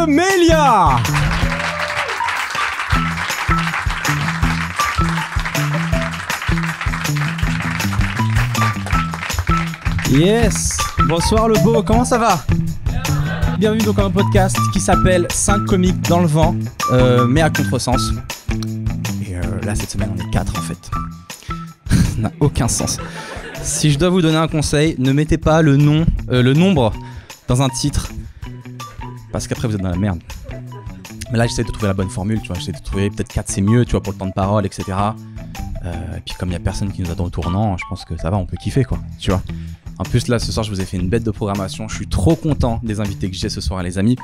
de Mélia. Yes. Bonsoir le beau, comment ça va? Bienvenue donc à un podcast qui s'appelle 5 comiques dans le vent, mais à contresens. Et là cette semaine on est 4 en fait. Ça n'a aucun sens. Si je dois vous donner un conseil, ne mettez pas le nombre dans un titre, parce qu'après vous êtes dans la merde. Mais là j'essaie de trouver la bonne formule, tu vois, j'essaie de trouver peut-être 4 c'est mieux, tu vois, pour le temps de parole, etc. Et puis comme il n'y a personne qui nous attend au tournant, je pense que ça va, on peut kiffer quoi, tu vois. En plus là ce soir je vous ai fait une bête de programmation, je suis trop content des invités que j'ai ce soir les amis.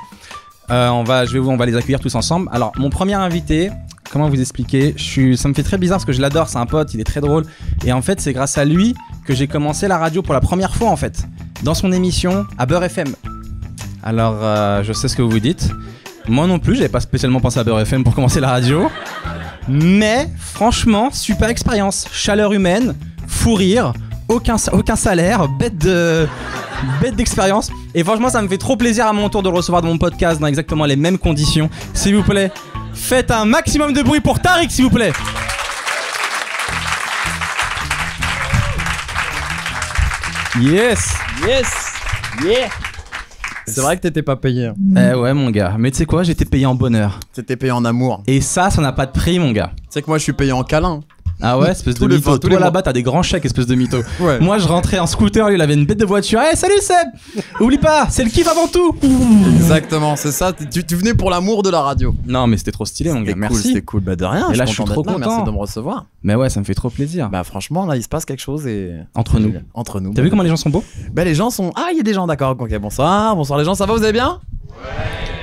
On va les accueillir tous ensemble. Alors mon premier invité, comment vous expliquer, ça me fait très bizarre parce que je l'adore, c'est un pote, il est très drôle. Et en fait c'est grâce à lui que j'ai commencé la radio pour la première fois en fait, dans son émission à Beurre FM. Alors je sais ce que vous vous dites, moi non plus j'avais pas spécialement pensé à Beurre FM pour commencer la radio. Mais franchement super expérience, chaleur humaine, fou rire, aucun salaire, bête d'expérience. Et franchement ça me fait trop plaisir à mon tour de le recevoir dans mon podcast dans exactement les mêmes conditions. S'il vous plaît, faites un maximum de bruit pour Tariq s'il vous plaît. Yes. Yeah. C'est vrai que t'étais pas payé. Hein. Ouais mon gars, mais tu sais quoi, j'étais payé en bonheur. T'étais payé en amour. Et ça n'a pas de prix mon gars. Tu sais que moi je suis payé en câlin. Ah ouais, espèce de mytho. Toi là-bas t'as des grands chèques, espèce de mytho. Ouais. Moi je rentrais en scooter, lui il avait une bête de voiture. Hey, salut Seb. Oublie pas, c'est le kiff avant tout. Exactement, c'est ça. Tu venais pour l'amour de la radio. Non mais c'était trop stylé mon gars, merci. C'était cool, bah de rien. Et là je suis trop content. Merci de me recevoir. Mais ouais, ça me fait trop plaisir. Bah franchement là il se passe quelque chose et... Entre nous. T'as vu comment les gens sont beaux? Bah les gens sont... Ah il y a des gens, d'accord, ok, bonsoir les gens, ça va, vous allez bien?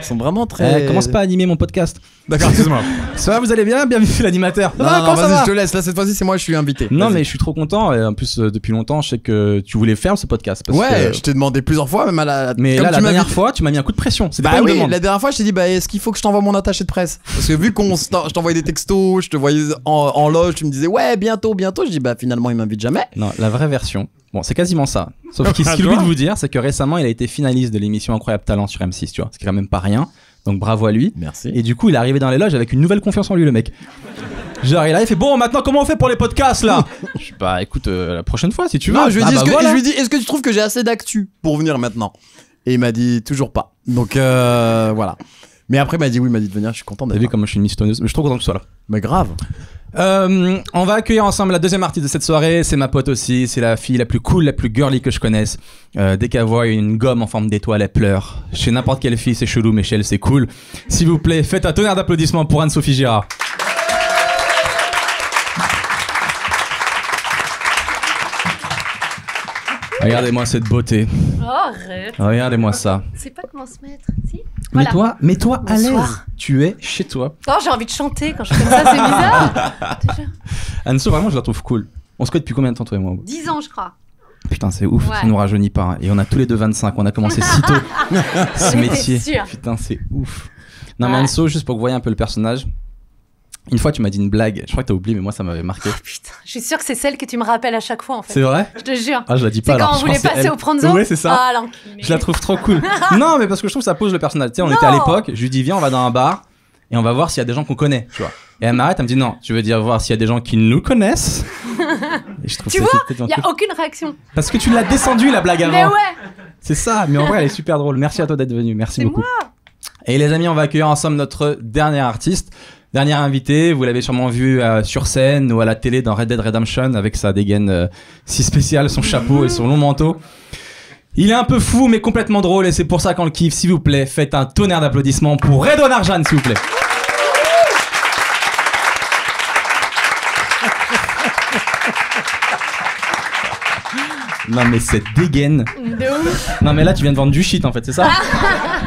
Ils sont vraiment très... Commence pas à animer mon podcast. D'accord, excuse-moi. Ça va, vous allez bien? Bienvenue l'animateur. Non, vas-y, je te laisse. Là, cette fois-ci, c'est moi, je suis invité. Non, mais je suis trop content. Et en plus, depuis longtemps, je sais que tu voulais faire ce podcast. Parce ouais, que... je t'ai demandé plusieurs fois, même à la... Mais comme là, la dernière fois, tu m'as mis un coup de pression. C'était bah pas une oui, demande. La dernière fois, je t'ai dit, bah, est-ce qu'il faut que je t'envoie mon attaché de presse? Parce que vu je t'envoyais des textos, je te voyais en loge, tu me disais, ouais, bientôt. Je dis, bah, finalement, il m'invite jamais. Non, la vraie version. Bon, c'est quasiment ça. Sauf qu'il oublie de vous dire, c'est que récemment, il a été finaliste de l'émission Incroyable Talent sur M6, tu vois. Ce qui est quand même pas rien. Donc bravo à lui. Merci. Et du coup, il est arrivé dans les loges avec une nouvelle confiance en lui, le mec. Genre, il fait bon, maintenant comment on fait pour les podcasts là? Je sais pas, écoute, la prochaine fois si tu veux. Non, je lui ai dit, est-ce que tu trouves que j'ai assez d'actu pour venir maintenant? Et il m'a dit toujours pas. Donc voilà. Mais après, il m'a dit oui, il m'a dit de venir, je suis content d'être là. T'as vu comment je suis une mistonneuse? Mais je suis trop content que tu sois là. Mais grave. On va accueillir ensemble la deuxième artiste de cette soirée. C'est ma pote aussi, c'est la fille la plus cool, la plus girly que je connaisse. Dès qu'elle voit une gomme en forme d'étoile, elle pleure. Chez n'importe quelle fille c'est chelou, mais chez elle c'est cool. S'il vous plaît, faites un tonnerre d'applaudissements pour Anne-Sophie Girard. Regardez-moi cette beauté. Oh, arrête. Regardez-moi ça. C'est pas comment se mettre. Si. Voilà. Mets-toi à l'aise. Bonsoir. Tu es chez toi. Oh, j'ai envie de chanter quand je fais comme ça, c'est bizarre. Anne-So, vraiment, je la trouve cool. On se connaît depuis combien de temps, toi et moi? 10 ans, je crois. Putain, c'est ouf, Ouais. ça nous rajeunit pas. Et on a tous les deux 25, on a commencé si tôt ce métier. Sûr. Putain, c'est ouf. Non, mais Ouais. Anne-So, juste pour que vous voyez un peu le personnage. Une fois, tu m'as dit une blague. Je crois que t'as oublié, mais moi, ça m'avait marqué. Oh, putain, je suis sûre que c'est celle que tu me rappelles à chaque fois en fait. C'est vrai? Je te jure. Ah, je la dis pas C'est alors. quand on je voulait pense que c'est passer elle. au Pranzo. Ouais, c'est ça. Ah, l'enculé. Je la trouve trop cool. Non, mais parce que je trouve que ça pose le personnage. Tu sais, on était à l'époque, je lui dis, viens, on va dans un bar et on va voir s'il y a des gens qu'on connaît, tu vois. Et elle m'arrête, elle me dit, non, tu veux dire voir s'il y a des gens qui nous connaissent. Et je trouve Tu ça vois, effectivement il y a cool. aucune réaction. Parce que tu l'as descendu la blague avant. Mais ouais, C'est ça, mais en vrai, elle est super drôle. Merci à toi d'être venu, merci c'est beaucoup. moi. Et les amis, on va accueillir ensemble notre dernier artiste, dernier invité. Vous l'avez sûrement vu sur scène ou à la télé dans Red Dead Redemption avec sa dégaine si spéciale, son chapeau et son long manteau. Il est un peu fou, mais complètement drôle et c'est pour ça qu'on le kiffe. S'il vous plaît, faites un tonnerre d'applaudissements pour Redouane Arjan, s'il vous plaît. Non mais cette dégaine. De ouf. Non mais là tu viens de vendre du shit en fait, c'est ça?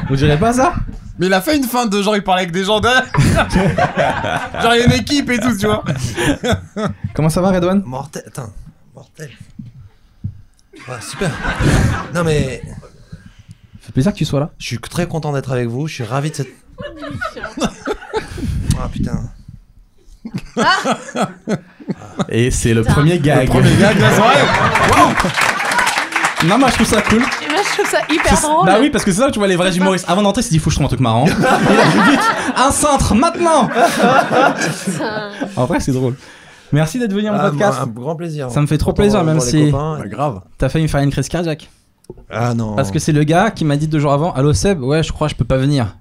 Vous direz pas ça? Mais il a fait une fin de genre il parlait avec des gens de... genre il y a une équipe et tout, tu vois. Comment ça va Redouane? Mortel, attends, mortel. Ouais, super. Non mais, Ça fait plaisir que tu sois là. je suis très content d'être avec vous, je suis ravi de cette... Ah putain. Et c'est le premier gag. Premier gars de la soirée. Non, moi je trouve ça cool. Et moi je Je trouve ça hyper drôle. Bah oui, parce que c'est ça où tu vois les vrais humoristes. Avant d'entrer, il s'est dit, faut que je trouve un truc marrant. Et là, vite, un cintre, maintenant. En vrai, c'est drôle. Merci d'être venu à mon podcast. Un grand plaisir. Ça me fait trop Content plaisir, de même voir les si copains. Bah, grave. t'as failli me faire une crise cardiaque. Ah non. Parce que c'est le gars qui m'a dit 2 jours avant, allô Seb, ouais, je crois que je peux pas venir.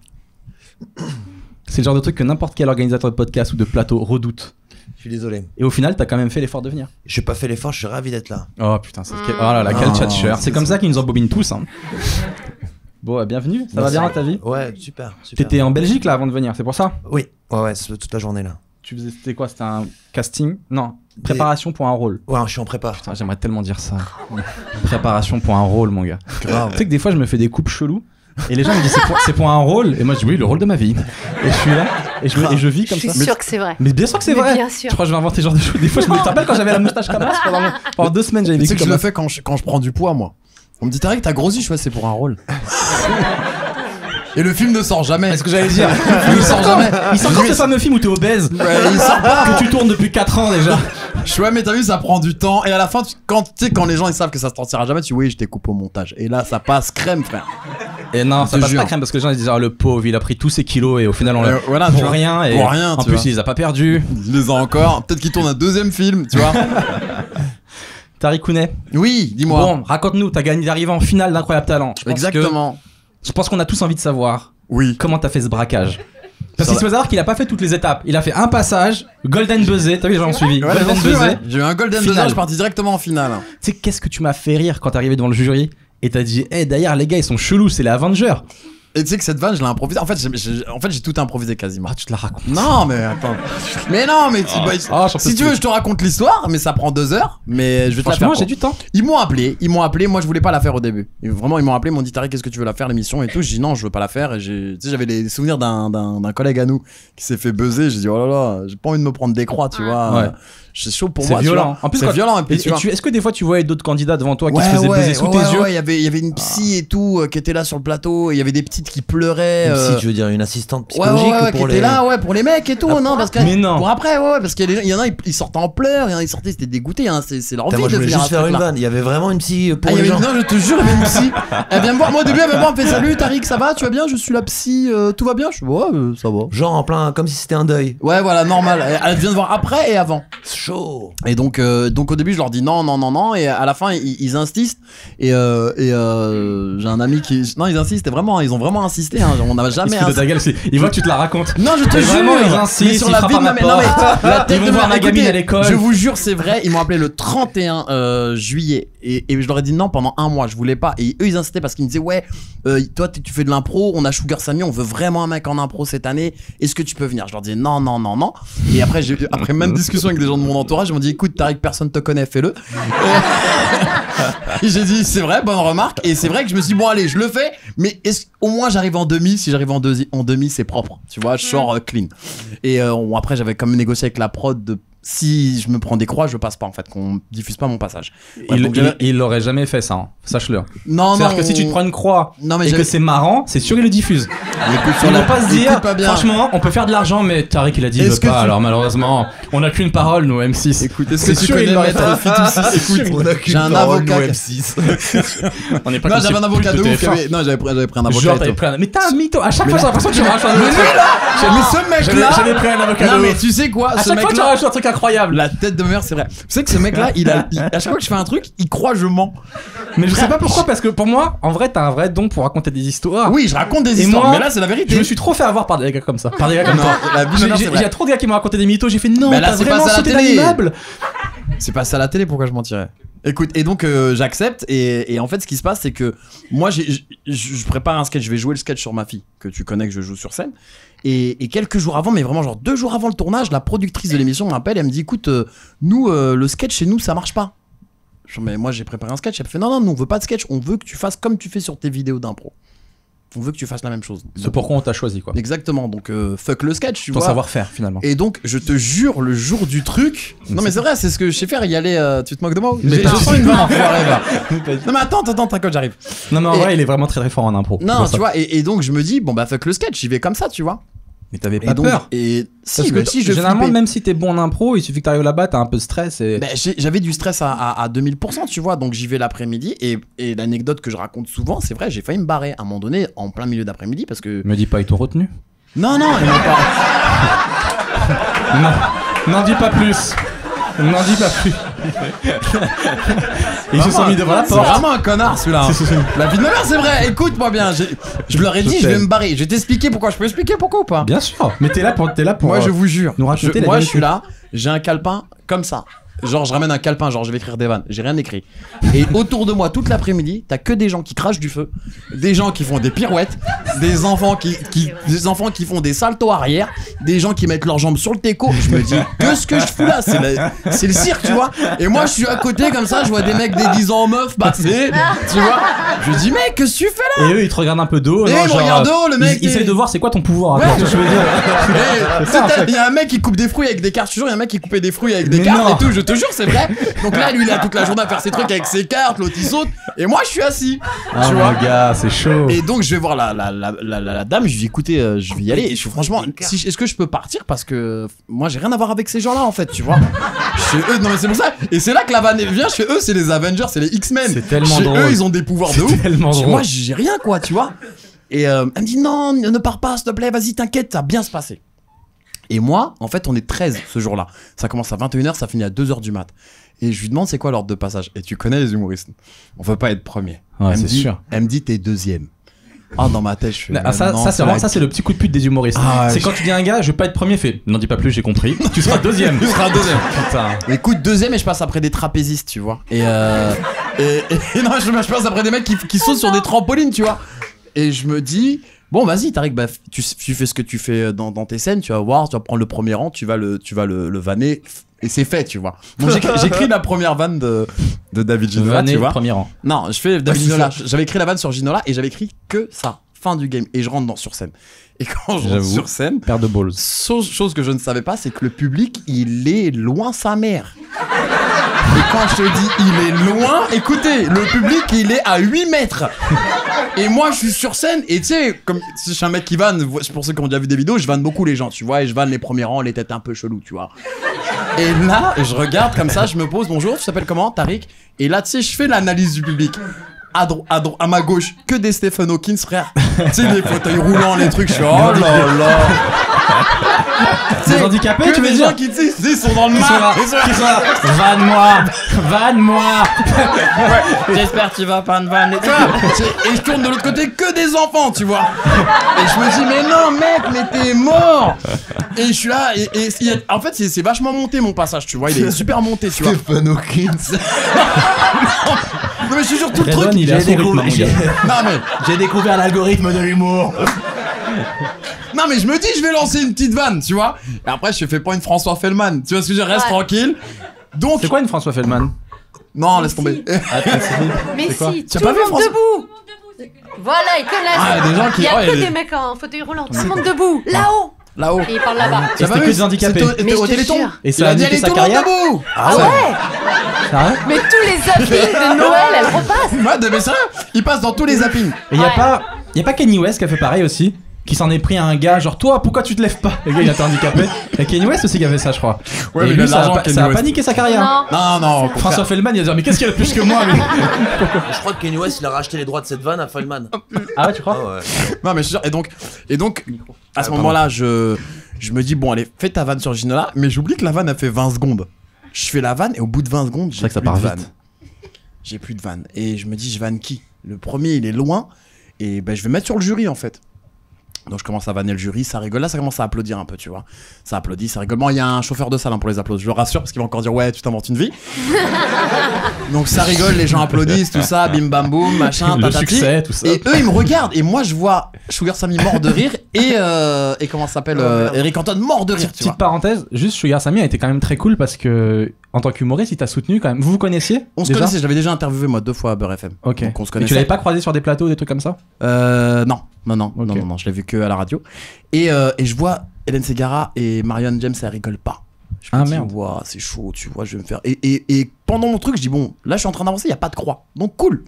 C'est le genre de truc que n'importe quel organisateur de podcast ou de plateau redoute. Je suis désolé. Et au final, t'as quand même fait l'effort de venir. J'ai pas fait l'effort, je suis ravi d'être là. Oh putain, oh là là, quel Oh, tchatcheur. C'est c'est comme ça. ça qu'ils nous embobinent tous. Hein. Bon, bienvenue, ça va Merci. bien dans ta vie? Ouais, super. T'étais en Belgique là avant de venir, c'est pour ça? Oui, ouais, c'est toute la journée là. C'était quoi? C'était un casting? Non, préparation pour un rôle. Ouais, je suis en prépa. Putain, j'aimerais tellement dire ça. Préparation pour un rôle, mon gars. Grave. Tu sais que des fois, je me fais des coupes cheloues. Et les gens me disent c'est pour un rôle. Et moi, je dis oui, le rôle de ma vie. Et je suis là. Et je vis Je comme suis ça. sûre que c'est vrai. Mais bien sûr que c'est Mais vrai. bien sûr. Je crois que je vais inventer ce genre de choses. Des fois, je me rappelle quand j'avais la moustache comme ça. Pendant 2 semaines, j'avais Tu sais vécu que je comme le ça. fais quand je prends du poids, moi. On me dit, Tariq, t'as grossi, je fais, c'est pour un rôle. Et le film ne sort jamais. C'est ce que j'allais dire. Il sort jamais. Il sort encore ce fameux film où t'es obèse. Ouais, il sort pas. Que tu tournes depuis 4 ans déjà. Je suis ouais, mais t'as vu, ça prend du temps. Et à la fin, quand les gens ils savent que ça se sortira jamais, tu dis oui, je découpe au montage. Et là, ça passe crème, frère. Et non, ça te passe jure. pas crème parce que les gens ils disent ah, le pauvre, il a pris tous ses kilos et au final on l'a Voilà, tu pour vois. rien. Et Pour rien, en tu plus, vois. il les a pas perdus. Il les a encore. Peut-être qu'il tourne un 2e film, tu vois. Tariq Kounet. Oui, dis-moi. Bon, raconte-nous, t'as gagné d'arriver en finale d'Incroyable Talent. Exactement. Je pense qu'on a tous envie de savoir Oui. comment t'as fait ce braquage. Parce Ça qu'il faut savoir qu'il a pas fait toutes les étapes. Il a fait un passage, Golden Buzzer. T'as vu, les gens ont suivi. Ouais, Golden j'en suis, Buzzer. ouais. J'ai eu un Golden Finale. Buzzer, je suis parti directement en finale. Tu sais, qu'est-ce que tu m'as fait rire quand t'es arrivé devant le jury et t'as dit, d'ailleurs, les gars, ils sont chelous, c'est les Avengers. Et tu sais que cette vanne, je l'ai improvisée. En fait, j'ai tout improvisé quasiment. Ah, tu te la racontes. Non, mais attends. Mais non, mais j'en peux si tu plus. veux, je te raconte l'histoire, mais ça prend 2 heures. Mais je vais te la faire. Franchement, j'ai courte. du temps. Ils m'ont appelé. Moi, je voulais pas la faire au début. Et vraiment, ils m'ont appelé, ils m'ont dit Tariq, qu'est-ce que tu veux la faire l'émission et tout. J'ai dit non, je veux pas la faire. Et tu sais, j'avais les souvenirs d'un collègue à nous qui s'est fait buzzer. J'ai dit oh là là, j'ai pas envie de me prendre des croix, tu vois. Ouais. C'est chaud pour C'est moi. tu violent. vois. En plus, c'est quand- violent. Et puis, tu vois. Est-ce que des fois tu voyais d'autres candidats devant toi qui Ouais, se faisaient ouais, baiser sous ouais, tes ouais, yeux? ouais, il y avait une psy et tout qui était là sur le plateau. Il y avait des petites qui pleuraient. Si tu veux dire une assistante Ouais, psychologique ouais, pour qui les. était là, ouais, pour les mecs et tout, non, parce que Mais non. pour après, ouais, parce qu'il y en a, ils sortaient en pleurs, il y en a, ils sortaient, c'était dégoûté, hein, c'est leur Putain, vie moi de je voulais finir juste un faire une truc là. vanne. Il y avait vraiment une psy pour Ah, il y les avait gens. non, je te jure, il y avait une psy. Elle vient me voir, moi au début, elle vient me voir, elle me fait salut, Tariq, ça va, tu vas bien, je suis la psy, tout va bien, je suis ouais, ça va. Genre en plein, comme si c'était un deuil. Ouais, voilà, normal. Elle vient de voir après et avant. Chaud. Et donc au début, je leur dis non, et à la fin, ils insistent. Et j'ai un ami qui, non, ils insistent, vraiment, ils ont vraiment insisté. Hein, on n'a Ils jamais. se foutent de ta gueule, ils voient que tu te la racontes. Non, je te Mais jure. vraiment, ils insistent, mais sur ils la frappent vie à de ma ma non, mais la tête Ils vont de voir ma gamine écoutez, à l'école. Je vous jure, c'est vrai. Ils m'ont appelé le 31 juillet et je leur ai dit non pendant 1 mois. Je voulais pas. Et eux, ils insistaient parce qu'ils me disaient ouais, toi, tu fais de l'impro. On a Sugar Sammy. On veut vraiment un mec en impro cette année. Est-ce que tu peux venir? Je leur disais non. Et après, après même discussion avec des gens de mon entourage, ils m'ont dit écoute, Tariq, personne te connaît, fais-le. Et j'ai dit c'est vrai, bonne remarque. Et c'est vrai que je me suis dit bon allez, je le fais. Mais au moins j'arrive en demi. Si j'arrive en demi, c'est propre. Tu vois, je sors clean. Et après j'avais quand même négocié avec la prod de si je me prends des croix, je passe pas en fait, qu'on diffuse pas mon passage. Ouais, donc j'avais- Il l'aurait jamais fait ça, hein. Sache-le. non, C'est-à-dire que si tu te prends une croix non, mais et que j'avais- c'est marrant, c'est sûr il le diffuse. Écoute, sur Ils la- vont pas se écoute dire, pas bien. franchement, on peut faire de l'argent, mais Tariq il a dit il Est-ce veut que pas, tu- alors malheureusement, on a qu'une parole, nous, M6. Écoute, est-ce C'est que tu sûr, il connais l'aurait Maître fait. Fitoussi Écoute, j'ai un avocat. On n'est pas Non, que j'avais un c'est avocat pute de ouf. TF1. Non, j'avais pris un avocat. Genre, et t'avais tout. pris un... Mais t'as un mytho. À chaque fois, j'ai l'impression que tu rajoutes un autre truc. Mais ce mec-là. J'avais pris un avocat Non, de mais ouf. tu sais quoi, À ce chaque fois, tu mec-là. rajoutes un truc incroyable. La tête de ma mère, c'est vrai. Tu sais que ce mec-là, à chaque fois que je fais un truc, il croit que je mens. Mais je sais pas pourquoi, parce que pour moi, en vrai, t'as un vrai don pour raconter des histoires. Oui, je raconte des Et histoires, moi, mais là, c'est la vérité. Je me suis trop fait avoir par des gars comme ça. Par des gars comme Non, toi. la vie de ma mère, c'est Il vrai. y a trop de gars qui m'ont raconté des mythos. J'ai fait non, Mais là, t'as c'est vraiment passé à la sauté d'un télé. immeuble. C'est passé à la télé, pourquoi je mentirais? Écoute, et donc j'accepte, et en fait, ce qui se passe, c'est que moi, je prépare un sketch, je vais jouer le sketch sur ma fille, que tu connais, que je joue sur scène. Et quelques jours avant, mais vraiment genre 2 jours avant le tournage, la productrice de l'émission m'appelle et elle me dit écoute, nous, le sketch chez nous, ça marche pas. Je dis, mais moi, j'ai préparé un sketch. Elle me fait non, nous, on veut pas de sketch, on veut que tu fasses comme tu fais sur tes vidéos d'impro. On veut que tu fasses la même chose. C'est pourquoi on t'a choisi, quoi. Exactement, donc fuck le sketch, tu Ton vois. savoir-faire, finalement. Et donc, je te jure, le jour du truc. Non, mais c'est vrai, c'est ce que je sais faire. Y aller, tu te moques de moi? Mais Je pas sens du une tout. vanne enfoirée, là. Non, mais attends, t'inquiète, j'arrive. Non, mais en Et- vrai, il est vraiment très très fort en impro. Non, Pour tu ça. vois, et donc je me dis, bon, bah fuck le sketch, j'y vais comme ça, tu vois. Mais t'avais Et pas donc, peur. et Parce si, que mais si je généralement, flippais. même si t'es bon en impro, il suffit que t'arrives là-bas, t'as un peu de stress et. Ben, j'avais du stress à 2000%, tu vois, donc j'y vais l'après-midi et l'anecdote que je raconte souvent, c'est vrai, j'ai failli me barrer à un moment donné en plein milieu d'après-midi parce que... Me dis pas, ils t'ont retenu. Non, ils m'ont pas... Non, n'en dis pas plus. N'en dis pas plus. Ils se sont mis devant la C'est porte. vraiment un connard celui-là. La vie de ma mère, c'est vrai, écoute-moi bien, je leur ai dit, je vais t'aime. me barrer, je vais t'expliquer pourquoi, je peux expliquer pourquoi ou pas? Bien sûr. Mais t'es là pour. Moi, je vous jure, nous raconter la moi je vérité. suis là, j'ai un calepin comme ça. Genre, je ramène un calepin, genre, je vais écrire des vannes. J'ai rien écrit. Et autour de moi, toute l'après-midi, t'as que des gens qui crachent du feu, des gens qui font des pirouettes, des enfants des enfants qui font des saltos arrière, des gens qui mettent leurs jambes sur le teco. Je me dis, qu'est-ce que je fous là? C'est le cirque, tu vois. Et moi, je suis à côté comme ça, je vois des mecs déguisés en meufs passer, tu vois. Je dis, mec, qu'est-ce que tu fais là? Et eux, ils te regardent un peu d'eau. Et non, ils me genre, regardent d'eau, le mec, Ils essayent t'es- de voir c'est quoi ton pouvoir. Ouais. Attends, je veux dire. Eh, C'est ça, en fait. il y a un mec qui coupe des fruits avec des cartes, toujours il y a un mec qui coupait des fruits avec des Mais cartes non. et tout, je te jure, c'est vrai. Donc là, lui, il a toute la journée à faire ses trucs avec ses cartes, l'autre il saute, et moi je suis assis. Ah, tu mon vois. gars, c'est chaud. Et donc je vais voir la dame, je lui dis écoutez, je vais y aller. Et je suis franchement, est-ce que je peux partir parce que moi j'ai rien à voir avec ces gens-là en fait, tu vois. Chez eux, non mais c'est pour ça. Et c'est là que la vanne vient. Chez eux, c'est les Avengers, c'est les X-Men. C'est tellement Chez drôle. eux, ils ont des pouvoirs de ouf. tellement drôle. Moi, j'ai rien quoi, tu vois. Et elle me dit non, ne pars pas, s'il te plaît, vas-y, t'inquiète, ça va bien se passer. Et moi, en fait, on est 13 ce jour-là. Ça commence à 21h, ça finit à 2h du mat. Et je lui demande c'est quoi l'ordre de passage. Et tu connais les humoristes. On veut pas être premier. Ouais, Elle c'est me dit- sûr. Elle me dit t'es deuxième. Ah, dans ma tête, je fais. Ah, ça, non, ça, c'est vraiment va ça, être- c'est le petit coup de pute des humoristes. Ah, ouais, c'est je- quand tu dis à un gars, je vais pas être premier, fait. N'en dis pas plus, j'ai compris. Tu seras deuxième. Tu seras deuxième. Putain. Écoute, deuxième et je passe après des trapézistes, tu vois. Et non, je passe après des mecs qui sautent sur des trampolines, tu vois. Et je me dis, bon, vas-y, Tariq, bah, tu fais ce que tu fais dans tes scènes, tu vas voir, tu vas prendre le premier rang, tu vas le vanner, et c'est fait, tu vois. Donc j'écris la première vanne de David Ginola, Vanné, tu vois. premier rang. Non, je fais David c'est Ginola. ça. J'avais écrit la vanne sur Ginola et j'avais écrit que ça. Fin du game. Et je rentre sur scène. Et quand je rentre J'avoue. sur scène, Paire de balls. chose que je ne savais pas, c'est que le public, il est loin sa mère. Et quand je te dis il est loin, écoutez, le public, il est à 8 mètres. Et moi, je suis sur scène, et tu sais, comme je suis un mec qui vanne, pour ceux qui ont déjà vu des vidéos, je vanne beaucoup les gens, tu vois, et je vanne les premiers rangs, les têtes un peu cheloues, tu vois. Et là, je regarde comme ça, je me pose, bonjour, tu t'appelles comment, Tariq? Et là, tu sais, je fais l'analyse du public. À ma gauche, que des Stephen Hawking, frère. Tu sais, les fauteuils roulants, les trucs, je suis oh là là. Des handicapés, que tu veux des dire gens qui, tu sais, ils sont dans le Qui sont là, mal. Ils sont là. qui sont là. Vanne-moi, vanne-moi. J'espère que tu vas pas me vanner. Tu vois, et je tourne de l'autre côté que des enfants, tu vois. Et je me dis, mais non, mec, mais t'es mort. Et je suis là, en fait, c'est vachement monté mon passage, tu vois. Il est super monté, tu vois. Stephen Hawking. Non, mais je te jure, tout le Redon, truc. il est à son rythme, mon gars. Non, mais. J'ai découvert l'algorithme de l'humour. Non mais je me dis je vais lancer une petite vanne, tu vois. Et après je fais pas une François Fellman, tu vois ce que je veux dire, reste Ouais. tranquille. Donc C'est quoi une François Feldman? non, laisse tomber. Mais C'est quoi si, Tu as tout pas le vu monde François debout. Voilà, il connaît. Ah, des gens qui- Il y a oh, que il y a des mecs en fauteuil roulant. Tout le monde debout. Là-haut. Là-haut. Et il parle là-bas. Et c'était que des handicapés. Mais C'était au je te Téléthon. jure. Et ça Il a a dit niqué allez sa tout le monde carrière. debout. Ah ouais. Sérieux? Mais tous les zappings de Noël, elle repasse. Ouais, mais sérieux, il passe dans tous les zappings. Et y a Ouais. pas Kanye West qui a fait pareil aussi? Qui s'en est pris à un gars, genre toi, pourquoi tu te lèves pas? Le gars il était handicapé. Et Kanye West aussi qui a fait ça, je crois. Ouais, et mais il a lui, de ça l'argent, a, Kanye ça a West. pas niqué sa carrière. Non. Non, au contraire. François Feldman, il a dit mais qu'est-ce qu'il a de plus que moi lui? Je crois que Kanye West il a racheté les droits de cette vanne à Feldman. Ah ouais, tu crois? Ah ouais. Non mais je suis sûr. Et donc à ce pardon. moment-là, je me dis bon allez, fais ta vanne sur Ginola, mais j'oublie que la vanne a fait 20 secondes. Je fais la vanne et au bout de 20 secondes, j'ai vrai que ça plus part de vite. vanne. J'ai plus de vanne et je me dis je vanne qui? Le premier, il est loin et ben je vais mettre sur le jury en fait. Donc je commence à vanner le jury, ça rigole, là ça commence à applaudir un peu, tu vois. Ça applaudit, ça rigole. Bon, il y a un chauffeur de salle hein, pour les applaudir, je le rassure parce qu'il va encore dire ouais, tu t'inventes une vie. Donc ça rigole, les gens applaudissent, tout ça, bim bam boum, machin, Le tatati. succès, tout ça. Et eux ils me regardent et moi je vois Sugar Sammy mort de rire et comment ça s'appelle Eric Antoine mort de rire, tu vois. Petite parenthèse, juste Sugar Sammy a été quand même très cool parce que en tant qu'humoriste, il t'a soutenu quand même. Vous vous connaissiez? On se déjà connaissait, je l'avais déjà interviewé moi 2 fois à Beurre FM. Ok. Donc on se Et connaissait. tu l'avais pas croisé sur des plateaux ou des trucs comme ça? Non, Ok. non, je l'ai vu que à la radio. Et je vois Hélène Ségara et Marianne James, elles rigolent pas. Je me Ah, dis, merde. ouah, c'est chaud, tu vois, je vais me faire. Et pendant mon truc, je dis, bon, là, je suis en train d'avancer, il n'y a pas de croix. Donc, cool.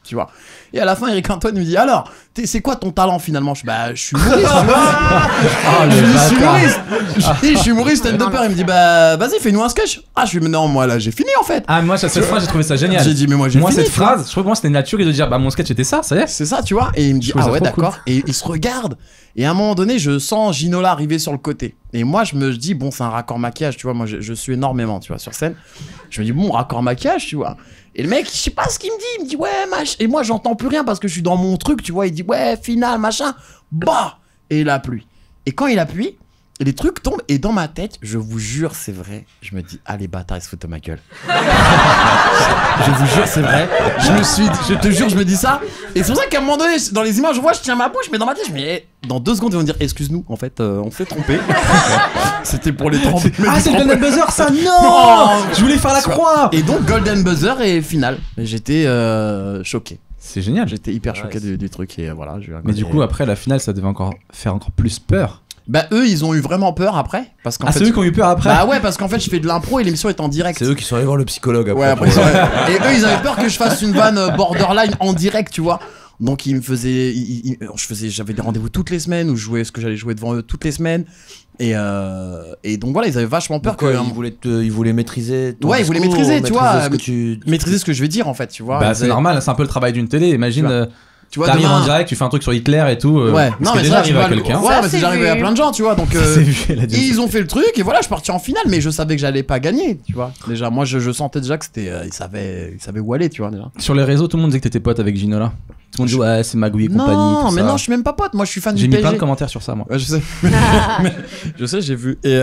tu vois. Et à la fin, Eric Antoine me dit alors, c'est quoi ton talent finalement? Je suis humoriste, tu vois. Je suis humoriste, stand-upper. Il me dit bah vas-y, fais-nous un sketch. Je suis mais non, moi là j'ai fini en fait. Ah, moi, cette phrase, j'ai trouvé ça génial. J'ai dit mais moi j'ai fini. Cette phrase, je trouve que moi, c'était naturel de dire bah mon sketch était ça y est. C'est ça, tu vois. Et il me dit ah ouais, d'accord. Et il se regarde. Et à un moment donné, je sens Ginola arriver sur le côté. Et moi, je me dis, bon, c'est un raccord maquillage, tu vois. Moi, je suis énormément, tu vois, sur scène. Je me dis, bon, raccord maquillage, tu vois. Et le mec, je sais pas ce qu'il me dit. Il me dit, ouais, machin. Et moi, j'entends plus rien parce que je suis dans mon truc, tu vois. Il dit, ouais, final, machin. Bah! Et il appuie. Et quand il appuie, les trucs tombent. Et dans ma tête, je vous jure, c'est vrai. Je me dis, ah, les bâtards, ils se foutent de ma gueule. Je vous jure, c'est vrai. Je te jure, je me dis ça. Et c'est pour ça qu'à un moment donné, dans les images, je vois, je tiens ma bouche, mais dans ma tête, je me dis, dans 2 secondes, ils vont dire, excuse-nous, en fait, on s'est trompé. C'était pour les 30. Ah, c'est le Golden Buzzer, ça, non. Je voulais faire la croix. Et donc, Golden Buzzer et final. J'étais choqué. C'est génial. J'étais hyper choqué du truc. Et voilà. Mais du coup, après, la finale, ça devait faire encore plus peur. Bah eux ils ont eu vraiment peur après parce qu'en fait, c'est eux qui ont eu peur après. Bah ouais, parce qu'en fait je fais de l'impro et l'émission est en direct. C'est eux qui sont allés voir le psychologue après. Ouais, après et eux ils avaient peur que je fasse une vanne borderline en direct, tu vois. Donc ils me faisaient j'avais des rendez-vous toutes les semaines où je jouais ce que j'allais jouer devant eux toutes les semaines. Et donc voilà, ils avaient vachement peur que ils voulaient maîtriser ton ouais, ils voulaient maîtriser, tu vois, maîtriser ce que je vais dire en fait, tu vois. Bah c'est normal, c'est un peu le travail d'une télé, imagine. Tu vois, t'arrives en direct, tu fais un truc sur Hitler et tout. Ouais, non, mais déjà arrivé à quelqu'un. Ouais, mais c'est déjà arrivé à plein de gens, tu vois. Donc, ils ont fait le truc et voilà, je suis parti en finale, mais je savais que j'allais pas gagner, tu vois. Déjà, moi, je sentais déjà que c'était. Ils savaient où aller, tu vois, déjà. Sur les réseaux, tout le monde disait que t'étais pote avec Ginola. Tout le monde dit, ouais, c'est Magouille et compagnie. Non, mais non, je suis même pas pote. Moi, je suis fan du PSG. J'ai mis plein de commentaires sur ça, moi. Ouais, je sais. Je sais, j'ai vu. Et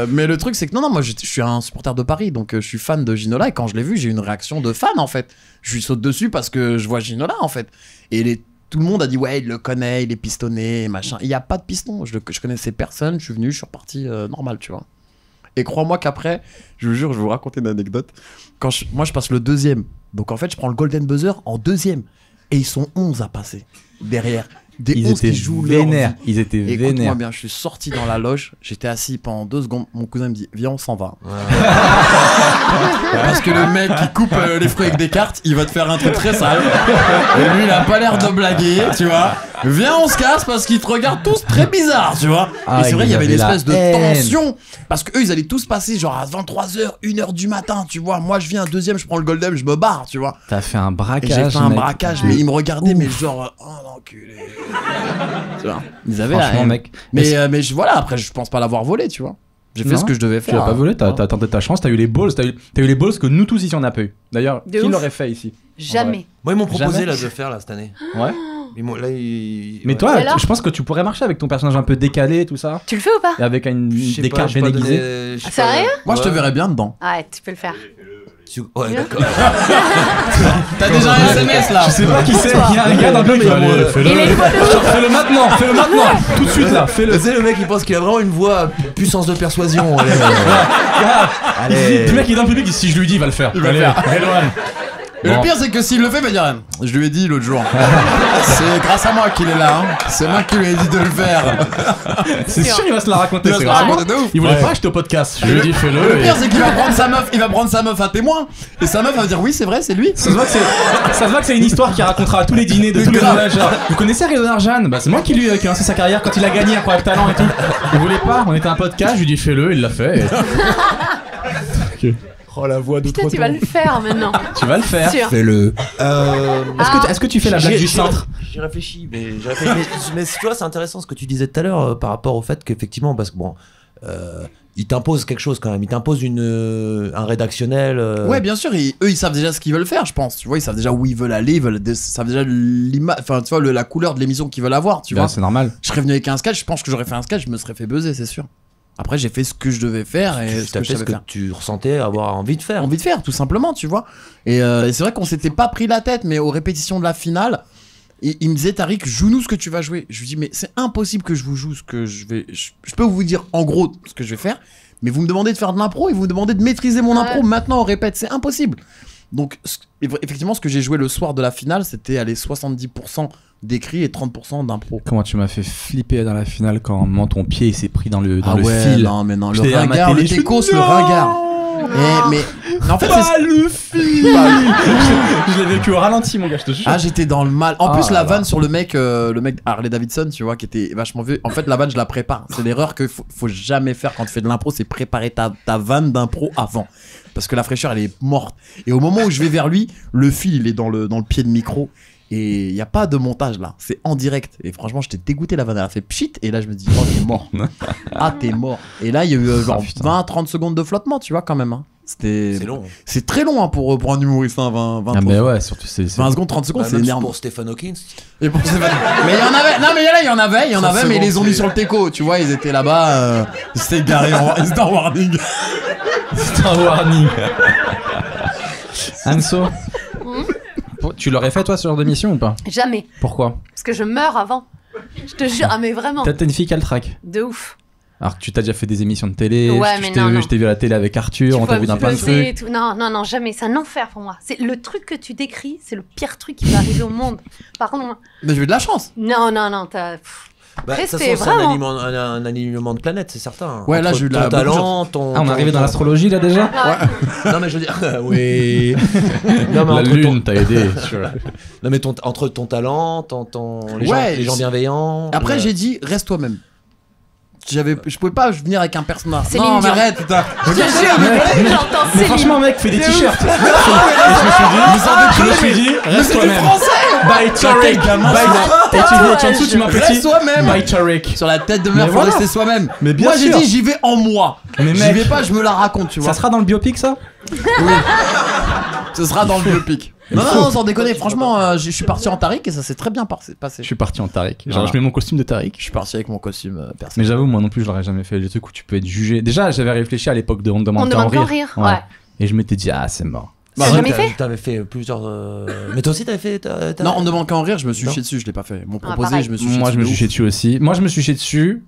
mais le truc, c'est que non, moi, je suis un supporter de Paris, donc je suis fan de Ginola. Et quand je l'ai vu, j'ai eu une réaction de fan, en fait. Je lui saute dessus parce que je vois Ginola, en fait. Et tout le monde a dit ouais, il le connaît, il est pistonné, machin. Il y a pas de piston. Je connaissais personne. Je suis venu, je suis reparti normal, tu vois. Et crois-moi qu'après, je vous jure, je vais vous raconter une anecdote. Moi, je passe le 2e. Donc en fait, je prends le Golden Buzzer en 2e. Et ils sont 11 à passer derrière. Ils étaient vénères. Ils étaient vénères. Écoute-moi bien, je suis sorti dans la loge. J'étais assis pendant 2 secondes. Mon cousin me dit viens, on s'en va. Parce que le mec qui coupe les fruits avec des cartes, il va te faire un truc très sale. Et lui, il a pas l'air de blaguer, tu vois. Viens, on se casse parce qu'ils te regardent tous très bizarre, tu vois. Et c'est vrai, il y avait une espèce de tension. Parce qu'eux, ils allaient tous passer genre à 23h, 1h du matin, tu vois. Moi, je viens 2e, je prends le Golden, je me barre, tu vois. T'as fait un braquage. Et j'ai fait un braquage, mais ils me regardaient, mais genre, oh l'enculé. Tu vois. Ils avaient la haine. Mec. Mais voilà, après, je pense pas l'avoir volé, tu vois. J'ai fait ce que je devais faire. Tu l'as pas volé, t'as tenté ta chance, t'as eu les balls, t'as eu les balls que nous tous ici on n'a pas eu. D'ailleurs, qui l'aurait fait ici? Jamais. Moi, ils m'ont proposé là de faire là cette année. Ouais. Mais toi, je pense que tu pourrais marcher avec ton personnage un peu décalé, tout ça. Tu le fais ou pas? Et avec des cartes bien aiguisées. Sérieux? Moi, je te verrais bien dedans. Ouais, tu peux le faire. Ouais, d'accord. T'as déjà un SMS là. Je sais pas qui c'est. Il y a un gars dans le qui va fais-le maintenant, tout de suite là, fais-le. C'est le mec qui pense qu'il a vraiment une voix puissance de persuasion. Allez. Le mec il est dans le public, si je lui dis, il va le faire. Il va le faire. Et Bon. le pire, c'est que s'il le fait, il va dire je lui ai dit l'autre jour. C'est grâce à moi qu'il est là. Hein. C'est moi qui lui ai dit de le faire. C'est sûr, il va se la raconter. Il va se la raconter de ouf. Il voulait pas acheter au podcast. Je lui ai dit, fais-le. Le pire, c'est qu'il va prendre sa meuf à témoin. Et sa meuf va dire oui, c'est vrai, c'est lui. Ça se voit que c'est une histoire qu'il racontera à tous les dîners de tous les managers. Vous connaissez Redon Jeanne? Bah, c'est moi qui a lancé sa carrière quand il a gagné Incroyable Talent et tout. Il voulait pas. On était un podcast. Je lui ai dit, fais-le. Il l'a fait. Ok. Oh la voix Putain, tu vas le faire maintenant. Tu vas le faire. Fais-le. Est-ce que tu fais la blague du cintre? J'y réfléchis, mais tu vois, c'est intéressant ce que tu disais tout à l'heure par rapport au fait qu'effectivement, parce que bon, ils t'imposent quelque chose quand même. Ils t'imposent un rédactionnel. Ouais, bien sûr. Eux, ils savent déjà ce qu'ils veulent faire, je pense. Tu vois, ils savent déjà où ils veulent aller. Ils savent déjà enfin, tu vois, la couleur de l'émission qu'ils veulent avoir. Tu vois. C'est normal. Je serais venu avec un sketch. Je pense que j'aurais fait un sketch. Je me serais fait buzzer, c'est sûr. Après, j'ai fait ce que je devais faire et tu as fait ce que tu ressentais avoir envie de faire. Envie de faire, tout simplement, tu vois. Et c'est vrai qu'on s'était pas pris la tête, mais aux répétitions de la finale, il me disait Tariq, joue-nous ce que tu vas jouer. Je lui dis mais c'est impossible que je vous joue ce que je vais. Je peux vous dire en gros ce que je vais faire, mais vous me demandez de faire de l'impro et vous me demandez de maîtriser mon impro maintenant on répète, c'est impossible. Donc effectivement, ce que j'ai joué le soir de la finale, c'était aller 70% d'écrit et 30% d'impro. Comment tu m'as fait flipper dans la finale quand ton pied s'est pris dans le ouais, fil. Non, mais non, le ringard, le techos, le ringard. Mais en fait, Pas le film. Je l'ai vécu au ralenti, mon gars, je te jure. ah, j'étais dans le mal. En Ah plus, là la là. vanne sur le mec Harley Davidson, tu vois, qui était vachement vieux. En fait, la vanne, je la prépare. C'est l'erreur que faut jamais faire quand tu fais de l'impro, c'est préparer ta vanne d'impro avant. Parce que la fraîcheur, elle est morte. Et au moment où je vais vers lui, le fil, il est dans le pied de micro. Et il n'y a pas de montage là, c'est en direct. Et franchement, j'étais dégoûté, la vanne elle a fait pchit. Et là, je me dis, oh, t'es mort. Ah, t'es mort. Et là, il y a eu genre putain. 20-30 secondes de flottement, tu vois, quand même. Hein. C'est long. C'est très long hein, pour un humoriste, hein, 20 Ah, mais ouais, surtout, c'est. 20 secondes, 30 secondes, Bah, c'est même énorme. pour Stephen Hawking. Et pour Stéphane- mais il y en avait, non mais là il y en avait, 30 mais ils les ont secondes, mis c'est- sur le teco, tu vois, ils étaient là-bas, ils s'étaient garés ils étaient en warning. C'est un warning. Anso, tu l'aurais fait toi ce genre d'émission ou pas? Jamais. Pourquoi? Parce que je meurs avant. Je te jure, ah mais vraiment. T'as une fille qui a le track. De ouf. Alors tu t'as déjà fait des émissions de télé, Ouais, je mais t'ai non, vu, non. je t'ai vu à la télé avec Arthur, on t'a vu dans plein de bosser et trucs. tout. Non, non, non, jamais. C'est un enfer pour moi. C'est le truc que tu décris, c'est le pire truc qui va arriver au monde. Par contre, moi- Mais j'ai eu de la chance. non, non, non, t'as. Bah, de toute Restez, façon, c'est vraiment. un alignement de planète, c'est certain. Ouais, là, Entre j'ai eu de ton la- talent, ton. Ah, on est arrivé dans l'astrologie là déjà? Non, mais je veux dire. Oui. Non, mais La entre lune t'a aidé. Non, mais entre ton talent, les Ouais, gens bienveillants. Après j'ai dit reste toi-même. Je pouvais pas venir avec un personnage. Céline Non mais Dion. arrête, putain. J'entends Mais Céline. franchement, mec, fais des t-shirts. Je me suis dit, reste toi-même. By Tariq. Et tu dis en dessous, tu mets un Reste petit. toi-même. By Tariq. Sur la tête de Mais merde, faut voilà. rester soi-même. Mais bien Moi j'ai sûr. dit j'y vais en moi. Mais J'y mec. vais pas, je me la raconte, tu vois. Ça sera dans le biopic ça? Ce sera dans le biopic. Non, non, non, sans déconner, franchement, je suis parti en Tariq et ça s'est très bien passé. Je suis parti en Tariq. Genre, Voilà. je mets mon costume de Tariq. Je suis parti avec mon costume personnel. Mais j'avoue, moi non plus, je l'aurais jamais fait. Les trucs où tu peux être jugé. Déjà, j'avais réfléchi à l'époque de On On demande demande qu'à qu'en en rire. rire. Ouais. Et je m'étais dit, ah, c'est mort. T'as ouais, jamais fait? T'avais fait plusieurs. Mais toi aussi, t'avais fait. Non, on me demande qu'à en rire, je me suis Non. chié dessus, je l'ai pas fait. Mon Ah, proposé, pareil. je me suis chié Moi, dessus. je me de suis ouf. chié dessus aussi. Moi, je me suis chié dessus.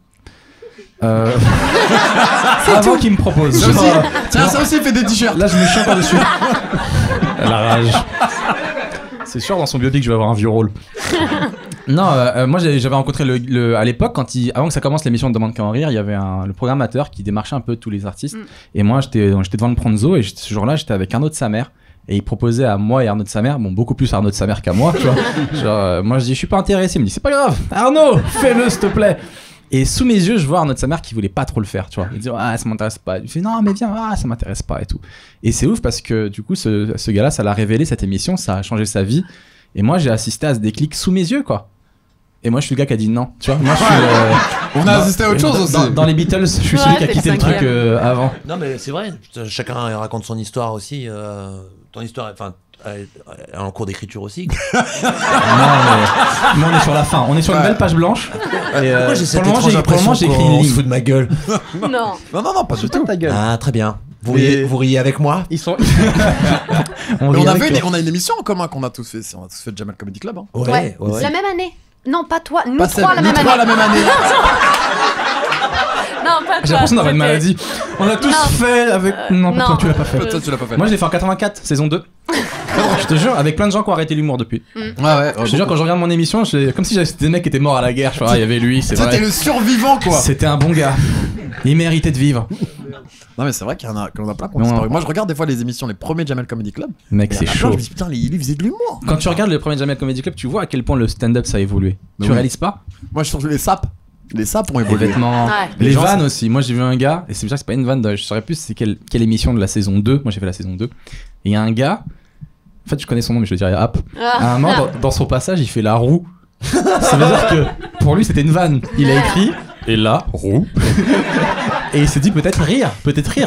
Avant qu'il me propose. Ça aussi, tiens, ça aussi fait des t-shirts. Là, je me chie encore dessus. La rage. C'est sûr, dans son biopic, je vais avoir un vieux rôle. Non, moi j'avais rencontré à l'époque, avant que ça commence l'émission de Demande qu'à en rire, il y avait le programmateur qui démarchait un peu tous les artistes. Et moi, j'étais devant le Pronzo et ce jour-là, j'étais avec Arnaud de sa mère. Et il proposait à moi et Arnaud de sa mère, bon, beaucoup plus Arnaud de sa mère qu'à moi, tu vois. Genre, moi, je dis, je suis pas intéressé. Il me dit, c'est pas grave, Arnaud, fais-le, s'il te plaît. Et sous mes yeux, je vois Arnaud de sa mère qui voulait pas trop le faire, tu vois. Il dit, ah, ça m'intéresse pas. Il fait, non, mais viens, ah, ça m'intéresse pas et tout. Et c'est ouf parce que du coup, ce gars-là, ça l'a révélé, cette émission, ça a changé sa vie. Et moi, j'ai assisté à ce déclic sous mes yeux, quoi. Et moi, je suis le gars qui a dit non, tu vois. Moi, je suis. On a assisté à autre chose aussi. Dans les Beatles, je suis celui qui a t'es quitté le truc cinquième. avant. Non, mais c'est vrai. Chacun raconte son histoire aussi. Ton histoire, enfin, elle est en cours d'écriture aussi. Non, mais on est sur la fin. On est sur une belle page blanche. Et, Pourquoi j'ai cette pour le moment, étrange impression j'ai écrit qu'on une se ligne. fout de ma gueule? Non. Non, pas du tout. Ta gueule. Ah, très bien. Vous Et- riez avec moi? Ils sont. Mais rit on avec toi. a une émission en commun qu'on a tous fait. On a tous fait le Jamel Comedy Club. Hein. Ouais. La même année. Non, pas toi. Nous Pas trois celle- la nous même trois année. la même année. Non, pas toi. J'ai l'impression d'avoir une c'était- maladie. On l'a tous Non. fait avec. Non, pas non. toi, tu l'as pas fait. Toi, tu l'as pas fait. Moi, je l'ai fait en 84, saison 2. Je te jure, avec plein de gens qui ont arrêté l'humour depuis. ouais. Je te jure, quand je regarde mon émission, comme si c'était des mecs qui étaient morts à la guerre. Je fais, ah, il y avait lui, c'est C'était vrai. le survivant, quoi. C'était un bon gars. Il méritait de vivre. Non, mais c'est vrai qu'il y en a plein qui ont Non. disparu. Moi, je regarde des fois les émissions, les premiers Jamel Comedy Club. Mec, Et il y c'est en a plein, chaud. je me dis, putain, il faisait de l'humour. Quand tu regardes le premier Jamel Comedy Club, tu vois à quel point le stand-up ça a évolué. Mais Tu oui. réalises pas? Moi, je trouve que les sapes ont Les évolué. vêtements, Ouais. les Les gens, vannes aussi. Moi, j'ai vu un gars, et c'est déjà c'est pas une vanne, je saurais plus c'est quelle émission de la saison 2. Moi, j'ai fait la saison 2. Et il y a un gars, en fait, je connais son nom, mais je le dirais hop. À un moment, dans son passage, il fait la roue. Ça veut dire que pour lui, c'était une vanne. Il a écrit, et là, roue. Et il s'est dit peut-être rire.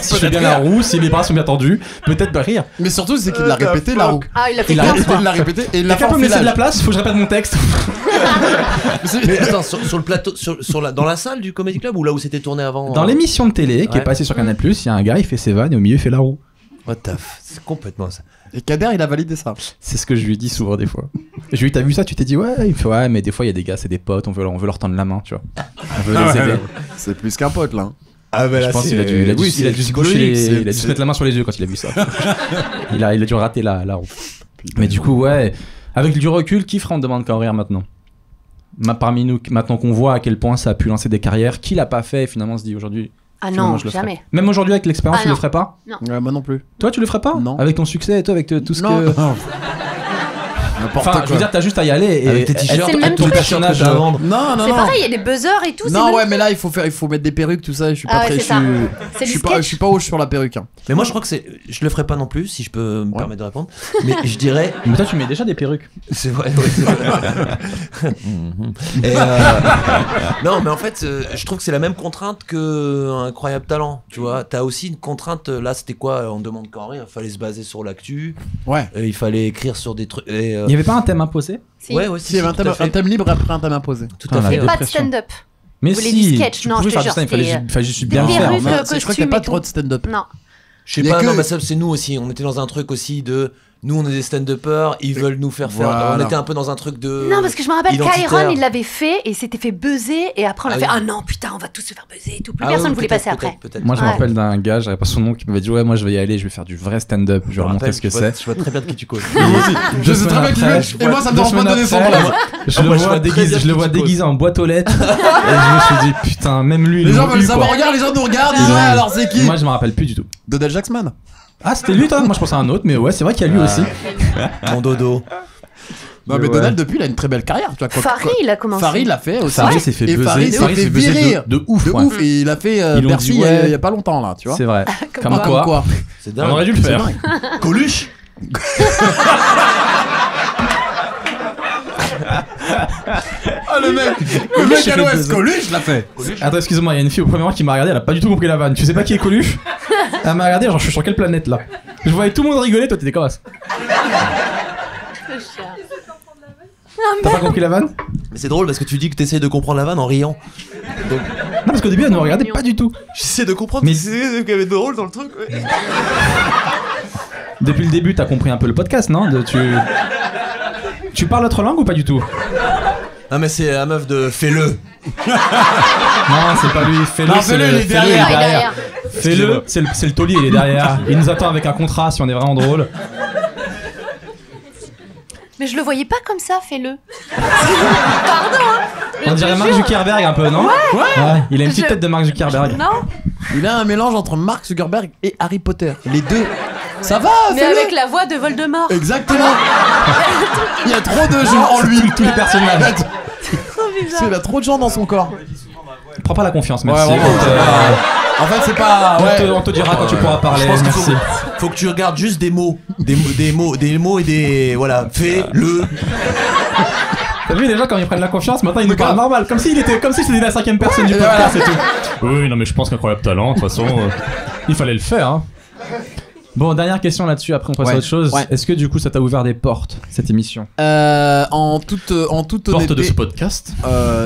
Si je fais bien la roue, si mes bras sont bien tendus, peut-être rire. Mais surtout, c'est qu'il l'a répété, la roue. Ah, il a fait Il a 15 arrêté fois. Il l'a répété et il l'a fait Quelqu'un en peut me laisser de la filage. place? Faut que je répète mon texte. Mais attends, sur le plateau, dans la salle du Comedy Club ou là où c'était tourné avant? Dans l'émission de télé qui Ouais. est passée sur Canal+, il y a un gars, il fait ses vannes et au milieu, il fait la roue. What the c'est complètement ça. Et Kader, il a validé ça. C'est ce que je lui dis souvent des fois. Et je lui dis, t'as vu ça? Tu t'es dit, ouais. Il me fait, ouais, mais des fois, il y a des gars, c'est des potes, on veut leur tendre la main, tu vois. On veut les aider. C'est plus qu'un pote, là. Ah, mais Je pense qu'il a dû, oui, c'est psychologique, il a dû se mettre la main sur les yeux quand il a vu ça. il a dû rater la roue. Mais du coup, ouais, avec du recul, qui fera On demande qu'à en rire maintenant? Parmi nous, maintenant qu'on voit à quel point ça a pu lancer des carrières, qui l'a pas fait et finalement se dit aujourd'hui, Ah Sinon, non, moi, je le ferais. jamais. Même aujourd'hui avec l'expérience, Ah, tu le non. ferais pas? Ouais, moi non plus. Toi, tu le ferais pas? Non. Avec ton succès et toi, avec tout ce Non. que. N'importe Enfin, quoi. je veux dire, t'as juste à y aller et Avec tes t-shirts, C'est le même ton truc. personnage à vendre. Non, non, C'est non. pareil, il y a des buzzers et tout. c'est Non, le ouais, même mais là, il faut mettre des perruques, tout ça. Je suis Ah pas ouais, très. c'est ça. C'est Je du suis pas, sketch. je suis pas haut sur la perruque. Hein. Mais moi, je crois que je le ferais pas non plus, si je peux me permettre de répondre. Mais je dirais. Mais toi, tu mets déjà des perruques. C'est vrai, ouais, c'est vrai. Et non, mais en fait, je trouve que c'est la même contrainte que Incroyable Talent. Tu vois, t'as aussi une contrainte. Là, c'était quoi? On demande qu'en rien. Il fallait se baser sur l'actu. Ouais. Il fallait écrire sur des trucs. Et, Il y avait pas un thème imposé? Si. ouais, ouais, Si, il y avait tout à fait. un thème libre après un thème imposé. Tout Ah, à la fait. Pas de dépression. stand-up. Mais Vous voulez si, du sketch? tu Non, pouvais je te faire du jure, stand, il c'était, fallait juste des bien le faire. perruques, en fait. Je crois qu'il n'y costume a pas et trop tout. de stand-up. Non. Je sais Il y a pas, que- non, mais ça, c'est nous aussi. On était dans un truc aussi de. Nous, on est des stand-uppers, ils veulent nous faire faire. Voilà. On était un peu dans un truc de. Non, parce que je me rappelle identitaire. Kyron, il l'avait fait et s'était fait buzzer. Et après, on a Ah fait oui. Ah non, putain, on va tous se faire buzzer et tout. Plus Ah personne oui, voulait peut-être, passer après. peut-être. Moi, je me Ouais. rappelle d'un gars, j'avais pas son nom, qui m'avait dit ouais, moi je vais y aller, je vais faire du vrai stand-up, je vais leur montrer ce que c'est. Je vois très bien de qui tu causes. Je sais très bien qui après, tu es. Et moi, ça me dérange pas de donner son nom. Je le moi, je vois vois très bien je le qui vois tu causes. déguisé en boîte aux lettres. Et je me suis dit putain, même lui. Les ils gens l'ont veulent eu, savoir. quoi. Regarde, les gens nous regardent. Ils Ouais. disent ouais, alors c'est qui? Moi, je me rappelle plus du tout. Donald Jacksman. Ah, c'était lui, toi? Moi, je pensais à un autre, mais ouais, c'est vrai qu'il y a lui aussi. Mon dodo. Non, mais Ouais. Donald, depuis, il a une très belle carrière. Tu vois, quoi. Farid, il a commencé. Farid l'a fait aussi. Farid s'est fait Et buzzer. Farid s'est Farid fait s'est buzzer virer. de ouf. De ouais. ouf. Et il a fait Ils l'ont Bercy dit, il y a- ouais. il y a pas longtemps, là, tu vois. C'est vrai. Comme Comme quoi, quoi. C'est on aurait dingue. dû le faire. Coluche. Ah, le mec s'est à fait l'Ouest, buzzer. Coluche l'a fait. Attends, excuse-moi, il y a une fille au premier rang qui m'a regardé, elle a pas du tout compris la vanne. Tu sais pas qui est Coluche? Elle m'a regardé, genre je suis sur quelle planète là? Je voyais tout le monde rigoler, toi t'étais comme ça. T'as pas compris la vanne? Mais c'est drôle parce que tu dis que t'essayes de comprendre la vanne en riant. Non, parce qu'au début elle nous regardait pas du tout. J'essaie de comprendre Mais- ce qu'il y avait de drôle dans le truc. Ouais. Depuis le début, t'as compris un peu le podcast, non? Tu parles notre langue ou pas du tout? Ah, mais c'est la meuf de Fais-le. Non, c'est pas lui. Fais-le, Non, c'est Fais-le, le- il est Fais-le, derrière. Ah, il est derrière. Fais-le, c'est le taulier, il est derrière. Il nous attend avec un contrat si on est vraiment drôle. Mais je le voyais pas comme ça, fais-le. On dirait Mark Zuckerberg un peu, non? Ouais. Il a une petite Je- tête de Mark Zuckerberg. Non? Il a un mélange entre Mark Zuckerberg et Harry Potter. Les deux. Ça va, Mais fais-le. avec la voix de Voldemort. Exactement. Il y a trop de gens en lui. Tous les personnages. Il a trop de gens dans son corps. Prends pas la confiance, merci. Ouais, vraiment, Écoute, En fait, c'est pas. on te dira quand tu pourras parler. Je pense qu'il Merci. faut que tu regardes juste des mots. Des mots et des. Voilà. Fais-le. T'as vu les gens quand ils prennent la confiance, maintenant ils nous parlent normal, comme si c'était la cinquième personne du podcast et tout. Oui, non mais je pense qu'Incroyable Talent, de toute façon, il fallait le faire. Hein. Bon, dernière question là-dessus, après on passe à Ouais. autre chose. Ouais. Est-ce que du coup ça t'a ouvert des portes, cette émission? En toute honnêteté. podcast.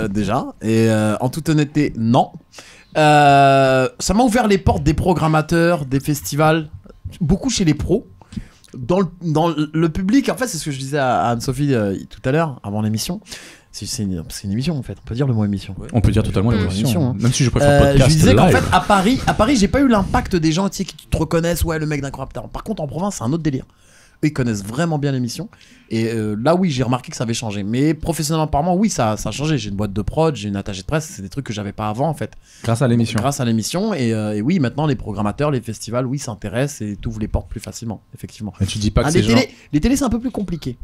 Déjà. Et en toute honnêteté, non. Ça m'a ouvert les portes des programmateurs, des festivals, beaucoup chez les pros. Dans le public, en fait, c'est ce que je disais à Anne-Sophie tout à l'heure, avant l'émission. C'est une émission, en fait. On peut dire le mot émission. On peut dire totalement Émission, l'émission, hein. même si je préfère Je podcast lui disais qu'en live. fait, à Paris, j'ai pas eu l'impact des gens, tu sais, qui te reconnaissent, ouais, le mec d'Incroyable Talent. Par contre, en province, c'est un autre délire. Eux, ils connaissent vraiment bien l'émission. Et là, oui, j'ai remarqué que ça avait changé. Mais professionnellement parlant, oui, ça a changé. J'ai une boîte de prod, j'ai une attachée de presse. C'est des trucs que j'avais pas avant, en fait. Grâce à l'émission. Grâce à l'émission. Et oui, maintenant, les programmateurs, les festivals, oui, s'intéressent et t'ouvrent les portes plus facilement, effectivement. Mais tu dis pas que Ah, ces gens... les télés, c'est un peu plus compliqué.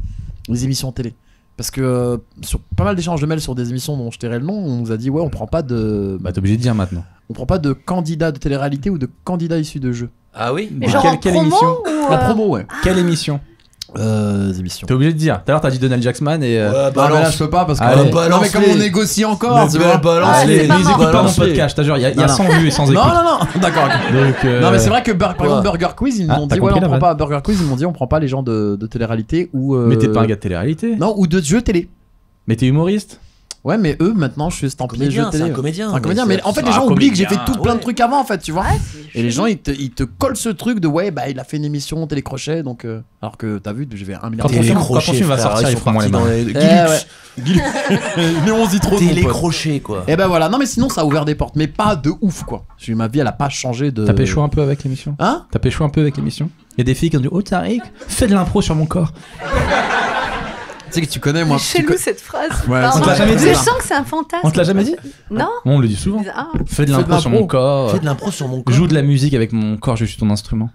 Les émissions télé. Parce que sur pas mal d'échanges de mails sur des émissions dont je tairai le nom, on nous a dit, ouais, on prend pas de. Bah t'es obligé de dire maintenant. On prend pas de candidats de télé-réalité ou de candidats issus de jeux. Ah oui. Mais genre en quelle promo émission ou, La promo, ouais. Quelle émission? Émissions. T'es obligé de dire. Tout à l'heure t'as dit Donald Jacksman et... Ouais, Ah, mais là, balance. je peux pas parce que. Allez. Non, mais comme Balance-les. on négocie encore, Mais tu vois. balance-les. Ah, Allez, c'est pas ils mort. écoutent pas mon Balance-les. podcast, je te jure, il y a Non, non. 100 vues et 100 écoutes. Non, d'accord. ok. Donc, Non, mais c'est vrai que par exemple, Quoi Burger Quiz, ils nous Ah, ont t'as dit, ouais, compris on la prend vanne. pas Burger Quiz, ils m'ont dit, on prend pas les gens de télé-réalité ou. Mais t'es pas un gars de télé-réalité. Non, ou de jeux télé. Mais t'es humoriste. Ouais, mais eux, maintenant, je suis estampillé jeux Comédien, c'est télé. un comédien. C'est un comédien, mais en fait, les un gens oublient que j'ai fait comédien. tout plein de trucs avant, en fait, tu vois. Ouais, c'est Et les chelou. gens, ils te collent ce truc de ouais, bah il a fait une émission télécrochet, donc. Alors que t'as vu, j'ai fait 1 milliard Quand de on filme- vues. quand on filme va sortir, il faut moins les mains. Mais on se dit trop. de mon pote. Télécrochet, quoi. Et ben voilà, non mais sinon ça a ouvert des portes, mais pas de ouf quoi. Ma vie elle a pas changé de. T'as pécho un peu avec l'émission? Hein? T'as pécho un peu avec l'émission? Il y a des filles qui ont dit oh Tariq, fais de l'impro sur mon corps. sais que tu connais, moi. C'est chelou cette phrase. Ouais, Pardon. on te l'a jamais dit, Je ça. sens que c'est un fantasme. On te l'a jamais dit? Non. Bon, on le dit souvent. Ah. Fais de l'impro sur mon corps. Fais de l'impro sur mon corps. Joue de la musique avec mon corps, je suis ton instrument.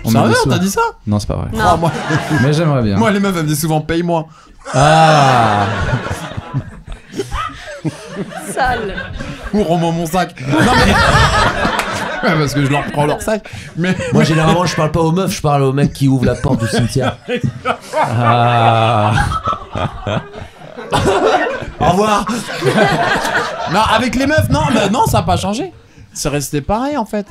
On m'a Sérieux, dit souvent. t'as dit ça? Non, c'est pas vrai. Non. Ah, moi, Mais j'aimerais bien. moi, les meufs, elles me disent souvent paye-moi. Ah. Sale. Ou rends-moi mon sac. Non, mais. Ouais, parce que je leur prends leur sac. Mais. Moi, généralement, je parle pas aux meufs, je parle aux mecs qui ouvrent la porte du cimetière. Ah. Au revoir. Non, avec les meufs, non, bah, non, ça a pas changé. C'est resté pareil en fait.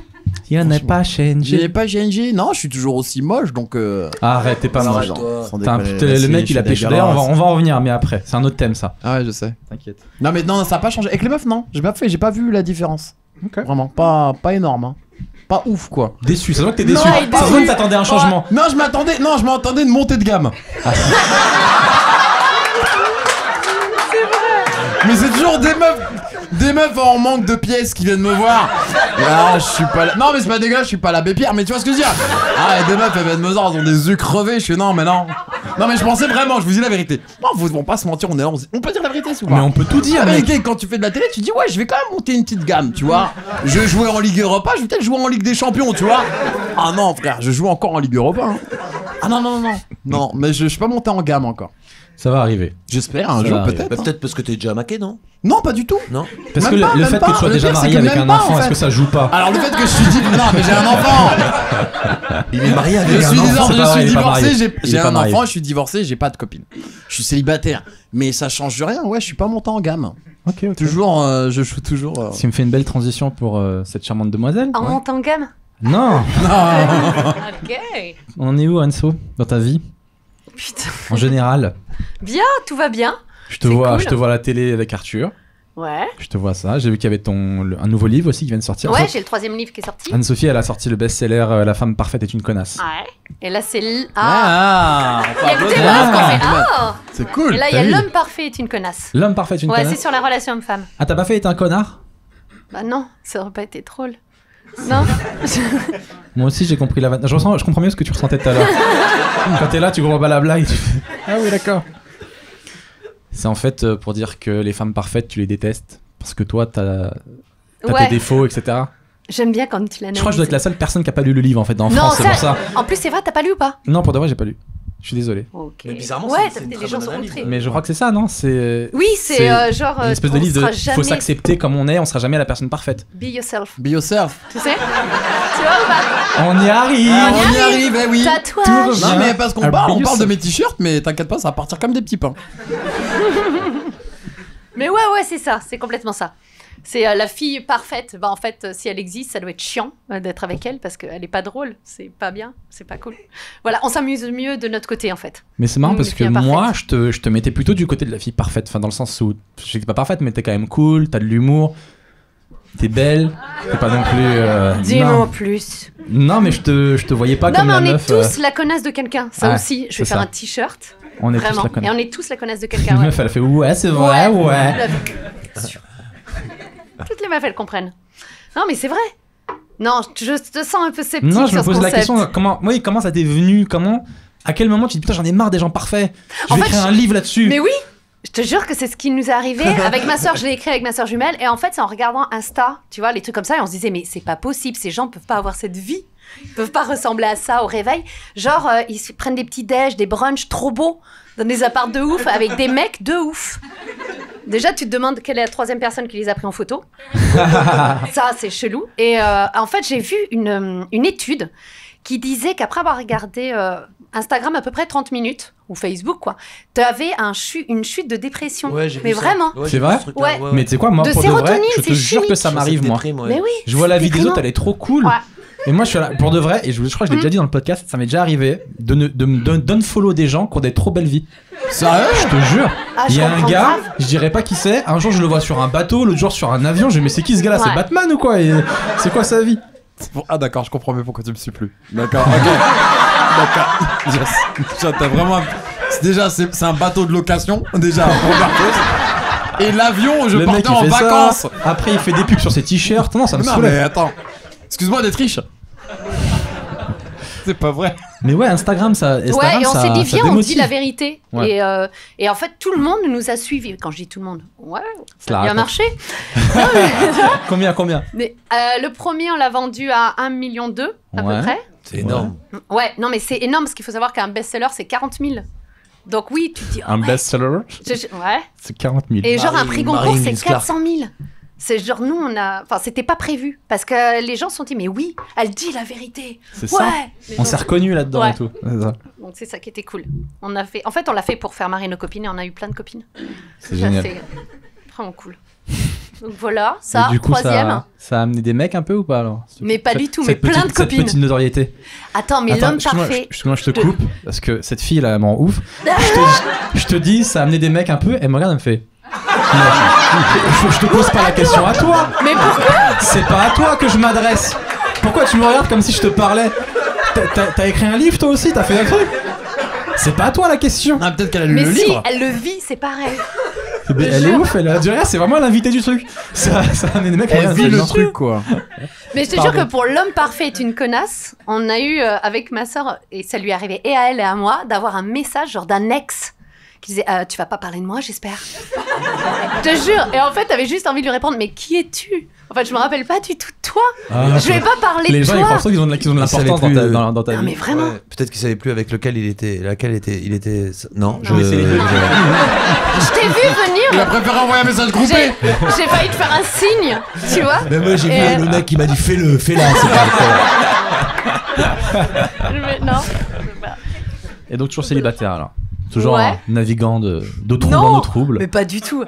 Il n'a pas J'ai changé. pas changé. Non, je suis toujours aussi moche donc. Arrête, t'es pas Non, moche. non, sans Putain, déconner, putain, là, le c'est- mec je il a suis pêché. D'ailleurs, dégueulasse. on va en revenir, mais après. C'est un autre thème ça. Ah ouais, je sais. T'inquiète. Non, mais non, ça a pas changé. Avec les meufs, non. J'ai pas vu la différence. Ok. Vraiment, pas énorme. Hein. Pas ouf quoi. Déçu, ça se voit que t'es déçu. Non, Ça se voit que t'attendais un changement. Non, je m'attendais une montée de gamme. Mais c'est toujours des meufs en manque de pièces qui viennent me voir. Ah, je suis pas là. Non, mais c'est pas dégueulasse, je suis pas l'abbé Pierre, mais tu vois ce que je veux dire. Ah, et des meufs, elles viennent me voir, elles ont des yeux crevés. Je fais non, mais non. Non, mais je pensais vraiment, je vous dis la vérité. Non, faut pas se mentir, on peut dire la vérité souvent. Mais on peut tout dire, La mec. vérité, quand tu fais de la télé, tu dis ouais, je vais quand même monter une petite gamme, tu vois. Je jouais en Ligue Europa, je vais peut-être jouer en Ligue des Champions, tu vois. Ah non, frère, je joue encore en Ligue Europa. Hein. Ah non. Non, mais je suis pas monté en gamme encore. Ça va arriver. J'espère un Ça jour va arriver. peut-être. Bah, hein. peut-être parce que t'es déjà maqué, non? Non, pas du tout. Non. Parce Même que pas, le même fait pas. que tu sois Le déjà pire, c'est marié que avec même un pas, en enfant, est-ce fait. que ça joue pas? Alors le fait que je suis dit non, mais j'ai un enfant. Il est marié Je avec un suis, enfant. c'est pas vrai, il est pas divorcé, marié. j'ai Il est pas un marié. enfant, je suis divorcé, j'ai pas de copine. Je suis célibataire, mais ça change rien. Ouais, je suis pas monté en gamme. Ok. Toujours, je joue toujours. Ce qui me fait une belle transition pour cette charmante demoiselle. En montant en gamme. Non. Ok. On en est où, Anso, dans ta vie, Putain. en général? Bien, tout va bien. Je te C'est vois, cool. je te vois à la télé avec Arthur. Ouais. Je te vois ça. J'ai vu qu'il y avait un nouveau livre aussi qui vient de sortir. Ouais, j'ai le 3e livre qui est sorti. Anne-Sophie, elle a sorti le best-seller La femme parfaite est une connasse. Ouais. Et là, c'est Ah, Il y a que des meufs qui ont fait Ah. c'est cool. Et là, il y t'as a vu. l'homme parfait est une connasse. L'homme parfait est une Ouais, c'est connasse. sur la relation homme-femme. Ah, t'as pas fait être un connard? Bah non, ça aurait pas été drôle. Non. Moi aussi, j'ai compris la vanne. Je comprends mieux ce que tu ressentais tout à l'heure. Quand t'es là, tu comprends pas la blague. Tu fais, ah oui, d'accord. C'est en fait pour dire que les femmes parfaites, tu les détestes. Parce que toi, t'as Ouais. tes défauts, etc. J'aime bien quand tu l'analyses. Je crois que je dois être la seule personne qui a pas lu le livre en fait en Non, France, c'est pour ça. En plus, c'est vrai, t'as pas lu ou pas? Non, pour de vrai, j'ai pas lu. Je suis désolé. Ok. Mais bizarrement, ouais, c'est une les très gens bonne sont analyse. outrés. Mais je crois que c'est ça, non? C'est Oui, c'est genre. une espèce de on livre sera de jamais... faut s'accepter comme on est, on sera jamais la personne parfaite. Be yourself. Be yourself. Tu sais? Tu vois ou pas? On y arrive. On y arrive, eh oui. Tatouage. Non mais parce qu'on Ah, parle, be on parle de yourself. mes t-shirts, mais t'inquiète pas, ça va partir comme des petits pains. Mais ouais, c'est ça, c'est complètement ça. C'est la fille parfaite. Bah, en fait, si elle existe, ça doit être chiant d'être avec elle parce qu'elle est pas drôle, c'est pas bien, c'est pas cool. Voilà, on s'amuse mieux de notre côté en fait. Mais c'est marrant Mmh, parce les que filles moi, imparfaites. je te mettais plutôt du côté de la fille parfaite. Enfin, dans le sens où je sais que t'es pas parfaite, mais t'es quand même cool, t'as de l'humour, t'es belle, t'es pas non plus. Dis-moi plus. Non, mais je te voyais pas Non, comme mais la on est meuf. tous la connasse de quelqu'un. Ça Ouais, aussi, je c'est vais faire ça. un t-shirt. On est tous Vraiment. la Et connasse. on est tous la connasse de La quelqu'un. Ouais. meuf, elle a fait ouais, c'est vrai, ouais. La- Sûr. Toutes les meufs, elles comprennent. Non, mais c'est vrai. Non, je te sens un peu sceptique Non, je sur me ce pose la concept. question comment ça t'est venu, à quel moment tu te dis putain j'en ai marre des gens parfaits, je En vais fait, écrire un livre là-dessus. Mais oui, je te jure que c'est ce qui nous est arrivé avec ma soeur. Je l'ai écrit avec ma soeur jumelle. Et en fait, c'est en regardant Insta, tu vois, les trucs comme ça. Et on se disait, mais c'est pas possible. Ces gens peuvent pas avoir cette vie. Ils peuvent pas ressembler à ça au réveil. Genre, ils se prennent des petits déj, des brunchs trop beaux dans des apparts de ouf avec des mecs de ouf. Déjà, tu te demandes quelle est la troisième personne qui les a pris en photo. Ça, c'est chelou. Et en fait, j'ai vu une étude qui disait qu'après avoir regardé Instagram à peu près 30 minutes, ou Facebook, quoi, tu avais une chute de dépression. Ouais, j'ai vu Mais ça. vraiment. Ouais, C'est j'ai vu vrai ce truc-là, Ouais. Mais tu sais quoi, moi De pour de vrai, sérotonine, je te c'est jure que chimique. ça m'arrive moi. Mais oui. Je vois la vie des déprimant. autres, elle est trop cool. Ouais. Et moi je suis là pour de vrai, et je crois que je l'ai déjà dit dans le podcast, ça m'est déjà arrivé de me d'unfollow des gens qui ont des trop belles vies. Sérieux? Je te jure. Ah, Il je y a un comprends gars, grave. je dirais pas qui c'est, un jour je le vois sur un bateau, l'autre jour sur un avion, je me dis mais c'est qui ce gars-là? C'est Ouais. Batman ou quoi? Et c'est quoi sa vie? Ah d'accord, je comprends mieux pourquoi tu me suis plus. D'accord, ok. D'accord. Yes. T'as vraiment... c'est un bateau de location, déjà, première chose. Et l'avion, je Le mec partais il en fait vacances. ça, après il fait des pubs sur ses t-shirts, non ça me Non saoulait. mais attends, excuse-moi d'être riche. C'est pas vrai. Mais ouais, Instagram, ça. Instagram, Ouais, et on ça- s'est dit, ça viens, on démotive. dit la vérité. Ouais. Et en fait, tout le monde nous a suivis. Quand je dis tout le monde, ouais, Se la ça a bien raconte. marché. Combien Mais, le premier, on l'a vendu à 1,2 million à Ouais. peu près. C'est énorme. Ouais, non, mais c'est énorme parce qu'il faut savoir qu'un best-seller, c'est 40 000. Donc oui, tu te dis, oh, Un ouais. best-seller, Ouais. c'est 40 000. Et genre, un prix Goncourt, Marie c'est Vince Clark. 400 000. C'est genre, nous, on a. Enfin, c'était pas prévu. Parce que les gens se sont dit, mais oui, elle dit la vérité. C'est Ouais. ça. Les On gens- s'est reconnus là-dedans Ouais. et tout. C'est ça. Donc c'est ça qui était cool. On a fait. En fait, on l'a fait pour faire marrer nos copines et on a eu plein de copines. C'est génial. C'est vraiment cool. Donc voilà, ça, Et du coup, troisième. ça a amené des mecs un peu ou pas alors? Mais pas du tout, Cette mais plein petite- de copines. Cette petite notoriété. Attends, mais Attends, l'homme excuse-moi, parfait. excuse-moi, je te coupe parce que cette fille là, elle m'en ouf. Je te dis, ça a amené des mecs un peu. Elle me regarde, elle me fait. Je te pose pas la question à toi. Mais pourquoi? C'est pas à toi que je m'adresse. Pourquoi tu me regardes comme si je te parlais? T'as écrit un livre toi aussi? T'as fait un truc? C'est pas à toi la question. Ah, peut-être qu'elle a lu Mais le si, livre. elle le vit, c'est pareil. Mais elle est ouf, elle a dit rien, c'est vraiment l'invité du truc. Ça a amené des mecs. Elle regarde, vit elle fait, le non. truc, quoi. Mais je te jure Pardon. que pour l'homme parfait est une connasse, on a eu avec ma soeur, et ça lui est arrivé et à elle et à moi, d'avoir un message genre d'un ex qui disait tu vas pas parler de moi, j'espère. Je te jure. Et en fait, t'avais juste envie de lui répondre mais qui es-tu? En fait, je me rappelle pas du tout de toi. Ah, Je vais pas parler les de gens toi. ils pensent qu'ils ont de l'importance savait dans plus, dans ta Non vie. mais vraiment. Ouais, peut-être qu'il savait plus avec lequel il était. Il était. Non, Non, mais c'est les deux. Je t'ai vu Il a venir. préféré envoyer un message groupé. J'ai failli te faire un signe, tu vois. Mais moi j'ai Et- vu le mec qui m'a dit fais-le, fais-la. C'est pas Non. Et donc toujours célibataire alors. Toujours Ouais. navigant de troubles Non, dans nos troubles. mais pas du tout.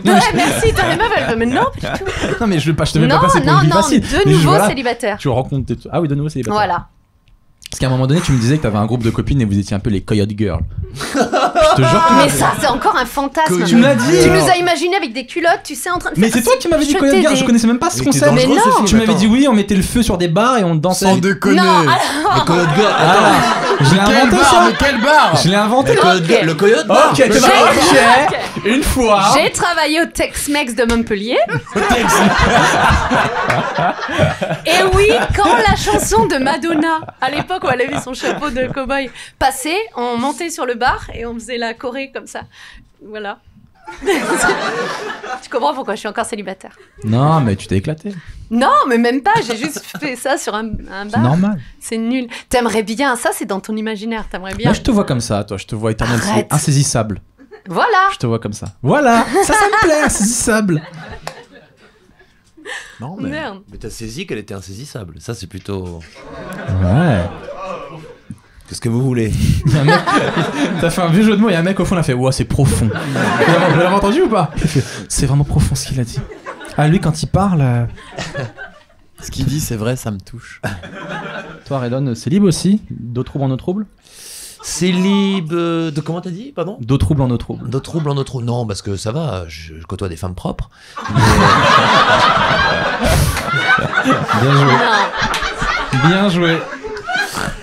Ouais, merci, t'as les meufs, elle fait, mais non, pas du tout. Non mais je te mets Non, pas passer pour non, une vie non, facile. de Mais nouveau voilà, célibataire. tu rencontres des... Ah oui, de nouveau célibataire. Voilà. Parce qu'à un moment donné, tu me disais que t'avais un groupe de copines et vous étiez un peu les Coyote Girls. Je te jure que... Mais ça, c'est encore un fantasme. Tu me l'as dit. Tu nous as imaginé avec des culottes, tu sais, en train de Mais faire. c'est toi qui m'avais dit Coyote jeter Girls, des- je connaissais même pas ce Mais t'es concept. dangereux, Mais ce non. film, Tu m'avais attends. dit oui, on mettait le feu sur des bars et on dansait. Sans déconner. Non, Le Coyote Girl, Ah, attends. je l'ai Quel inventé bar, ça. mais quel bar. Je l'ai inventé. Le Coyote Ok. Girl, le Coyote Bar. Ok, t'es ok. Une fois. J'ai travaillé au Tex-Mex de Montpellier. Et oui, quand la chanson de Madonna, à l'époque où elle avait son chapeau de cow-boy, passait, on montait sur le bar et on faisait la choré comme ça. Voilà. Tu comprends pourquoi je suis encore célibataire? Non, mais tu t'es éclaté. Non, mais même pas, j'ai juste fait ça sur un C'est bar. normal. C'est nul. T'aimerais bien, ça c'est dans ton imaginaire, t'aimerais bien. Là, je te vois comme ça, toi. Je te vois éternel, Arrête. insaisissable. Voilà. Je te vois comme ça. Voilà. Ça me plaît, insaisissable. Non, Merde. mais t'as saisi qu'elle était insaisissable. Ça, c'est plutôt. Ouais. Qu'est-ce que vous voulez? Il y a un mec- T'as fait un vieux jeu de mots, il y a un mec au fond, il a fait ouah, c'est profond. Vous l'avez entendu ou pas? Il fait, c'est vraiment profond ce qu'il a dit. Ah, lui, quand il parle. Ce qu'il dit, c'est vrai, ça me touche. Toi, Redon, c'est libre aussi? D'eau trouble en eau trouble? C'est libre. De comment t'as dit? Pardon? D'eau trouble en eau trouble. D'autres troubles en autre. Non, parce que ça va, je côtoie des femmes propres. Bien joué. Non. Bien joué.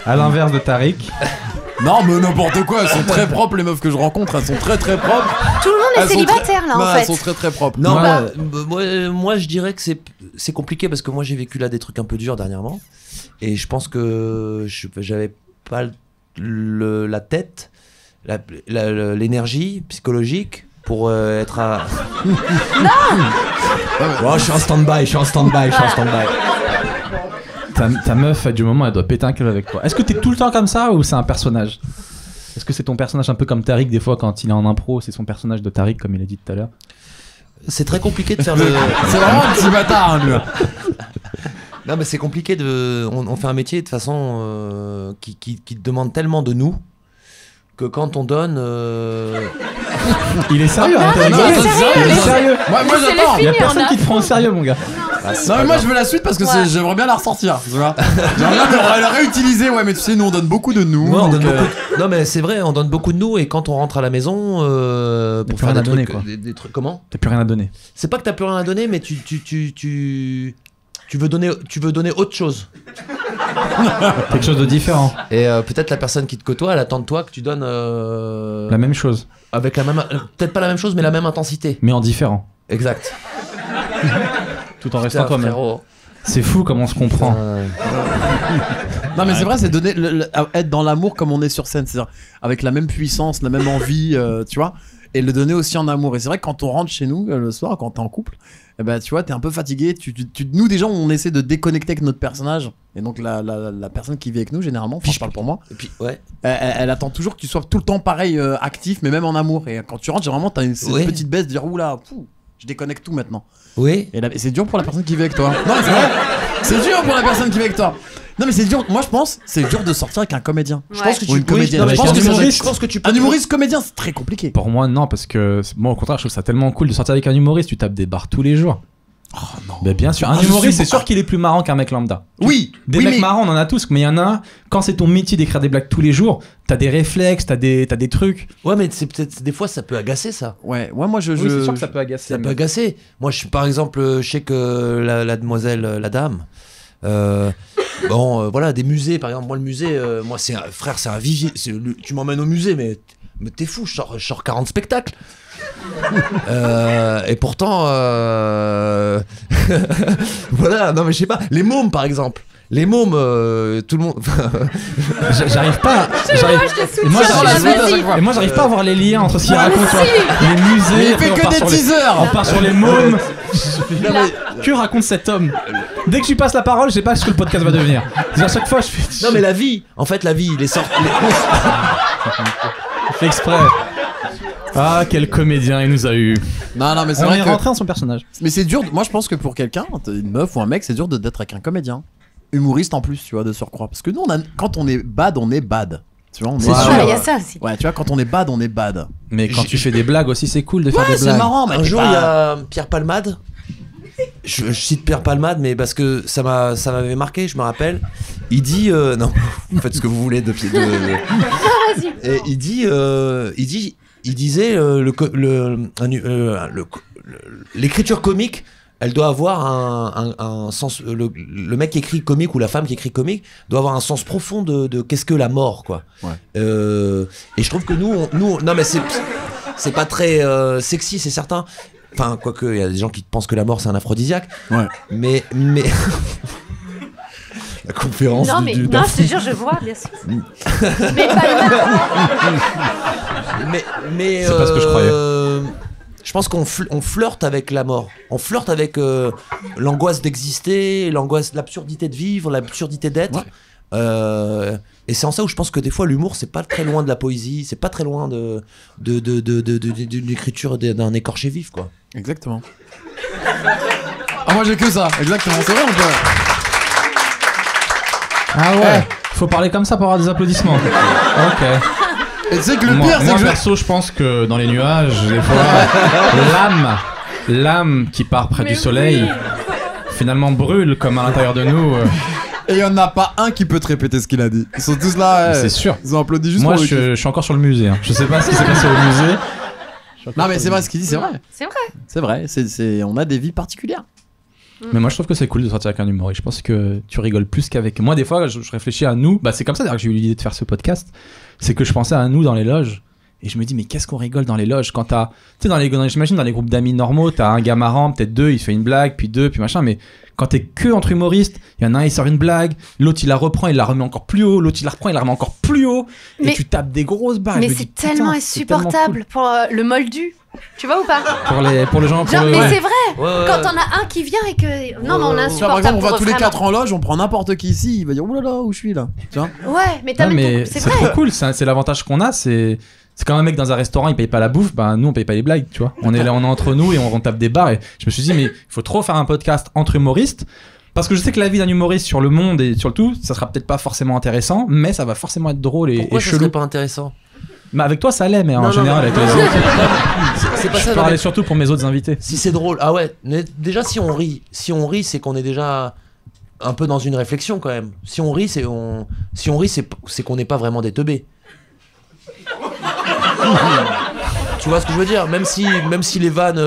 À l'inverse de Tariq. Non, mais n'importe quoi, elles sont très propres, les meufs que je rencontre, elles sont très très propres. Tout le monde est Elles sont célibataire là en Bah, fait. elles sont très très propres. Non, Ouais. moi, je dirais que c'est compliqué parce que moi j'ai vécu là des trucs un peu durs dernièrement et je pense que j'avais pas la tête, l'énergie psychologique pour être à. Non. Je suis en stand-by, Ta meuf, du moment, elle doit péter un câble avec toi. Est-ce que t'es tout le temps comme ça ou c'est un personnage? Est-ce que c'est ton personnage un peu comme Tariq des fois quand il est en impro, c'est son personnage de Tariq comme il a dit tout à l'heure? C'est très compliqué de faire le. C'est vraiment un petit bâtard, hein, lui. Non, mais c'est compliqué de. On fait un métier de façon qui te demande tellement de nous que quand on donne. Il est sérieux, hein, arrête, t'as il est rigolé. sérieux, Il est mais- sérieux. Moi Laissez-le j'attends. Il y a finir, personne on a- qui te prend au sérieux, mon gars. Non, mais moi je veux la suite parce que Ouais. j'aimerais bien la ressortir. Tu vois. J'aimerais bien la réutiliser. Ouais, mais tu sais, nous on donne beaucoup de nous. Ouais, on donc, donne beaucoup. Non, mais c'est vrai, on donne beaucoup de nous et quand on rentre à la maison plus pour faire rien à des donner, trucs, quoi. des trucs. Comment? T'as plus rien à donner. C'est pas que t'as plus rien à donner, mais tu veux donner autre chose. Quelque chose de différent. Et peut-être la personne qui te côtoie, elle attend de toi que tu donnes La même chose, avec la même, peut-être pas la même chose, mais la même intensité. mais en différent. Exact. Tout en restant Putain, toi-même. frérot. C'est fou comment on se comprend. Putain. Non mais c'est vrai, c'est donner être dans l'amour comme on est sur scène, c'est-à-dire avec la même puissance, la même envie, tu vois, et le donner aussi en amour. Et c'est vrai que quand on rentre chez nous le soir, quand t'es en couple, eh ben tu vois, t'es un peu fatigué. Nous déjà, on essaie de déconnecter avec notre personnage, et donc la personne qui vit avec nous généralement, enfin, je parle pour moi. Et puis ouais. Elle attend toujours que tu sois tout le temps pareil, actif, mais même en amour. Et quand tu rentres, généralement, t'as une petite baisse de dire oula, je déconnecte tout maintenant. Oui. Et c'est dur pour la personne qui vit avec toi. Non, mais c'est vrai. C'est dur pour la personne qui vit avec toi. Non mais c'est dur. Moi je pense c'est dur de sortir avec un comédien. Ouais. Je pense que Ou une comédienne. je Avec pense que tu peux. Un humoriste comédien c'est très compliqué. Pour moi, non, parce que moi, au contraire, je trouve ça tellement cool de sortir avec un humoriste. Tu tapes des barres tous les jours. Oh non. Mais bien sûr, un humoriste, c'est sûr qu'il est plus marrant qu'un mec lambda. Oui. Des mecs marrants, on en a tous, mais il y en a, quand c'est ton métier d'écrire des blagues tous les jours, t'as des réflexes, t'as des trucs. Ouais, mais c'est peut-être des fois ça peut agacer ça. Ouais, moi je. Oui, c'est sûr que ça peut agacer. Ça peut agacer. Moi, par exemple, je sais que la demoiselle, la dame. Voilà, des musées, par exemple. Moi, le musée, c'est un vivier. Tu m'emmènes au musée, mais t'es fou. Je sors 40 spectacles. Et pourtant, voilà. Non, mais je sais pas. Les mômes, par exemple. Les mômes, tout le monde. J'arrive pas. Et moi, j'arrive pas à voir les liens entre ce qu'il raconte. Les musées. Il fait que des teasers. On part sur les mômes. Que raconte cet homme? Dès que je lui passe la parole, je sais pas ce que le podcast va devenir. À chaque fois, je fais. Non, mais la vie. En fait, la vie, il est sorti. Je fais exprès. Ah, quel comédien il nous a eu. Non, mais c'est On vrai est que. rentré dans son personnage. Mais c'est dur. Moi, je pense que pour quelqu'un, une meuf ou un mec, c'est dur d'être avec un comédien. Humoriste en plus, tu vois, de surcroît. Parce que nous, quand on est bad, on est bad. Tu vois, C'est sûr. Il y a ça aussi. Ouais, tu vois, quand on est bad, on est bad. Mais quand tu fais des blagues aussi, c'est cool de faire des c'est blagues. marrant, mais Un jour, il y a Pierre Palmade. Je cite Pierre Palmade, mais parce que ça m'avait marqué, je me rappelle. Il dit non, vous faites ce que vous voulez de et il disait l'écriture comique, elle doit avoir un sens. Le mec qui écrit comique ou la femme qui écrit comique doit avoir un sens profond de qu'est-ce que la mort, quoi. Ouais. Et je trouve que nous, non mais c'est pas très sexy, c'est certain. Enfin, quoique, il y a des gens qui pensent que la mort c'est un aphrodisiaque. Ouais. Mais la conférence Non, mais non, je te jure, je vois, bien sûr. Mais pas mais C'est pas ce que je croyais. Je pense qu'on flirte avec la mort. On flirte avec l'angoisse d'exister, l'absurdité de vivre, l'absurdité d'être. Ouais. Et c'est en ça où je pense que des fois l'humour c'est pas très loin de la poésie, c'est pas très loin d'une écriture d'un écorché vif, quoi. Exactement. Ah, moi j'ai que ça, exactement, c'est vrai, on peut. Ah ouais, faut parler comme ça pour avoir des applaudissements. Ok. Et tu sais que le Moi, pire, c'est que perso, je pense que dans les nuages, des fois, l'âme qui part près du soleil, finalement brûle comme à l'intérieur de nous. Et il y en a pas un qui peut te répéter ce qu'il a dit. Ils sont tous là. C'est sûr. Ils ont applaudi juste Moi, pour je suis encore sur le musée. Hein. Je sais pas ce qui s'est passé au musée. Non, mais c'est vrai ce qu'il dit, c'est vrai. C'est vrai. C'est vrai. On a des vies particulières. Mais moi, je trouve que c'est cool de sortir avec un humoriste. Je pense que tu rigoles plus qu'avec. Moi, des fois, je réfléchis à nous. Bah, c'est comme ça d'ailleurs que j'ai eu l'idée de faire ce podcast. C'est que je pensais à nous dans les loges. Et je me dis, mais qu'est-ce qu'on rigole dans les loges quand t'as. Tu sais, j'imagine dans les groupes d'amis normaux, t'as un gars marrant, peut-être deux, il fait une blague, puis deux, puis machin. Mais quand t'es que entre humoristes, il y en a un, il sort une blague, l'autre, il la reprend, il la remet encore plus haut, l'autre, il la reprend, il la remet encore plus haut. Et Mais- tu tapes des grosses barres. Mais Je me c'est dis, putain, tellement c'est tellement insupportable pour le moldu. Tu vois ou pas? cool. Pour les gens. Genre, mais c'est vrai. Ouais. Quand on a un qui vient et que. Non, mais on a Tu vois, par insupportable. exemple, on va pour tous les vraiment. 4 en loge, on prend n'importe qui ici, il va dire oulala, où je suis là. Tu vois. Ouais, mais t'as Non, même mais c'est c'est vrai. trop cool, c'est l'avantage qu'on a, c'est quand un mec dans un restaurant il paye pas la bouffe, bah nous on paye pas les blagues, tu vois. On est là, on est entre nous et on tape des barres et je me suis dit mais il faut trop faire un podcast entre humoristes parce que je sais que la vie d'un humoriste sur le monde et sur le tout, ça sera peut-être pas forcément intéressant, mais ça va forcément être drôle et Pourquoi ça chelou. serait pas intéressant? Mais avec toi ça l'est, mais en Non, général non, avec les autres. C'est pas Je ça. non, parlais mais surtout pour mes autres invités. si c'est drôle, ah ouais. Mais déjà si on rit, c'est qu'on est déjà un peu dans une réflexion quand même. Si on rit, c'est qu'on n'est pas vraiment des teubés. Tu vois ce que je veux dire? Même si les vannes,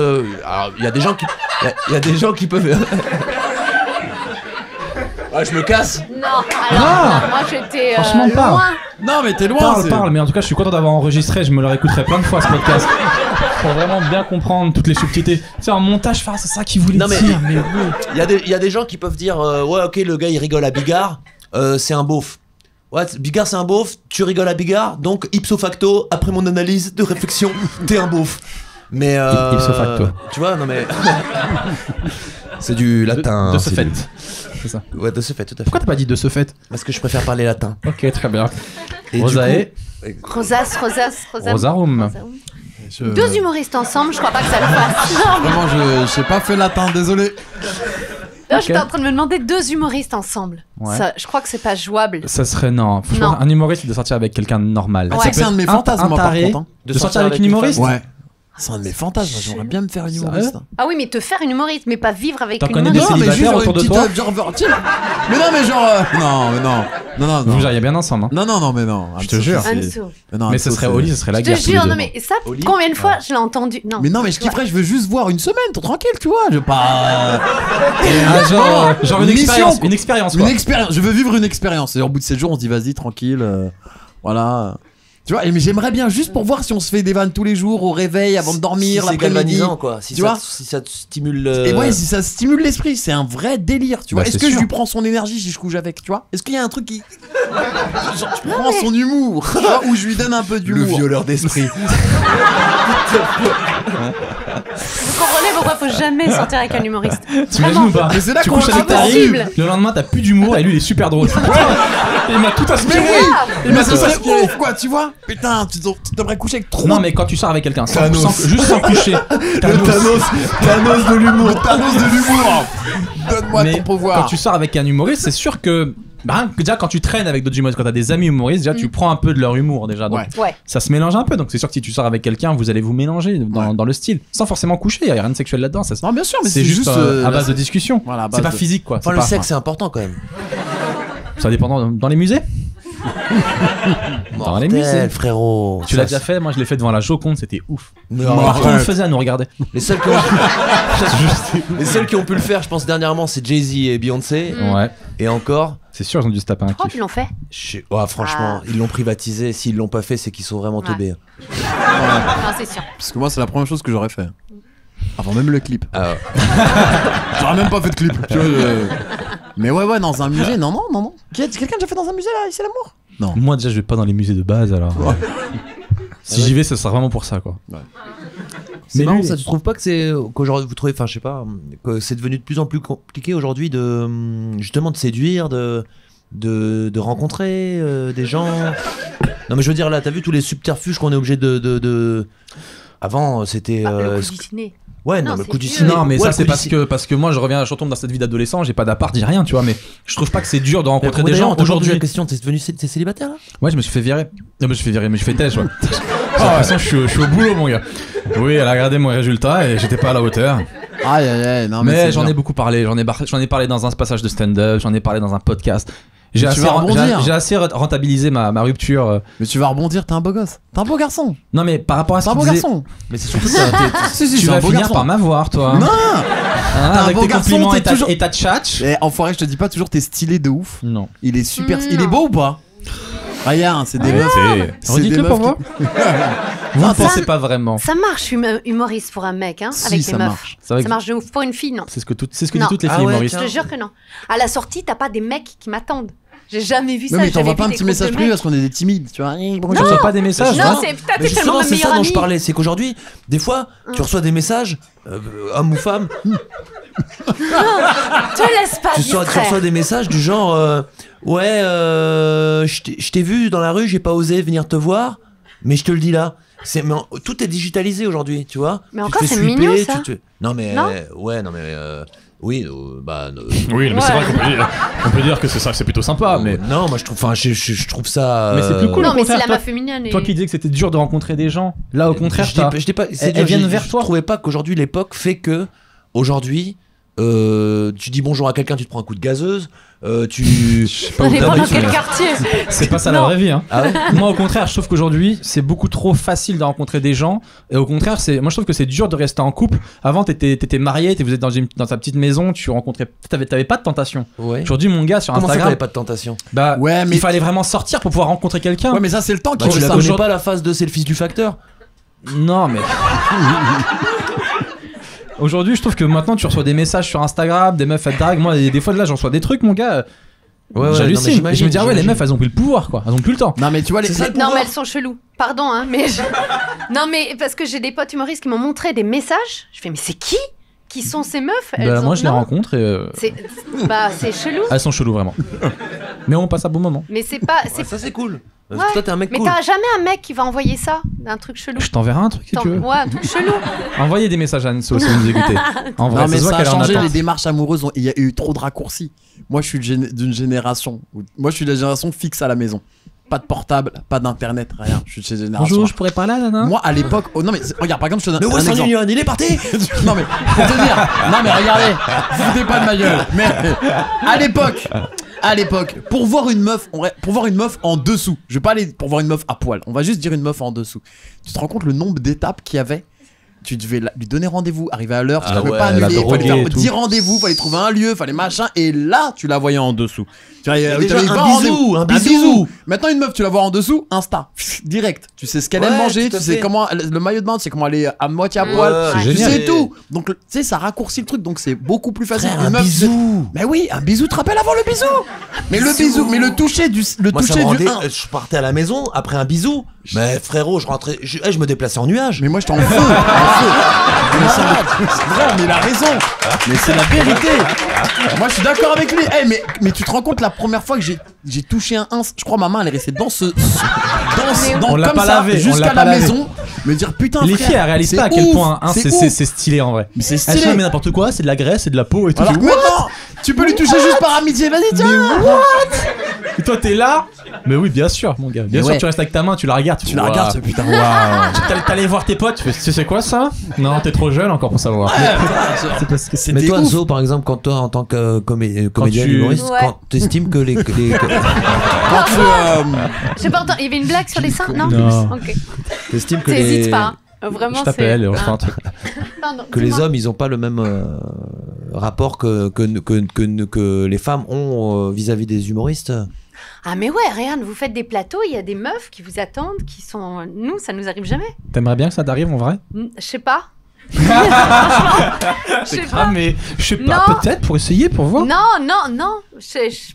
alors il y a des gens qui peuvent. Ah, je me casse. Non, alors moi j'étais Franchement, pas. loin. Non, mais t'es loin. Parle, mais en tout cas je suis content d'avoir enregistré, je me le réécouterai plein de fois ce podcast. Pour vraiment bien comprendre toutes les subtilités. Tu sais, en montage, c'est ça qu'il voulait Non, mais- dire. Mais oui. Il y a des gens qui peuvent dire ouais, ok, le gars il rigole à Bigard, c'est un beauf. Ouais, Bigard c'est un beauf, tu rigoles à Bigard, donc ipso facto, après mon analyse de réflexion, t'es un beauf. Mais Ipso facto. tu vois, non mais c'est du latin. De ce c'est fait. du- C'est ça. Ouais, de ce fait, tout à fait. Pourquoi t'as pas dit de ce fait? Parce que je préfère parler latin. Ok, très bien. Et Rosae, Rosas. Rosarum. Deux humoristes ensemble, je crois pas que ça le fasse. Non, mais- Vraiment, je sais pas fait latin, désolé. non, j'étais en train de me demander deux humoristes ensemble. Ouais. Ça, je crois que c'est pas jouable. Ça serait non. Je Non. pense un humoriste il doit sortir avec quelqu'un de normal. Ouais. C'est que c'est un de mes fantasmes, moi, par taré contre. hein. de sortir avec une humoriste. Ouais. C'est un de mes fantasmes, j'aimerais bien me faire une humoriste. Ah oui, mais te faire une humoriste, mais pas vivre avec T'en une connais des humoriste. Non, mais juste célibataires genre autour une de petite toi genre, mais non, mais genre. Non, mais non. Non, Vous non. gériez bien ensemble. Hein. Non, mais non. Je te jure. Anso. Mais ce serait Oli, ce serait la Je te guerre. tous les jure, deux. non mais ça, Oli combien de fois je l'ai entendu? Non. Mais non, mais je kifferais, je veux juste voir une semaine, tranquille, tu vois. Je veux pas. Ah, genre une mission, expérience. quoi. Une expérience Une quoi. expérience, je veux vivre une expérience. Et au bout de 7 jours, on se dit vas-y, tranquille. Voilà. Tu vois, mais j'aimerais bien juste pour voir si on se fait des vannes tous les jours au réveil avant de dormir, si c'est l'après-midi. galvanisant quoi. Si Tu ça, vois si ça te stimule. Et ouais, si ça stimule l'esprit, c'est un vrai délire, tu vois. Bah, Est-ce c'est que je sûr. lui prends son énergie si je couche avec, tu vois? Est-ce qu'il y a un truc qui. Genre, je prends son humour, tu vois, ou je lui donne un peu le d'humour. violeur d'esprit. Vous comprenez pourquoi faut jamais sortir avec un humoriste. T'imagines ou pas? Mais c'est là Tu qu'on couches avec impossible. Tariq, le lendemain t'as plus d'humour et lui il est super drôle. Il m'a tout aspiré. Mais ce serait ouf, quoi, tu vois? Putain, tu devrais coucher avec trop. Non mais quand tu sors avec quelqu'un, Thanos. juste sans coucher. Thanos de l'humour. Le Thanos de l'humour. Donne-moi Mais ton pouvoir. quand tu sors avec un humoriste, c'est sûr que bah, déjà quand tu traînes avec d'autres humoristes, quand t'as des amis humoristes, déjà tu prends un peu de leur humour déjà. Donc Ouais. Ouais. ça se mélange un peu. Donc c'est sûr que si tu sors avec quelqu'un, vous allez vous mélanger dans le style, sans forcément coucher. Il y a rien de sexuel là-dedans. Ça, Non, bien sûr, mais c'est juste à base de la- discussion. Voilà, à C'est base pas de- physique quoi. Enfin, C'est le pas- sexe c'est important quand même. Ça dépend dans les musées. Dans les musées. Mortel, frérot. Tu l'as déjà fait, moi je l'ai fait devant la Joconde, c'était ouf. Mais Tout le monde arrête. faisait à nous regarder. Les seuls qui ont pu le faire, je pense dernièrement, c'est Jay-Z et Beyoncé. Ouais, Et encore, c'est sûr, ils ont dû se taper un Oh, kiff. ils l'ont fait. franchement, ils l'ont privatisé. S'ils l'ont pas fait, c'est qu'ils sont vraiment Ouais. teubés. Non, c'est sûr. Parce que moi, c'est la première chose que j'aurais fait. Avant même le clip. Ah, J'aurais même pas fait de clip. Tu vois, mais ouais, dans un musée, non. Quelqu'un a déjà fait dans un musée là, ici l'amour? Non. Moi déjà je vais pas dans les musées de base alors. Si j'y vais, ce sera vraiment pour ça quoi. c'est Mais marrant, lui- ça. Tu trouves pas que c'est qu'aujourd'hui, vous trouvez, enfin, je sais pas, que c'est devenu de plus en plus compliqué aujourd'hui de justement de séduire, de rencontrer des gens. Non, mais je veux dire là, t'as vu tous les subterfuges qu'on est obligé de. Avant, c'était. Le coup du ciné. Ouais, Non, non, le c'est coup du vieux. ciné. Non mais Ouais, ça le c'est coup du parce que moi je retombe dans cette vie d'adolescent, j'ai pas d'appart, j'ai rien tu vois, mais je trouve pas que c'est dur de rencontrer des gens Aujourd'hui, aujourd'hui. la question, t'es célibataire là? Ouais, je me suis fait virer. Non, mais je me suis fait virer, mais je fais têche, ouais. De toute façon, je suis au boulot, mon gars. Oui, elle a regardé mon résultat et j'étais pas à la hauteur. Aïe, non, Mais c'est j'en bien. ai beaucoup parlé. J'en ai parlé dans un passage de stand-up, j'en ai parlé dans un podcast. J'ai Mais tu assez, vas rebondir. j'ai assez rentabilisé ma rupture. Mais tu vas rebondir, t'es un beau gosse. T'es un beau garçon. Non, mais par rapport à T'es ce un qu'il beau disait, garçon. Mais c'est surtout ça. Si, tu c'est un vas beau finir garçon. par m'avoir, toi. Non. Hein, T'es un avec beau tes garçon, compliments t'es et ta, toujours- et ta tchatch. Eh, enfoiré, je te dis pas toujours t'es stylé de ouf. Non. Il est super. Non. Il est beau ou pas? Regarde, c'est des meufs. C'est Redites-le des pour meufs moi. Vous ne ça- pensez pas vraiment. Ça marche, humoriste pour un mec, hein, Si, avec ça les meufs. marche. C'est vrai que Ça marche de ouf. Pour une fille, non. c'est ce que disent Non. toutes les Ah filles ouais, humoristes. Je te jure que non. À la sortie, t'as pas des mecs qui m'attendent. J'ai jamais vu ça. Non, mais j'avais t'envoies vu pas un des petit groupes message de privé mecs. parce qu'on est des timides, tu vois. Tu reçois pas des messages, Non, hein c'est putain, Mais t'es tellement justement, ma c'est ça meilleure dont je amie. parlais, c'est qu'aujourd'hui, des fois, tu reçois des messages, homme ou femme, Te laisse pas tu distraire. reçois des messages du genre, ouais, je t'ai vu dans la rue, j'ai pas osé venir te voir, mais je te le dis là. Tout est digitalisé aujourd'hui, tu vois. Mais Tu te encore, fais c'est sweeper, mignon, ça. Non mais, Non ouais, non mais, oui, bah. Oui, mais c'est vrai qu'on peut dire que c'est plutôt sympa, mais. Non, moi je trouve, enfin, je trouve ça. Mais c'est plus cool. Non, au mais c'est contraire, la toi- meuf féminine. et- Toi qui disais que c'était dur de rencontrer des gens, là au contraire, je dis pas, elles viennent vers Je toi. trouvais pas qu'aujourd'hui l'époque fait que aujourd'hui tu dis bonjour à quelqu'un, tu te prends un coup de gazeuse, tu. Ça où dépend t'habites, dans quel mais- quartier. C'est pas ça la Non. vraie vie, hein. Ah ouais. Moi au contraire, je trouve qu'aujourd'hui c'est beaucoup trop facile de rencontrer des gens, et au contraire, moi je trouve que c'est dur de rester en couple. Avant t'étais marié, vous êtes dans ta petite maison, tu rencontrais, t'avais pas de tentation. Ouais. Aujourd'hui mon gars sur Comment ça, Instagram, t'avais pas de tentation? bah Ouais, mais- il fallait vraiment sortir pour pouvoir rencontrer quelqu'un. Ouais, mais ça, c'est le temps Bah, qui tu fait la ça. connais aujourd'hui- pas la phase de c'est le fils du facteur? Non mais aujourd'hui je trouve que maintenant tu reçois des messages sur Instagram, des meufs elles te draguent. Moi des fois là j'en reçois des trucs mon gars. Ouais, J'hallucine. non, mais Et je me dis, ah ouais, les j'imagine. meufs, elles ont plus le pouvoir, quoi. Elles ont plus le temps. Non, mais tu vois, les. Non, mais elles sont cheloues. Pardon, hein, mais. Non, mais parce que j'ai des potes humoristes qui m'ont montré des messages. Je fais, mais c'est qui? Qui sont ces meufs? Bah, moi, je les non. rencontre et. C'est chelou. Elles sont cheloues, vraiment. Mais on passe un bon moment. Mais c'est pas. Ouais, ça c'est cool. Ouais. Toi t'es un mec Mais cool. t'as jamais un mec qui va envoyer ça, un truc chelou. Je t'enverrai un truc si tu veux. Ouais, un truc chelou. Envoyez des messages à Anso si vous nous écoutez. En vrai, Non, mais se voit ça a qu'elle est en changé attente. les démarches amoureuses. Il y a eu trop de raccourcis. Moi, je suis d'une génération. Moi, je suis de la génération fixe à la maison. Pas de portable, pas d'internet, rien. Je suis de cette génération. Bonjour, je pourrais parler à Nana. Moi, à l'époque. Oh, non, mais regarde, par exemple, je te donne Le un Western exemple. Union, il est parti. Non, mais pour te dire. Non, mais regardez. Vous foutez pas de ma gueule. Mais à l'époque, pour voir une meuf en dessous. Je vais pas aller pour voir une meuf à poil. On va juste dire une meuf en dessous. Tu te rends compte le nombre d'étapes qu'il y avait? Tu devais lui donner rendez-vous, arriver à l'heure, tu Ah pouvais ouais, pas la annuler, fallait droguer faire et tout. 10 rendez-vous, fallait trouver un lieu, fallait machin, et là tu la voyais en dessous. Tu vois, déjà, t'avais un 20 bisou, rendez-vous. un bisou. Maintenant une meuf, tu la vois en dessous, Insta, direct. Tu sais ce qu'elle aime Ouais, manger, tout à tu sais fait. comment le maillot de bain, tu sais comment elle est à moitié à Ouais, poil, c'est tu génial. sais tout. Donc tu sais, ça raccourcit le truc, donc c'est beaucoup plus facile. Frère, Une un meuf, bisou. Mais oui, un bisou, te rappelles avant le bisou. Mais le bisou, mais le toucher du Moi ça me toucher du rendait, 1. je partais à la maison après un bisou. Mais frérot, je rentrais, je me déplaçais en nuage. Mais moi je t'en fous, Mais c'est vrai, mais il a raison. Mais c'est la vérité. Moi je suis d'accord avec lui. Eh, mais tu te rends compte la première fois que j'ai touché un 1, je crois ma main elle est restée dans On l'a comme pas ça lavé, on jusqu'à l'a la pas lavé. maison. Me dire putain Les frère, filles, elles réalisent c'est pas à quel ouf, point hein, c'est c'est ouf. stylé en vrai. Mais c'est Elles stylé. sont mais n'importe quoi, c'est de la graisse, c'est de la peau et tout. Alors que maintenant, tu peux lui toucher juste par amitié, vas-y tiens. Et toi t'es là. Mais oui, bien sûr, mon gars. Bien Mais sûr, ouais. tu restes avec ta main, tu la regardes. Tu la regardes, ce putain. Waouh. T'allais voir tes potes, tu fais, tu sais c'est quoi ça? Non, t'es trop jeune encore pour savoir. C'est parce que Mais C'était toi, ouf. Zo, par exemple, quand toi, en tant que comédien tu- humoriste, Ouais. quand t'estimes que les Quand tu, J'ai pas entendu. Il y avait une blague sur les seins? Non. Non. Ok. t'estimes que T'hésites les pas. hein. Vraiment, je t'appelle, c'est. on fait un truc. Pardon, que les dis-moi. hommes, ils ont pas le même rapport que les femmes ont vis-à-vis des humoristes. Ah, mais ouais, regarde, vous faites des plateaux, il y a des meufs qui vous attendent, qui sont. Nous, ça nous arrive jamais. T'aimerais bien que ça t'arrive en vrai? Je sais pas. Franchement, je sais pas. mais je sais pas, pas, peut-être pour essayer, pour voir. Non.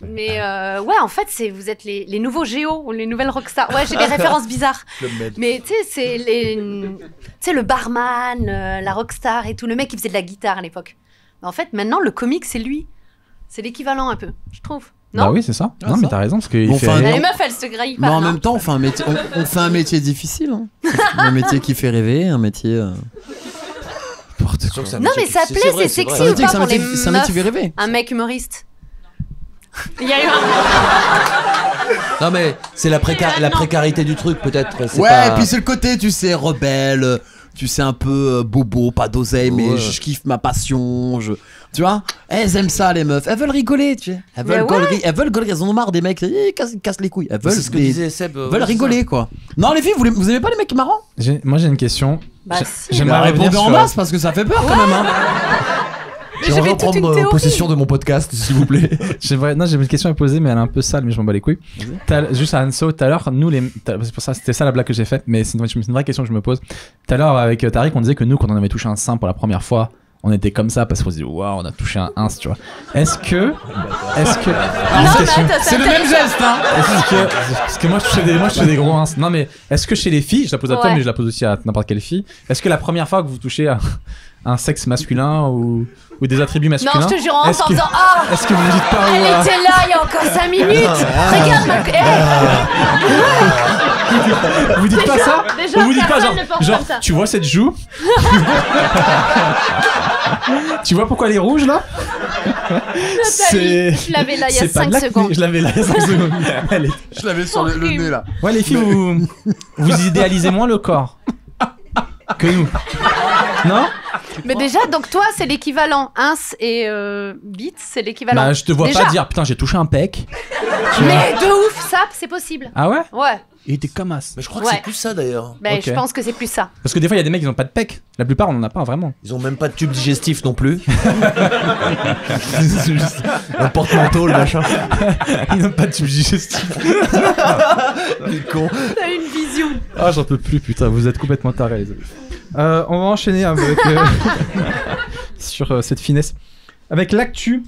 Mais ouais, en fait, vous êtes les nouveaux géos, ou les nouvelles rockstars. Ouais, j'ai des références bizarres. Mais tu sais, c'est le barman, la rockstar et tout. Le mec qui faisait de la guitare à l'époque. Mais en fait, maintenant, le comique, c'est lui. C'est l'équivalent un peu, je trouve. Non. Bah oui, c'est ça. Ah, Non, mais ça. t'as raison, parce que Bon, il fait enfin, rire. Les meufs, elles se grillent pas. mais en non. même temps, on fait un métier difficile. Hein. Un métier qui fait rêver, un métier. Non, mais ça plaît, c'est sexy C'est un ou métier, pas c'est un pour les métier, c'est un métier qui fait meufs rêver. Un mec humoriste. Il y a eu un. Non, mais c'est la Non. précarité du truc, peut-être. c'est Ouais, pas- et puis c'est le côté, tu sais, rebelle, tu sais, un peu bobo, pas d'oseille, mais Ouais. je kiffe ma passion, tu vois, elles aiment ça, les meufs, elles veulent rigoler, tu sais, elles Mais veulent ouais. rigoler, elles en ont marre des mecs, ils cassent les couilles, elles veulent, C'est ce que des- disait Seb. veulent rigoler, quoi. Non, les filles, vous aimez pas les mecs marrants? Moi j'ai une question. Bah, J'ai- si. J'aimerais Bah, revenir répondez en sur- masse parce que ça fait peur quand même, hein. J'avais toute une théorie. de mon podcast, s'il vous plaît. Non, j'ai une question à poser, mais elle est un peu sale, mais je m'en bats les couilles. Juste à Anso, tout à l'heure, nous, c'est pour ça, c'était ça la blague que j'ai faite, mais c'est une vraie question que je me pose. Tout à l'heure, avec Tariq, on disait que nous, quand on avait touché un sein pour la première fois, on était comme ça parce qu'on se dit, waouh, on a touché un 1, tu vois. Est-ce que. Non, mais question. attends, C'est le même geste, hein. Parce que moi je touchais des gros 1. Non, mais est-ce que chez les filles, je la pose à toi, Ouais. mais je la pose aussi à n'importe quelle fille, est-ce que la première fois que vous touchez un sexe masculin ou des attributs masculins. Non, je te jure, en est-ce que- faisant Ah, Est-ce que vous ne dites pas elle ouah était là il y a encore 5 minutes. Regarde ma. Vous dites pas Déjà- ça déjà, Ou vous dites pas personne genre, ne pense genre comme ça. tu vois cette joue Tu vois pourquoi elle est rouge là Nathalie, je l'avais là il y a c'est pas 5 de l'acné, secondes. je l'avais là il y a 5 secondes. Elle est- Je l'avais sur le nez là. Ouais les filles vous idéalisez moins le corps que nous. Non Mais déjà, donc toi, c'est l'équivalent. Ins et bits, c'est l'équivalent. Bah je te vois Déjà. pas dire putain j'ai touché un pec. Mais de ouf, ça, c'est possible. Ah ouais Ouais. Il était comme as. Mais je crois que Ouais. c'est plus ça d'ailleurs. Ben, Ok. je pense que c'est plus ça. Parce que des fois il y a des mecs qui ont pas de pec. La plupart on en a pas vraiment. Ils ont même pas de tube digestif non plus. Un porte-manteau, le machin. Ils n'ont pas de tube digestif. T'as une vision. Ah j'en peux plus putain, vous êtes complètement tarés les amis. On va enchaîner avec sur cette finesse avec l'actu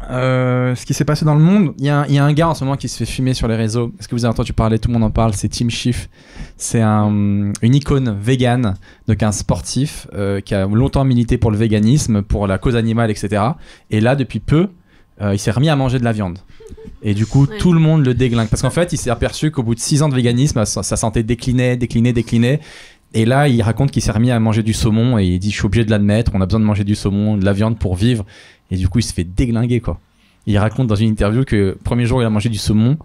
Ce qui s'est passé dans le monde, il y a un gars en ce moment qui se fait fumer sur les réseaux. Est-ce que vous avez entendu parler? Tout le monde en parle. C'est Tim Schiff. C'est une icône végane, donc un sportif qui a longtemps milité pour le véganisme, pour la cause animale, etc. Et là, depuis peu, il s'est remis à manger de la viande. Et du coup, tout le monde le déglingue. Parce qu'en fait, il s'est aperçu qu'au bout de 6 ans de véganisme, sa santé déclinait. Et là, il raconte qu'il s'est remis à manger du saumon et il dit: je suis obligé de l'admettre, on a besoin de manger du saumon, de la viande pour vivre. Et du coup, il se fait déglinguer, quoi. Il raconte dans une interview que le premier jour où il a mangé du saumon,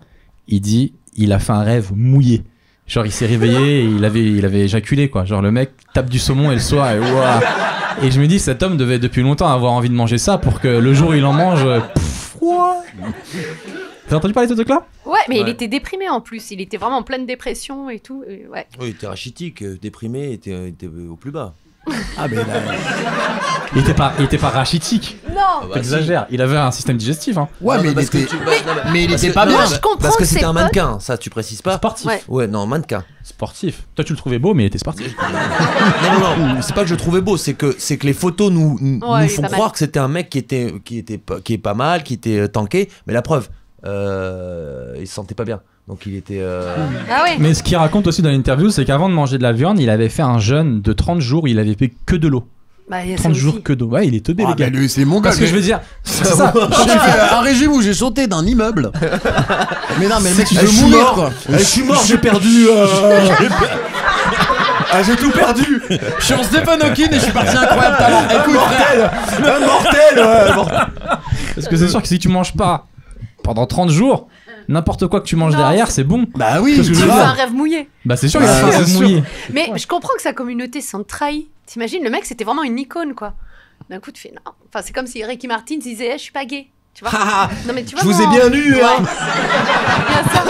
il dit il a fait un rêve mouillé. Genre, il s'est réveillé et il avait éjaculé, quoi. Genre, le mec tape du saumon et le soir, et waouh. Et je me dis, cet homme devait depuis longtemps avoir envie de manger ça pour que le jour où il en mange. T'as entendu parler de ce truc-là? Ouais, mais il était déprimé en plus. Il était vraiment en pleine dépression et tout. Et ouais. Oui, il était rachitique, déprimé, il était au plus bas. Ah, mais là. Il était pas rachitique. Non. T'exagères. Il avait un système digestif, hein. Ouais, mais il était pas bien. Moi, je comprends Parce que que c'était ses un potes- mannequin, ça tu précises pas. Sportif. Ouais. Ouais, non, mannequin. Sportif. Toi, tu le trouvais beau, mais il était sportif. Non, c'est pas que je le trouvais beau, c'est que les photos nous il font est pas croire mal. que c'était un mec qui est pas mal, qui était tanké, mais la preuve, il se sentait pas bien. Donc il était. Ah ouais. Mais ce qu'il raconte aussi dans l'interview, c'est qu'avant de manger de la viande, il avait fait un jeûne de 30 jours, il avait fait que de l'eau. Bah, il y a 30 ça jours aussi. que d'eau. Ouais, il est teubé, Ah, les gars. bah, lui, c'est mon gars. Parce que je veux dire, c'est ça. J'ai fait un régime où j'ai sauté d'un immeuble. Mais non, mais le mec, il Je veut suis mourir, mort. quoi. Je suis mort, j'ai perdu. J'ai tout perdu. Je suis en Stephen Hawking et je suis parti incroyable talent. Écoute, frère. Mortel. Parce que c'est sûr que si tu manges pas pendant 30 jours, n'importe quoi que tu manges Non. derrière, c'est bon. Bah oui, Parce que Il je fait veux un dire. rêve mouillé. Bah, c'est sûr qu'il Bah, a fait un bien rêve sûr. mouillé. Mais je comprends que sa communauté se sente trahie. T'imagines, le mec, c'était vraiment une icône, quoi. D'un coup, tu fais non. Enfin, c'est comme si Ricky Martin disait je suis pas gay. Tu vois. Non, mais tu vois. Je vous ai non. bien eu, hein. Bien ça.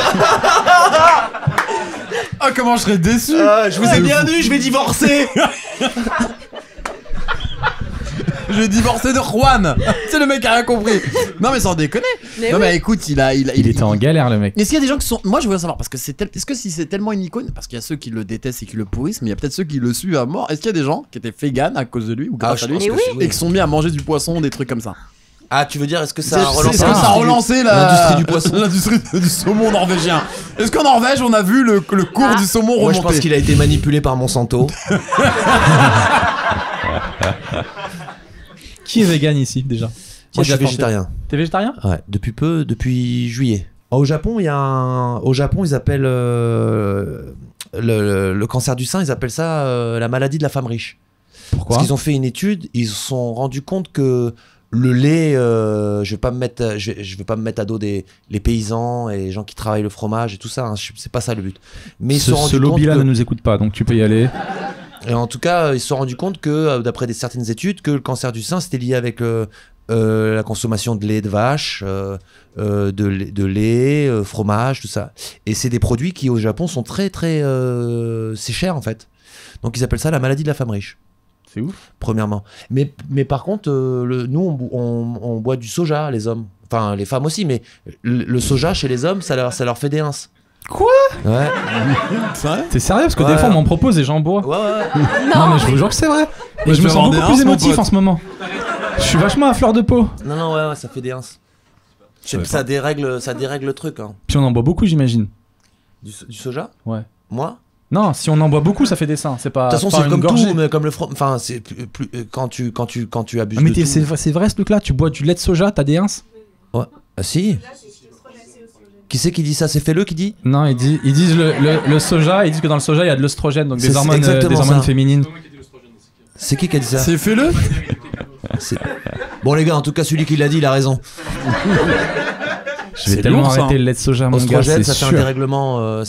Ah, comment je serais déçu. Je vous ai bien eu, je vais divorcer. Je vais divorcer de Juan. C'est le mec qui a rien compris. Non, mais sans déconner. Mais Non, oui. mais écoute, il était en galère, le mec. Est-ce qu'il y a des gens qui sont. Moi, je voudrais savoir, parce que est-ce que si c'est tellement une icône, parce qu'il y a ceux qui le détestent et qui le pourrissent, mais il y a peut-être ceux qui le suivent à mort. Est-ce qu'il y a des gens qui étaient véganes à cause de lui ou grâce à lui pense que et qui sont mis à manger du poisson, des trucs comme ça? Ah, tu veux dire, est-ce que ça a Est-ce relancé que ça a relancé l'industrie du poisson? L'industrie du saumon norvégien. Est-ce qu'en Norvège, on a vu le cours du saumon Moi, remonter? je pense qu'il a été manipulé par Monsanto. Qui est vegan ici, déjà? Moi, je suis végétarien. T'es végétarien? Ouais, depuis juillet. Au Japon, ils appellent le cancer du sein, ils appellent ça la maladie de la femme riche. Pourquoi? Parce qu'ils ont fait une étude, ils se sont rendus compte que le lait, je vais pas me mettre à dos les paysans et les gens qui travaillent le fromage et tout ça, hein, c'est pas ça le but. Mais ils se sont Ce rendus compte lobby-là que- ne nous écoute pas, donc tu peux y aller. Et en tout cas, ils se sont rendus compte que, d'après certaines études, que le cancer du sein, c'était lié avec la consommation de lait de vache, de lait, fromage, tout ça. Et c'est des produits qui, au Japon, sont très, très... c'est cher, en fait. Donc, ils appellent ça la maladie de la femme riche, C'est ouf. premièrement. Mais par contre, nous, on boit du soja, les hommes. Enfin, les femmes aussi, mais le soja, chez les hommes, ça leur fait des ins. Quoi? Ouais. T'es sérieux? Parce que Ouais. des fois, on m'en propose et j'en bois. Ouais. Non, mais je vous jure que c'est vrai. Et Ouais, je me tu vas sens avoir des beaucoup plus rinces, mon émotif pote. en ce moment. Je suis vachement à fleur de peau. Non, ouais, ça fait des ins. Ça dérègle le truc, hein. Puis on en boit beaucoup, j'imagine. Du soja? Ouais. Moi? Non, si on en boit beaucoup, ça fait des seins. C'est pas. De toute façon, pas c'est une comme gorgée. tout, mais comme le enfin, c'est plus quand tu abuses Ah, mais de tout. c'est vrai ce truc-là. Tu bois du lait de soja, t'as des ins? Ouais. Ah si. Qui c'est qui dit ça? C'est Fais-le qui dit? Non, ils disent le soja. Ils disent que dans le soja, il y a de l'œstrogène, donc C'est des hormones exactement ça. féminines. C'est qui a dit ça? C'est fais-le. Bon les gars, en tout cas celui qui l'a dit, il a raison. Je vais C'est tellement lourd, ça, arrêter hein. le lait de soja, mon gars. Oestrogène, C'est ça fait un sûr. dérèglement.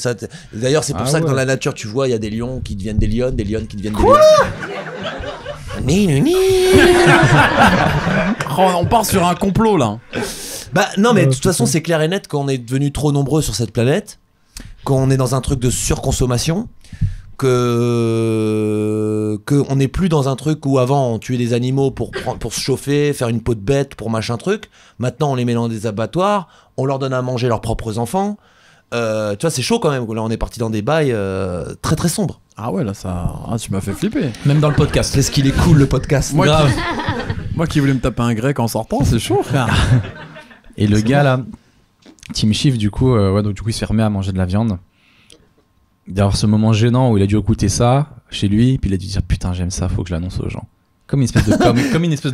D'ailleurs, c'est pour Ah ça que dans ouais. la nature, tu vois, il y a des lions qui deviennent des lionnes qui deviennent des lions. Ni. Oh, on part sur un complot là. Bah non, mais de toute façon, c'est clair et net qu'on est devenus trop nombreux sur cette planète, qu'on est dans un truc de surconsommation, que on n'est plus dans un truc où avant on tuait des animaux pour se chauffer, faire une peau de bête pour machin truc. Maintenant, on les met dans des abattoirs, on leur donne à manger leurs propres enfants. Tu vois, c'est chaud quand même. Là, on est parti dans des bails très très sombres. Ah ouais, là ça. Ah, tu m'as fait flipper. Même dans le podcast. Qu'est-ce qu'il est cool le podcast. Moi, Grave. Moi qui voulais me taper un grec en sortant, c'est chaud, frère. Et le gars là, Team Shift, du coup, donc du coup, il se remet à manger de la viande. D'ailleurs, ce moment gênant où il a dû écouter ça chez lui, puis il a dû dire putain, j'aime ça, faut que je l'annonce aux gens. Comme une espèce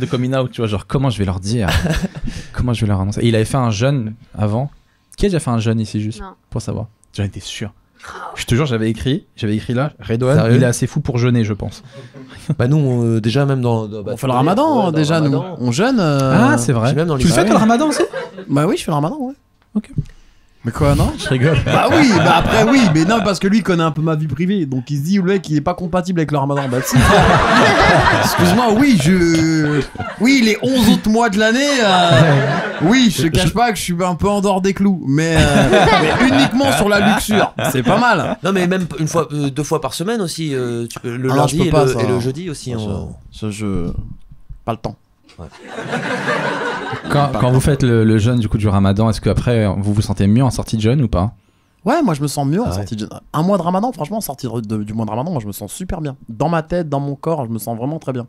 de coming out, tu vois, genre comment je vais leur dire, comment je vais leur annoncer. Et il avait fait un jeûne avant. Qui a déjà fait un jeûne ici juste Non. pour savoir? J'en étais sûr. Je te jure, j'avais écrit là, Redouane, Sérieux il est assez fou pour jeûner, je pense. Bah nous déjà même dans On fait le ramadan dans déjà, le nous. ramadan. On jeûne. Ah, c'est vrai. j'ai même dans Tu le fais l'Israël. toi le ramadan aussi? Bah oui, je fais le ramadan, ouais. Ok. Mais quoi, non? Je rigole. Bah oui, bah après oui, mais non, parce que lui il connaît un peu ma vie privée, donc il se dit le mec il est pas compatible avec le ramadan. Bah si. Excuse-moi, oui, les 11 autres mois de l'année, oui, je te cache pas que je suis un peu en dehors des clous, mais uniquement sur la luxure, c'est pas mal. Non mais même une fois, 2 fois par semaine aussi, tu peux, le Ah non, lundi je peux pas, ça. et le jeudi aussi. Pas le temps. Quand vous faites le jeûne du coup du ramadan, est-ce qu'après vous vous sentez mieux en sortie de jeûne ou pas? Ouais, moi je me sens mieux en Ah ouais. sortie de jeûne. Un mois de ramadan, franchement, en sortie du mois de ramadan, moi je me sens super bien. Dans ma tête, dans mon corps, je me sens vraiment très bien.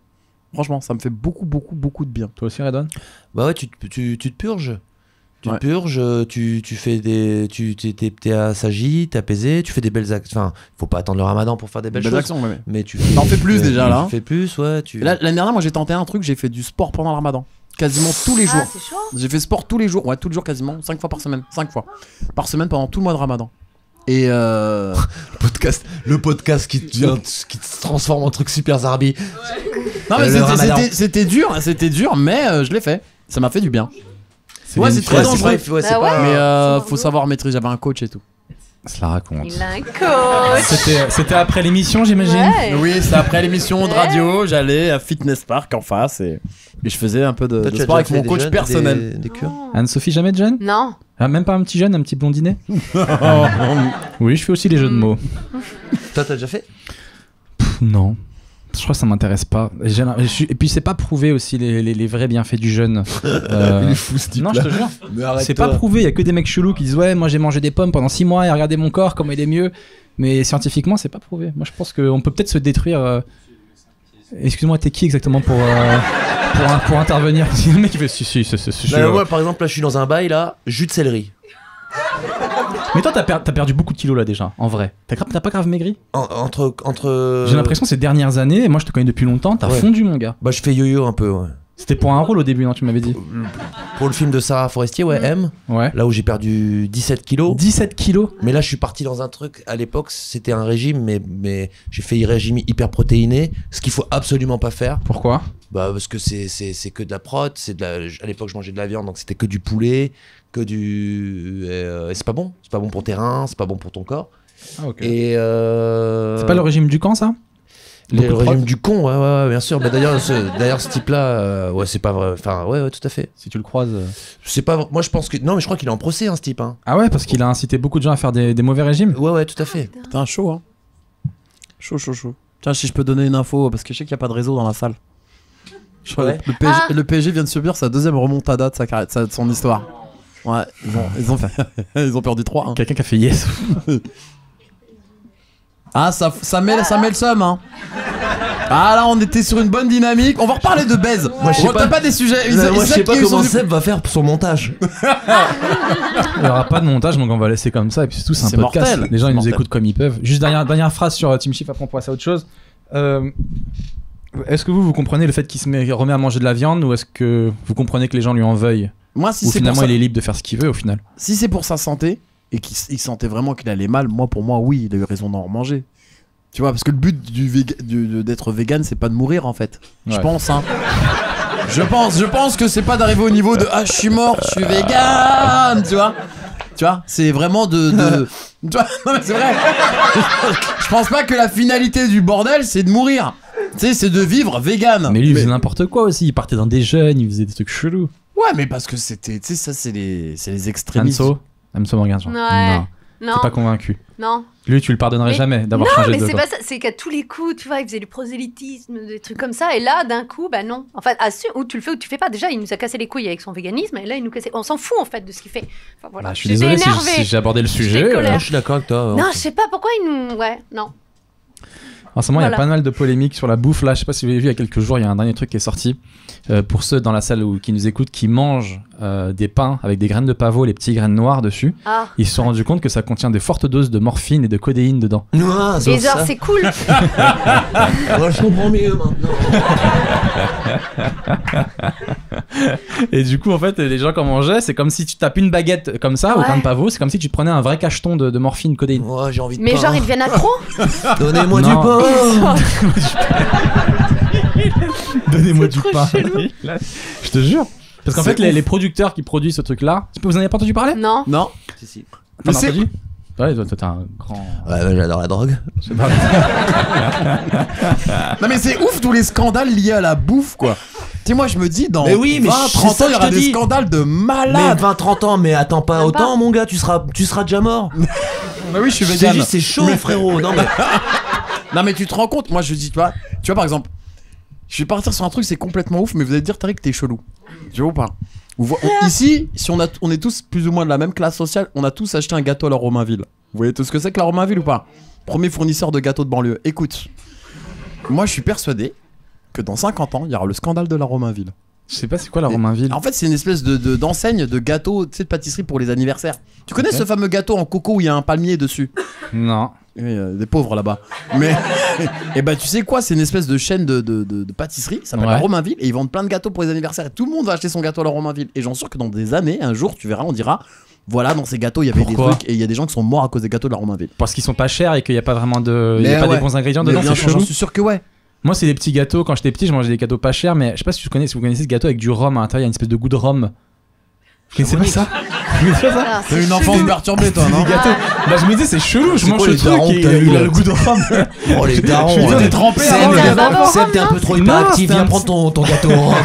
Franchement, ça me fait beaucoup de bien. Toi aussi, Redouane? Bah ouais, tu te purges. Tu Ouais. te purges, tu fais des. T'es assagi, t'es apaisé, tu fais des belles actions. Enfin, faut pas attendre le ramadan pour faire des belles choses. actions, ouais. Mais tu T'en fais plus déjà, là, hein. Tu fais plus, ouais. Et là, l'année dernière, moi j'ai tenté un truc, j'ai fait du sport pendant le ramadan. Quasiment tous les jours. Ah, c'est chaud. J'ai fait sport tous les jours, ouais, tous les jours quasiment, 5 fois par semaine. 5 fois par semaine pendant tout le mois de ramadan. Et Le podcast qui se transforme en truc super zarbi. non, mais Le ramadan. c'était dur, mais je l'ai fait. Ça m'a fait du bien. Ouais, c'est très Ouais, dangereux. ouais, c'est Bah pas. ouais. Mais c'est faut savoir maîtriser. J'avais un coach et tout. Ça la raconte. Il a un coach. C'était après l'émission, j'imagine. Ouais. Oui, c'est après l'émission de Ouais. radio, j'allais à Fitness Park en face et je faisais un peu de Toi, tu as sport déjà avec fait mon des coach jeûnes, personnel. des cures. Anne-Sophie, jamais de jeûne? Non. Ah, même pas un petit jeune, un petit blondinet? Oui, je fais aussi les jeux de mots. Toi, t'as déjà fait? Non. Je crois que ça m'intéresse pas. Et puis c'est pas prouvé aussi les vrais bienfaits du jeûne. Il est fou ce type. Non, je te jure. Mais arrête. C'est pas prouvé, il y a que des mecs chelous qui disent ouais, moi j'ai mangé des pommes pendant 6 mois et regardez mon corps comment il est mieux. Mais scientifiquement, c'est pas prouvé. Moi je pense qu'on peut peut-être se détruire. Excuse-moi, t'es qui exactement pour intervenir? Le mec il fait si, c'est Bah, moi, par exemple, là, je suis dans un bail là, jus de céleri. Mais toi, t'as perdu beaucoup de kilos là déjà, en vrai. T'as pas grave maigri? Entre. J'ai l'impression ces dernières années, et moi je te connais depuis longtemps, t'as Ouais. fondu mon gars. Bah, je fais yo-yo un peu, ouais. C'était pour un rôle au début, non? Tu m'avais dit. Pour le film de Sarah Forestier, ouais, M. Ouais. Là où j'ai perdu 17 kilos. 17 kilos. Mais là, je suis parti dans un truc. À l'époque, c'était un régime, mais j'ai fait un régime hyper protéiné, ce qu'il faut absolument pas faire. Pourquoi? Bah, parce que c'est que de la prot. À l'époque, je mangeais de la viande, donc c'était que du poulet, que du. Et c'est pas bon. C'est pas bon pour tes reins, c'est pas bon pour ton corps. Ah, ok. Et. C'est pas le régime du camp, ça? Le Beaucoup de régime prot. du con, ouais, bien sûr. Bah, d'ailleurs, ce type-là, ouais, c'est pas vrai. Enfin, ouais, tout à fait. Si tu le croises. C'est pas. Moi, je pense que. Non, mais je crois qu'il est en procès, hein, ce type. Hein. Ah ouais, parce qu'il a incité beaucoup de gens à faire des mauvais régimes. Ouais, tout à fait. Putain, chaud, hein. Chaud. Tiens, si je peux donner une info, parce que je sais qu'il n'y a pas de réseau dans la salle. Je crois Ouais. que le PSG, Ah. le PSG vient de subir sa deuxième remontada de de son histoire. Ouais, ils ont perdu 3. Hein. Quelqu'un qui a fait yes. Ah, ça met le seum, hein. Ah là, on était sur une bonne dynamique. On va reparler de baise. Moi, je sais T'as pas. pas des sujets. Moi, je sais pas ils comment sont- Seb va faire son montage. Il n'y aura pas de montage, donc on va laisser comme ça. Et puis c'est tout, c'est un C'est podcast. mortel. Les gens, C'est ils nous mortel. écoutent comme ils peuvent. Juste dernière phrase sur Team Shift, après on passe à autre chose. Est-ce que vous comprenez le fait qu'il remet à manger de la viande, ou est-ce que vous comprenez que les gens lui en veuillent? Moi, si Ou c'est pour finalement ça- il est libre de faire ce qu'il veut au final? si c'est pour sa santé et qu'il sentait vraiment qu'il allait mal, pour moi, oui, il a eu raison d'en manger. Tu vois, parce que le but d'être vegan, c'est pas de mourir en fait. Je Ouais. pense, hein. Je pense que c'est pas d'arriver au niveau de ah, je suis mort, je suis vegan, tu vois. Tu vois, c'est vraiment de... Tu vois, non mais c'est vrai. Je pense pas que la finalité du bordel, c'est de mourir. Tu sais, c'est de vivre vegan. Mais lui il faisait n'importe quoi aussi, il partait dans des jeunes, il faisait des trucs chelous. Ouais, mais parce que c'était... Tu sais, ça, c'est les extrémistes. Anso Morgan, genre. Ouais. Non, Non. t'es pas convaincu. Non. Lui tu le pardonnerais Mais- jamais d'avoir Non, changé mais de c'est camp. pas ça. C'est qu'à tous les coups, tu vois, il faisait du prosélytisme, des trucs comme ça. Et là, d'un coup, bah non. En fait, ou tu le fais ou tu le fais pas. Déjà, il nous a cassé les couilles avec son véganisme. Et là, il nous cassait. On s'en fout, en fait, de ce qu'il fait. Enfin, voilà. Bah, je suis J'étais désolé énervée. si j'ai abordé le sujet. colère. Je suis d'accord avec toi. Non, je sais pas pourquoi il nous. Ouais, non. En ce moment, il y a Voilà. pas mal de polémiques sur la bouffe. Là, je sais pas si vous avez vu, il y a quelques jours, il y a un dernier truc qui est sorti. Pour ceux dans la salle qui nous écoutent, qui mangent des pains avec des graines de pavot, les petites graines noires dessus, Ah. ils se sont rendus compte que ça contient des fortes doses de morphine et de codéine dedans. Ah, Et genre, c'est cool. Moi, je comprends mieux maintenant. Et du coup, en fait, les gens qui en mangeaient, c'est comme si tu tapes une baguette comme ça, au Ouais. pain de pavot, c'est comme si tu te prenais un vrai cacheton de morphine, codéine. Moi, j'ai envie de Mais pain. genre, ils deviennent accros. Donnez-moi du Non. pain. Donnez-moi du trop pain. chelou. Je te jure. Parce qu'en C'est fait, les producteurs qui produisent ce truc-là, vous en avez pas entendu parler? Non. Non. Si, si. T'en as c'est- entendu? Ouais, toi, t'es un grand. Ouais, j'adore la drogue. Non mais c'est ouf tous les scandales liés à la bouffe quoi. Tu sais moi je me dis dans Mais oui, mais 20, c'est 30 ça ans il y que aura je te des dis. scandales de Mais malades. 20-30 ans, mais attends pas Même autant, pas. mon gars, tu seras déjà mort. Bah oui je suis Je t'ai vegan. dit, c'est chaud, frérot. Non, mais. Non mais tu te rends compte, moi je dis tu vois par exemple, je vais partir sur un truc c'est complètement ouf mais vous allez dire Tariq t'es chelou. Tu vois ou pas Ici, si on est tous plus ou moins de la même classe sociale, on a tous acheté un gâteau à la Romainville. Vous voyez tout ce que c'est que la Romainville ou pas? Premier fournisseur de gâteaux de banlieue. Écoute, moi je suis persuadé que dans 50 ans, il y aura le scandale de la Romainville. Je sais pas c'est quoi la Romainville. En fait, c'est une espèce d'enseigne de gâteaux, tu sais, de pâtisserie pour les anniversaires. Tu connais Ok. ce fameux gâteau en coco où il y a un palmier dessus? Non. Oui, des pauvres là-bas. Mais, et bah, tu sais quoi, c'est une espèce de chaîne de pâtisserie, ça s'appelle Ouais. la Romainville, et ils vendent plein de gâteaux pour les anniversaires. Et tout le monde va acheter son gâteau à la Romainville. Et j'en suis sûr que dans des années, un jour, tu verras, on dira, voilà, dans ces gâteaux, il y avait Pourquoi des trucs, et il y a des gens qui sont morts à cause des gâteaux de la Romainville. Parce qu'ils sont pas chers et qu'il y a pas vraiment de. Il y Mais a pas ouais. des bons ingrédients Mais dedans, bien c'est sûr, j'en chelou. suis sûr que ouais. Moi, c'est des petits gâteaux. Quand j'étais petit, je mangeais des gâteaux pas chers, mais je sais pas si vous connaissez ce gâteau avec du rhum à l'intérieur, il y a une espèce de goût de rhum. Vous connaissez pas ça? Vous connaissez pas ça? Ah, T'as c'est une enfance perturbée, toi, non? Des gâteaux. Bah, je me disais, c'est chelou, je C'est mange quoi le les truc darons et que t'as eu, il a là le goût de rhum. Oh, les darons. Je ouais. t'ai trempé Seb, avant le gâteau. Seb, t'es un peu trop Non, hyperactif. c'était Viens un prendre ton gâteau au rhum.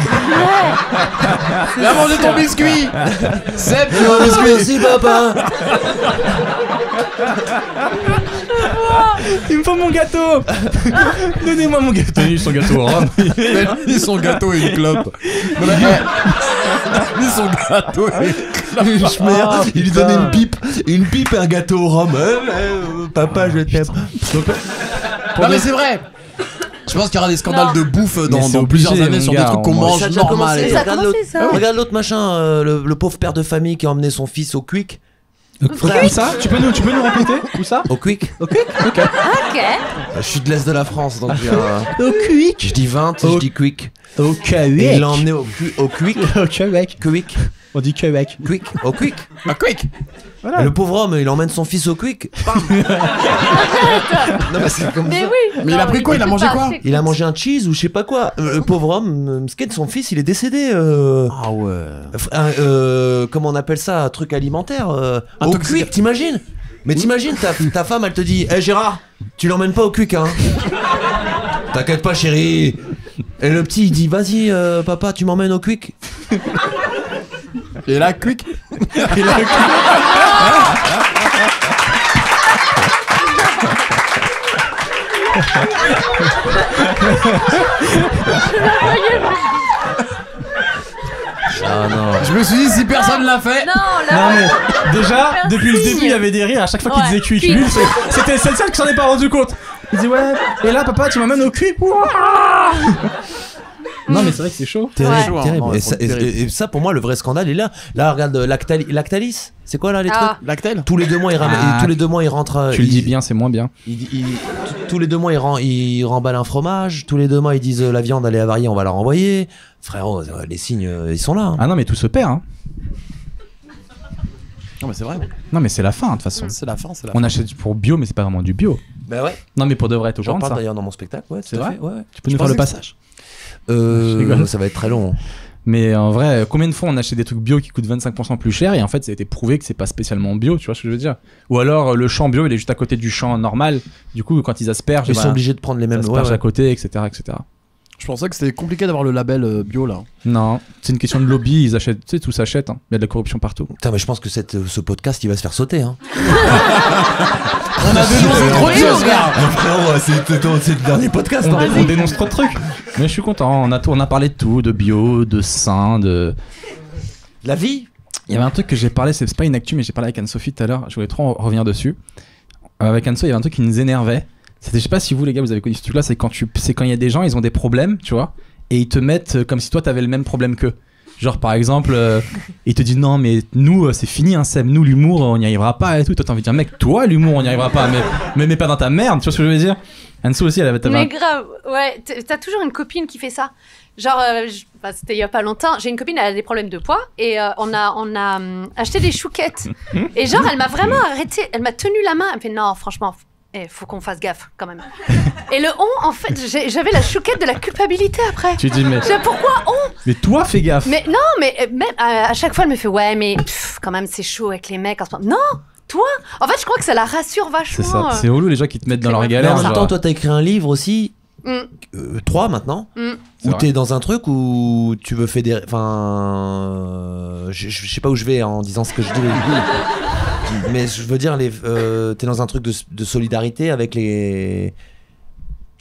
Viens manger ton biscuit. Seb, tu veux un biscuit? Merci, papa. Il me faut mon gâteau. Donnez-moi mon gâteau. Tenez son gâteau au rhum. Ni son gâteau et une clope. Non, mais, ni son gâteau et une clope. Merde, il lui donnait une pipe et un gâteau au rhum. Papa, je t'aime. Non mais c'est vrai. Je pense qu'il y aura des scandales Non. de bouffe Mais dans c'est plusieurs obligé, années mon sur des gars, trucs qu'on on mange Ça a déjà normal. commencé, et Ça a tout. commencé, ça. Regarde l'autre machin, le pauvre père de famille qui a emmené son fils au Quick. Où ça? Tu peux nous répéter? Où ça? Au Quick. Ok. Je suis de l'est de la France, donc j'ai un... Au Quick. Je dis 20, je dis Quick. Au Et Québec. il l'a emmené au Quick. Au Québec. Quick. On dit Québec. Quick. Au Quick. Ah, quick. Voilà. Et le pauvre homme, il emmène son fils au Quick. Bam. Non, mais c'est comme Mais ça. oui. Mais il a pris quoi? Il a mangé quoi? Il a mangé un cheese ou je sais pas quoi. Le pauvre homme, Msken, son fils, il est décédé. Ah ouais. Comment on appelle ça? Un truc alimentaire. Au Intoxica- Quick, t'imagines? Mais t'imagines, ta femme, elle te dit: Hé Gérard, tu l'emmènes pas au Quick, hein? T'inquiète pas, chérie. Et le petit, il dit: Vas-y, papa, tu m'emmènes au Quick. Et là, quick. Ah non. Je me suis dit, si personne l'a fait. Non, Non là. mais déjà, Merci. depuis le début, il y avait des rires à chaque fois qu'il Ouais, disait Quick. Quick. Lui, c'était le seul qui s'en est pas rendu compte. Il dit ouais. Et là, papa, tu m'emmènes au Quick. Ouah. Non mais c'est vrai que c'est chaud. Terrible, Ouais. terrible. Non, Et, c'est ça, terrible. et ça, pour moi, le vrai scandale est là. Là, regarde Lactalis. C'est quoi là les Ah. trucs? Lactel. Tous les 2 mois, Ah. tous les 2 mois, il rentre. Tu le dis bien, c'est moins bien. Tous les 2 mois, il remballe un fromage. Tous les 2 mois, ils disent la viande elle est avariée, on va la renvoyer. Frérot, les signes, ils sont là. Hein. Ah non mais tout se perd. Hein. Non mais c'est vrai. Non mais c'est la fin de toute façon. C'est la fin, c'est la On fin. achète pour bio mais c'est pas vraiment du bio. Bah ouais. Non mais pour de vrai, t'es au J'en courant de parle ça. d'ailleurs dans mon spectacle. Ouais, tout C'est à vrai fait, ouais. Tu peux nous faire le passage. Je rigole. Ça va être très long. Mais en vrai, combien de fois on achète des trucs bio qui coûtent 25% plus cher et en fait ça a été prouvé que c'est pas spécialement bio, tu vois ce que je veux dire? Ou alors le champ bio il est juste à côté du champ normal, du coup quand ils aspergent, Ils bah, sont obligés de prendre les ils mêmes. aspergent ouais, à côté, etc., etc. Je pensais que c'était compliqué d'avoir le label bio là. Non, c'est une question de lobby, ils achètent, tu sais, tout s'achète, hein. Il y a de la corruption partout. Putain, mais je pense que ce podcast il va se faire sauter. Hein. On a dénoncé trop de choses, gars. Frérot, c'est le dernier podcast. On dénonce trop de trucs. Mais je suis content, on a parlé de tout, de bio, de sain, de... La vie. Il y avait un truc que j'ai parlé, c'est pas une actu, mais j'ai parlé avec Anne-Sophie tout à l'heure, je voulais trop revenir dessus. Avec Anne-Sophie, il y avait un truc qui nous énervait, Je sais pas si vous les gars vous avez connu ce truc là, c'est quand il y a des gens, ils ont des problèmes, tu vois, et ils te mettent comme si toi t'avais le même problème qu'eux. Genre par exemple, ils te disent non mais nous c'est fini hein, Seb, nous l'humour on n'y arrivera pas et tout. Toi t'as envie de dire mec, toi l'humour on n'y arrivera pas, mais pas dans ta merde, tu vois ce que je veux dire. Anso aussi elle avait Mais grave, ouais, t'as toujours une copine qui fait ça. Genre, c'était il y a pas longtemps, j'ai une copine, elle a des problèmes de poids et on a acheté des chouquettes. Et genre, elle m'a vraiment arrêté, elle m'a tenu la main, elle me fait non, franchement, faut qu'on fasse gaffe quand même. Et le on, en fait, j'avais la chouquette de la culpabilité après. Tu dis mais pourquoi on? Mais toi fais gaffe. Mais non, mais même à chaque fois elle me fait ouais, mais quand même c'est chaud avec les mecs en ce moment. Non, toi. En fait, je crois que ça la rassure vachement. C'est ça. C'est relou les gens qui te mettent dans leur Mais galère. en même genre... temps, toi, t'as écrit un livre aussi. 3 maintenant. Où t'es dans un truc où tu veux fédérer. Enfin. Je sais pas où je vais en disant ce que je dis. Mais je veux dire, t'es dans un truc de solidarité avec les.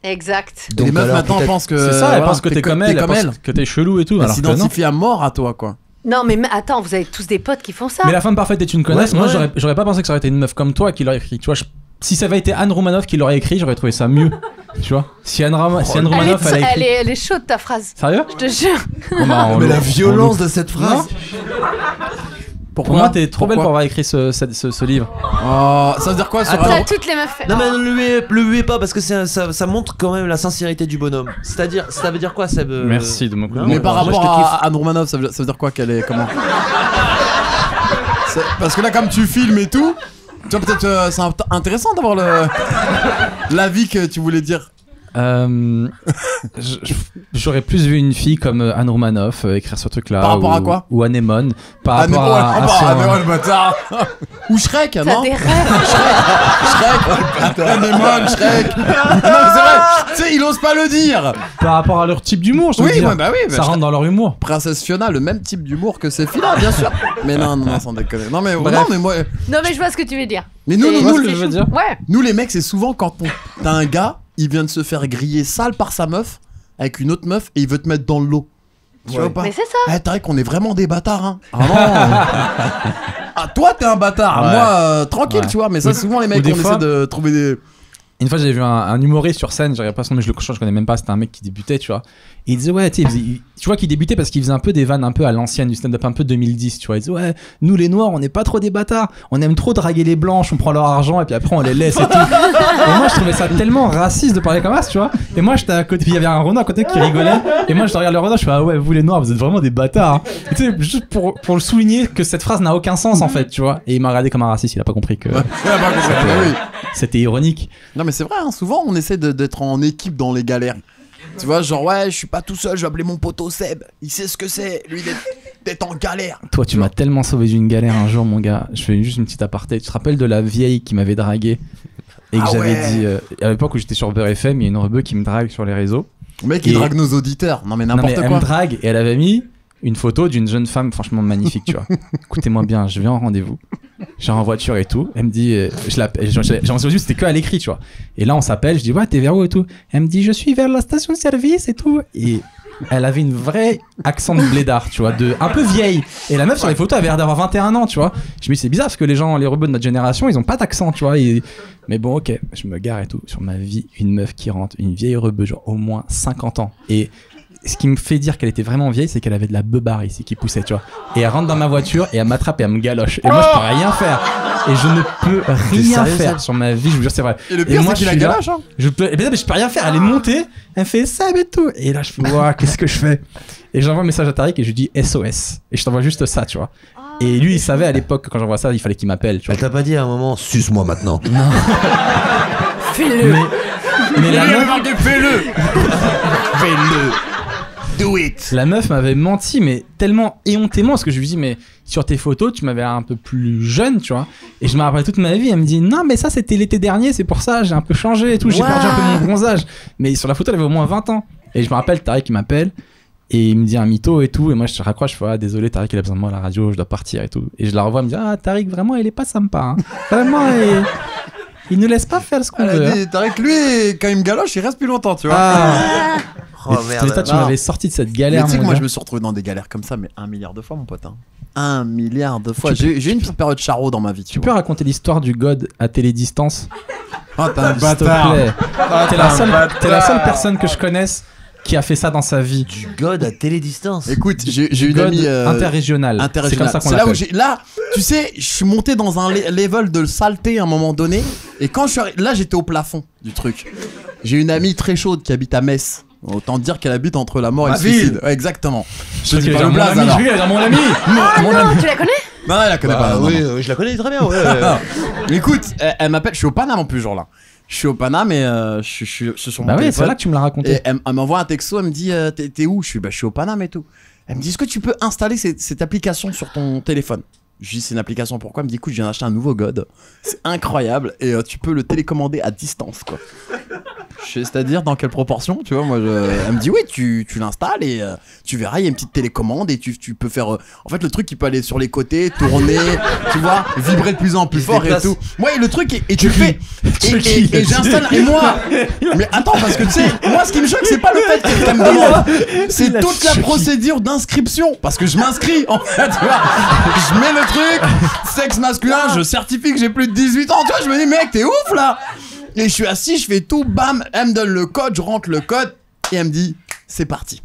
Exact. Donc, les meufs maintenant pensent que. C'est ça, elles pensent que t'es comme elle, que t'es chelou et tout. Elle s'identifie à mort à toi, quoi. Non, mais attends, vous avez tous des potes qui font ça. Mais la femme parfaite est une connasse. Moi, j'aurais pas pensé que ça aurait été une meuf comme toi qui l'aurait écrit. Tu vois, si ça avait été Anne Romanoff qui l'aurait écrit, j'aurais trouvé ça mieux. Tu vois, si Anne Romanoff elle a écrit. Elle est chaude ta phrase. Sérieux? Je te jure. Mais la violence de cette phrase. Pour moi, t'es trop belle pour avoir écrit ce livre. Oh, ça veut dire quoi sur T'as toutes les meufs. Non, mais le huez pas parce que ça montre quand même la sincérité du bonhomme. C'est-à-dire, ça veut dire quoi, Seb? Merci de mon coup. Mais par rapport à Anne Romanoff, ça veut dire quoi qu'elle est comment? Parce que là, comme tu filmes et tout, tu vois, peut-être c'est intéressant d'avoir l'avis que tu voulais dire. J'aurais plus vu une fille comme Anne Romanoff écrire ce truc là. Par rapport à quoi? Ou Anémone. Par rapport à Anémone, bâtard. Ou Shrek, non? T'as des rêves. Shrek. Anémone, Shrek. Non, mais c'est vrai. Tu sais, ils osent pas le dire. Par rapport à leur type d'humour, je veux dire. Bah oui, ça rentre dans leur humour. Princesse Fiona, le même type d'humour que ces filles-là, bien sûr. Mais non, sans déconner. Non, mais moi. Non, mais je vois ce que tu veux dire. Mais nous, Ouais. Nous, les mecs, c'est souvent quand t'as un gars, il vient de se faire griller sale par sa meuf avec une autre meuf et il veut te mettre dans le lot. Tu vois pas? Mais c'est ça. T'as vrai qu'on est vraiment des bâtards, hein. Ah non. Ah, toi, t'es un bâtard. Ouais. Moi, tranquille, tu vois. Mais ça, souvent, les mecs, on essaie de trouver des. Une fois, j'ai vu un humoriste sur scène, j'arrive pas son nom, mais je connais même pas, c'était un mec qui débutait, tu vois. Et il disait, ouais, tu vois qu'il débutait parce qu'il faisait un peu des vannes un peu à l'ancienne, du stand-up un peu 2010, tu vois. Il disait, ouais, nous les noirs, on n'est pas trop des bâtards, on aime trop draguer les blanches, on prend leur argent et puis après on les laisse et tout. Et moi, je trouvais ça tellement raciste de parler comme ça, tu vois. Et moi, j'étais à côté, puis il y avait un Renaud à côté qui rigolait. Et moi, je regarde le Renaud, je fais, ah ouais, vous les noirs, vous êtes vraiment des bâtards. Et tu sais, juste pour le souligner que cette phrase n'a aucun sens en fait, tu vois. Et il m'a regardé comme un raciste, il a pas compris que c'était ironique. Non, mais c'est vrai, hein, souvent on essaie d'être en équipe dans les galères. Tu vois, genre, ouais, je suis pas tout seul, je vais appeler mon poteau Seb. Il sait ce que c'est, lui, d'être en galère. Toi, tu m'as tellement sauvé d'une galère un jour, mon gars. Je fais juste une petite aparté. Tu te rappelles de la vieille qui m'avait dragué et que j'avais dit, à l'époque où j'étais sur Beurre FM, il y a une rebeu qui me drague sur les réseaux. Le mec, il drague nos auditeurs. Non, mais n'importe quoi. Elle me drague et elle avait mis une photo d'une jeune femme franchement magnifique, tu vois. Écoutez-moi bien, je vais en rendez-vous. Genre en voiture et tout. Elle me dit, j'en sais juste, c'était que à l'écrit, tu vois. Et là, on s'appelle, je dis, ouais, t'es vers où et tout. Elle me dit, je suis vers la station-service et tout. Et elle avait une vraie accent de blédard, tu vois, un peu vieille. Et la meuf sur les photos avait l'air d'avoir 21 ans, tu vois. Je me dis, c'est bizarre parce que les rebeux de notre génération, ils ont pas d'accent, tu vois. Mais bon, ok, je me gare et tout. Sur ma vie, une meuf qui rentre, une vieille rebeu, genre au moins 50 ans. Et ce qui me fait dire qu'elle était vraiment vieille, c'est qu'elle avait de la beubare ici qui poussait, tu vois. Et elle rentre dans ma voiture et elle m'attrape et elle me galoche. Et moi, je peux rien faire. Et je ne peux rien faire sur ma vie, je vous jure, c'est vrai. Et le pire, c'est qu'il a galoche, hein. Je peux rien faire. Elle est montée, elle fait ça et tout. Et là, je fais, ouah, qu'est-ce que je fais? Et j'envoie un message à Tariq et je lui dis SOS. Et je t'envoie juste ça, tu vois. Et lui, il savait à l'époque que quand j'envoie ça, il fallait qu'il m'appelle, tu vois. Elle t'a pas dit à un moment, suce-moi maintenant? Non. Fais-le. Mais la meuf, fais-le. Fais-le. Do it. La meuf m'avait menti, mais tellement éhontément, parce que je lui dis, mais sur tes photos, tu m'avais un peu plus jeune, tu vois. Et je me rappelle toute ma vie, elle me dit, non, mais ça, c'était l'été dernier, c'est pour ça, j'ai un peu changé et tout, j'ai perdu un peu mon bronzage. Mais sur la photo, elle avait au moins 20 ans. Et je me rappelle, Tariq, qui m'appelle, et il me dit un mytho et tout, et moi, je raccroche, je fais, ah, désolé, Tariq, il a besoin de moi à la radio, je dois partir et tout. Et je la revois, elle me dit, ah, Tariq, vraiment, il est pas sympa, hein. Vraiment, il nous laisse pas faire ce qu'on veut. Tariq, lui, quand il me galoche, il reste plus longtemps, tu vois. Oh merde. Tu m'avais sorti de cette galère. Mais tu sais que moi je me suis retrouvé dans des galères comme ça, mais 1 milliard de fois, mon pote. Hein. 1 milliard de fois. J'ai eu une petite période charo dans ma vie. Tu peux raconter l'histoire du God à télédistance? Oh, t'es un S'il te plaît. T'es la seule personne que je connaisse qui a fait ça dans sa vie. Du God à télédistance. Écoute, j'ai une God amie interrégional. C'est comme ça qu'on C'est là où l'appelle. là, tu sais, je suis monté dans un level de saleté à un moment donné. Et quand je suis arrivé, là, j'étais au plafond du truc. J'ai une amie très chaude qui habite à Metz. Autant dire qu'elle habite entre la mort et le suicide. Ouais, exactement. Je te dis pas le blaze alors. Mon ami. Ah non, tu la connais? Non, elle la connaît pas. non, Oui, non. je la connais très bien. Ouais. Écoute, elle m'appelle. Je suis au Paname en plus, genre là. Je suis au Paname et je suis sur mon Bah oui, téléphone. c'est là que tu me l'as raconté. Et elle m'envoie un texto, elle me dit t'es où? Je suis au Paname et tout. Elle me dit est-ce que tu peux installer cette application sur ton téléphone? Je lui dis c'est une application pourquoi? Elle me dit écoute je viens d'acheter un nouveau God. C'est incroyable et tu peux le télécommander à distance quoi. C'est-à-dire dans quelle proportion tu vois moi elle me dit oui tu l'installes et tu verras il y a une petite télécommande et tu peux faire en fait le truc il peut aller sur les côtés tourner tu vois vibrer de plus en plus fort et tout. Ouais le truc et tu le fais et j'installe et moi mais attends parce que tu sais moi ce qui me choque c'est pas le fait que quelqu'un me demande c'est toute la procédure d'inscription parce que je m'inscris en fait tu vois je mets le truc sexe masculin je certifie que j'ai plus de 18 ans tu vois je me dis mec t'es ouf là. Et je suis assis, je fais tout, bam, elle me donne le code, je rentre le code, et elle me dit, c'est parti.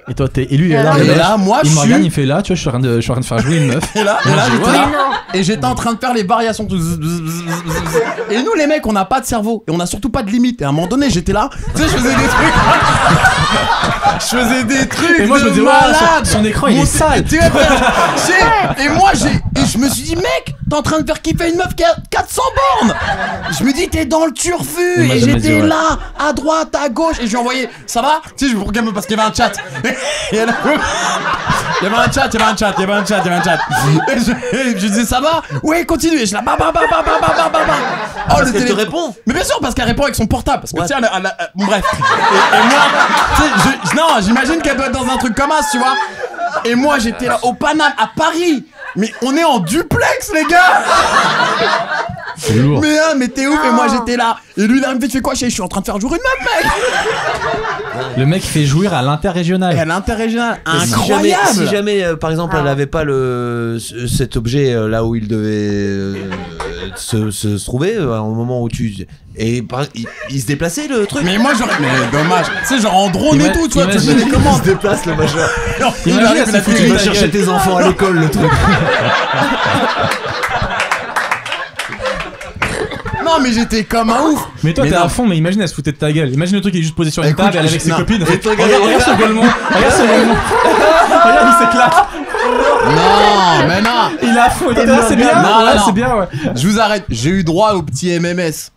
Et toi, et lui, il est là. Et là, moi, il je me regarde, suis... il fait là, tu vois, je suis en train de faire jouer une meuf. Et là, Moi, j'étais je là, vois. et j'étais en train de faire les variations. Et nous, les mecs, on n'a pas de cerveau, et on n'a surtout pas de limite. Et à un moment donné, j'étais là, tu sais, je faisais des trucs. Je faisais des trucs Et moi, je me de dis, malade. son écran, il est sale. Tu vois, et moi, et je me suis dit, mec, t'es en train de faire kiffer une meuf qui a 400 bornes. Je me dis, t'es dans le turfu. Il m'a Et jamais j'étais dit, ouais. là, à droite, à gauche. Et je lui ai envoyé, ça va? Tu sais, je vous regarde parce qu'il y avait un chat. Et elle a- il y avait un chat. Et je disais, ça va? Oui, continue. Et je la bah. Oh, Parce le qu'elle te télé- répond. Mais bien sûr, parce qu'elle répond avec son portable. Parce que Ouais. tu sais, bon, bref. Et moi, tu sais, non, j'imagine qu'elle doit être dans un truc comme ça, tu vois. Et moi, j'étais là au Paname, à Paris. Mais on est en duplex, les gars. C'est lourd. Mais t'es ouf. Et moi, j'étais là. Et lui, là, il me fait, tu fais quoi? Je suis en train de faire jouer une meuf, mec. Le mec fait jouir à Et l'interrégional. à l'interrégional, Si incroyable. jamais par exemple, elle avait pas cet objet là où il devait se trouver au moment où tu. Et il se déplaçait le truc. Mais moi, j'aurais. Mais dommage. Tu sais, genre en drone et tout, tu vois. Tu Imagine- sais comment Il se déplace le machin. il Imagine, arrive, elle il a s'est foutue fait- de Va ta chercher gueule. tes enfants à l'école, le truc. Non, mais j'étais comme un ouf. Mais toi, Mais t'es non. à fond, mais imagine, elle se foutait de ta gueule. Imagine le truc, il est juste posé sur une Écoute, table, elle est avec ses non. copines. Et toi, Regarde ce golemon. Regarde ce golemon. Regarde, il s'éclate. Non, mais non. Il est à fond. Et toi, t'es là, c'est bien. Non, Ouais, non. c'est bien, ouais. Je vous arrête. J'ai eu droit au petit MMS.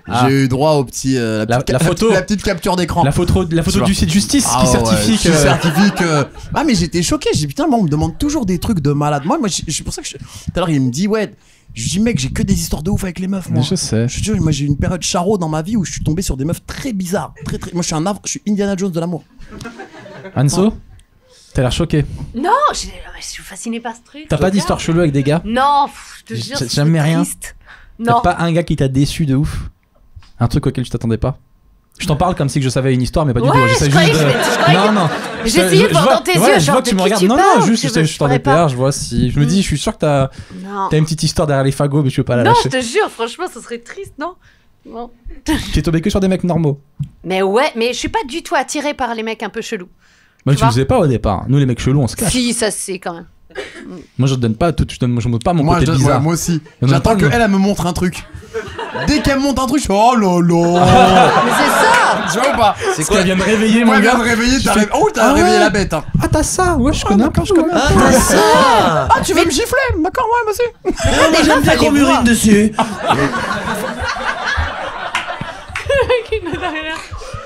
Ah. J'ai eu droit au petit. La photo. La petite capture d'écran. La photo Tu vois. du site justice Ah qui ouais, certifie qui que. certifie que. Ah, mais j'étais choqué. J'ai dit putain, moi, on me demande toujours des trucs de malade. Moi, c'est pour ça que tout à l'heure, il me dit, ouais. Je dis, mec, j'ai que des histoires de ouf avec les meufs, moi. Mais je sais. Je te jure, moi, j'ai eu une période charo dans ma vie où je suis tombé sur des meufs très bizarres. Moi, je suis Indiana Jones de l'amour. Anso, t'as l'air choqué. Non, je suis fascinée par ce truc. T'as pas d'histoire chelou avec des gars? Non, je te J'ai- jure, j'ai c'est jamais rien. triste. T'as Non. pas un gars qui t'a déçu de ouf? Un truc auquel tu t'attendais pas? Je t'en parle comme si que je savais une histoire, mais pas du Ouais, tout. je J'essaie croyais juste que de. je croyais Non, que- non. J'ai essayé de voir vois- dans tes ouais, yeux, je genre, vois que tu de me qui regardes. tu Non, non, parles, juste, je je suis en pourrais pas. DPR, je vois si. Je me dis, je suis sûr que t'as Non. une petite histoire derrière les fagots, mais tu veux pas la Non, je lâcher. te jure, franchement, ce serait triste, non? Non. T'es tombé que sur des mecs normaux. Mais ouais, mais je suis pas du tout attirée par les mecs un peu chelous. Moi, Tu tu le vois faisais pas au départ. Nous, les mecs chelous, on se cache. Si, ça c'est quand même. Moi, je te donne pas tout. Je ne montre pas mon Moi, côté bizarre. moi aussi. On J'attends entend le- qu'elle me montre un truc. Dès qu'elle me montre un truc, je fais oh là Mais c'est ça! là. Tu vois ou pas? C'est Parce quoi qu'elle vient de réveiller, Moi, mon elle vient gars. de réveiller, Je fais- oh, t'as Ah réveillé ouais. la bête. Hein. Ah, t'as ça? Ouais, je connais un peu. je connais. Ah, t'as ça. Ah, tu veux me gifler? D'accord, ouais, moi aussi. Déjà, Bien qu'on m'urine dessus.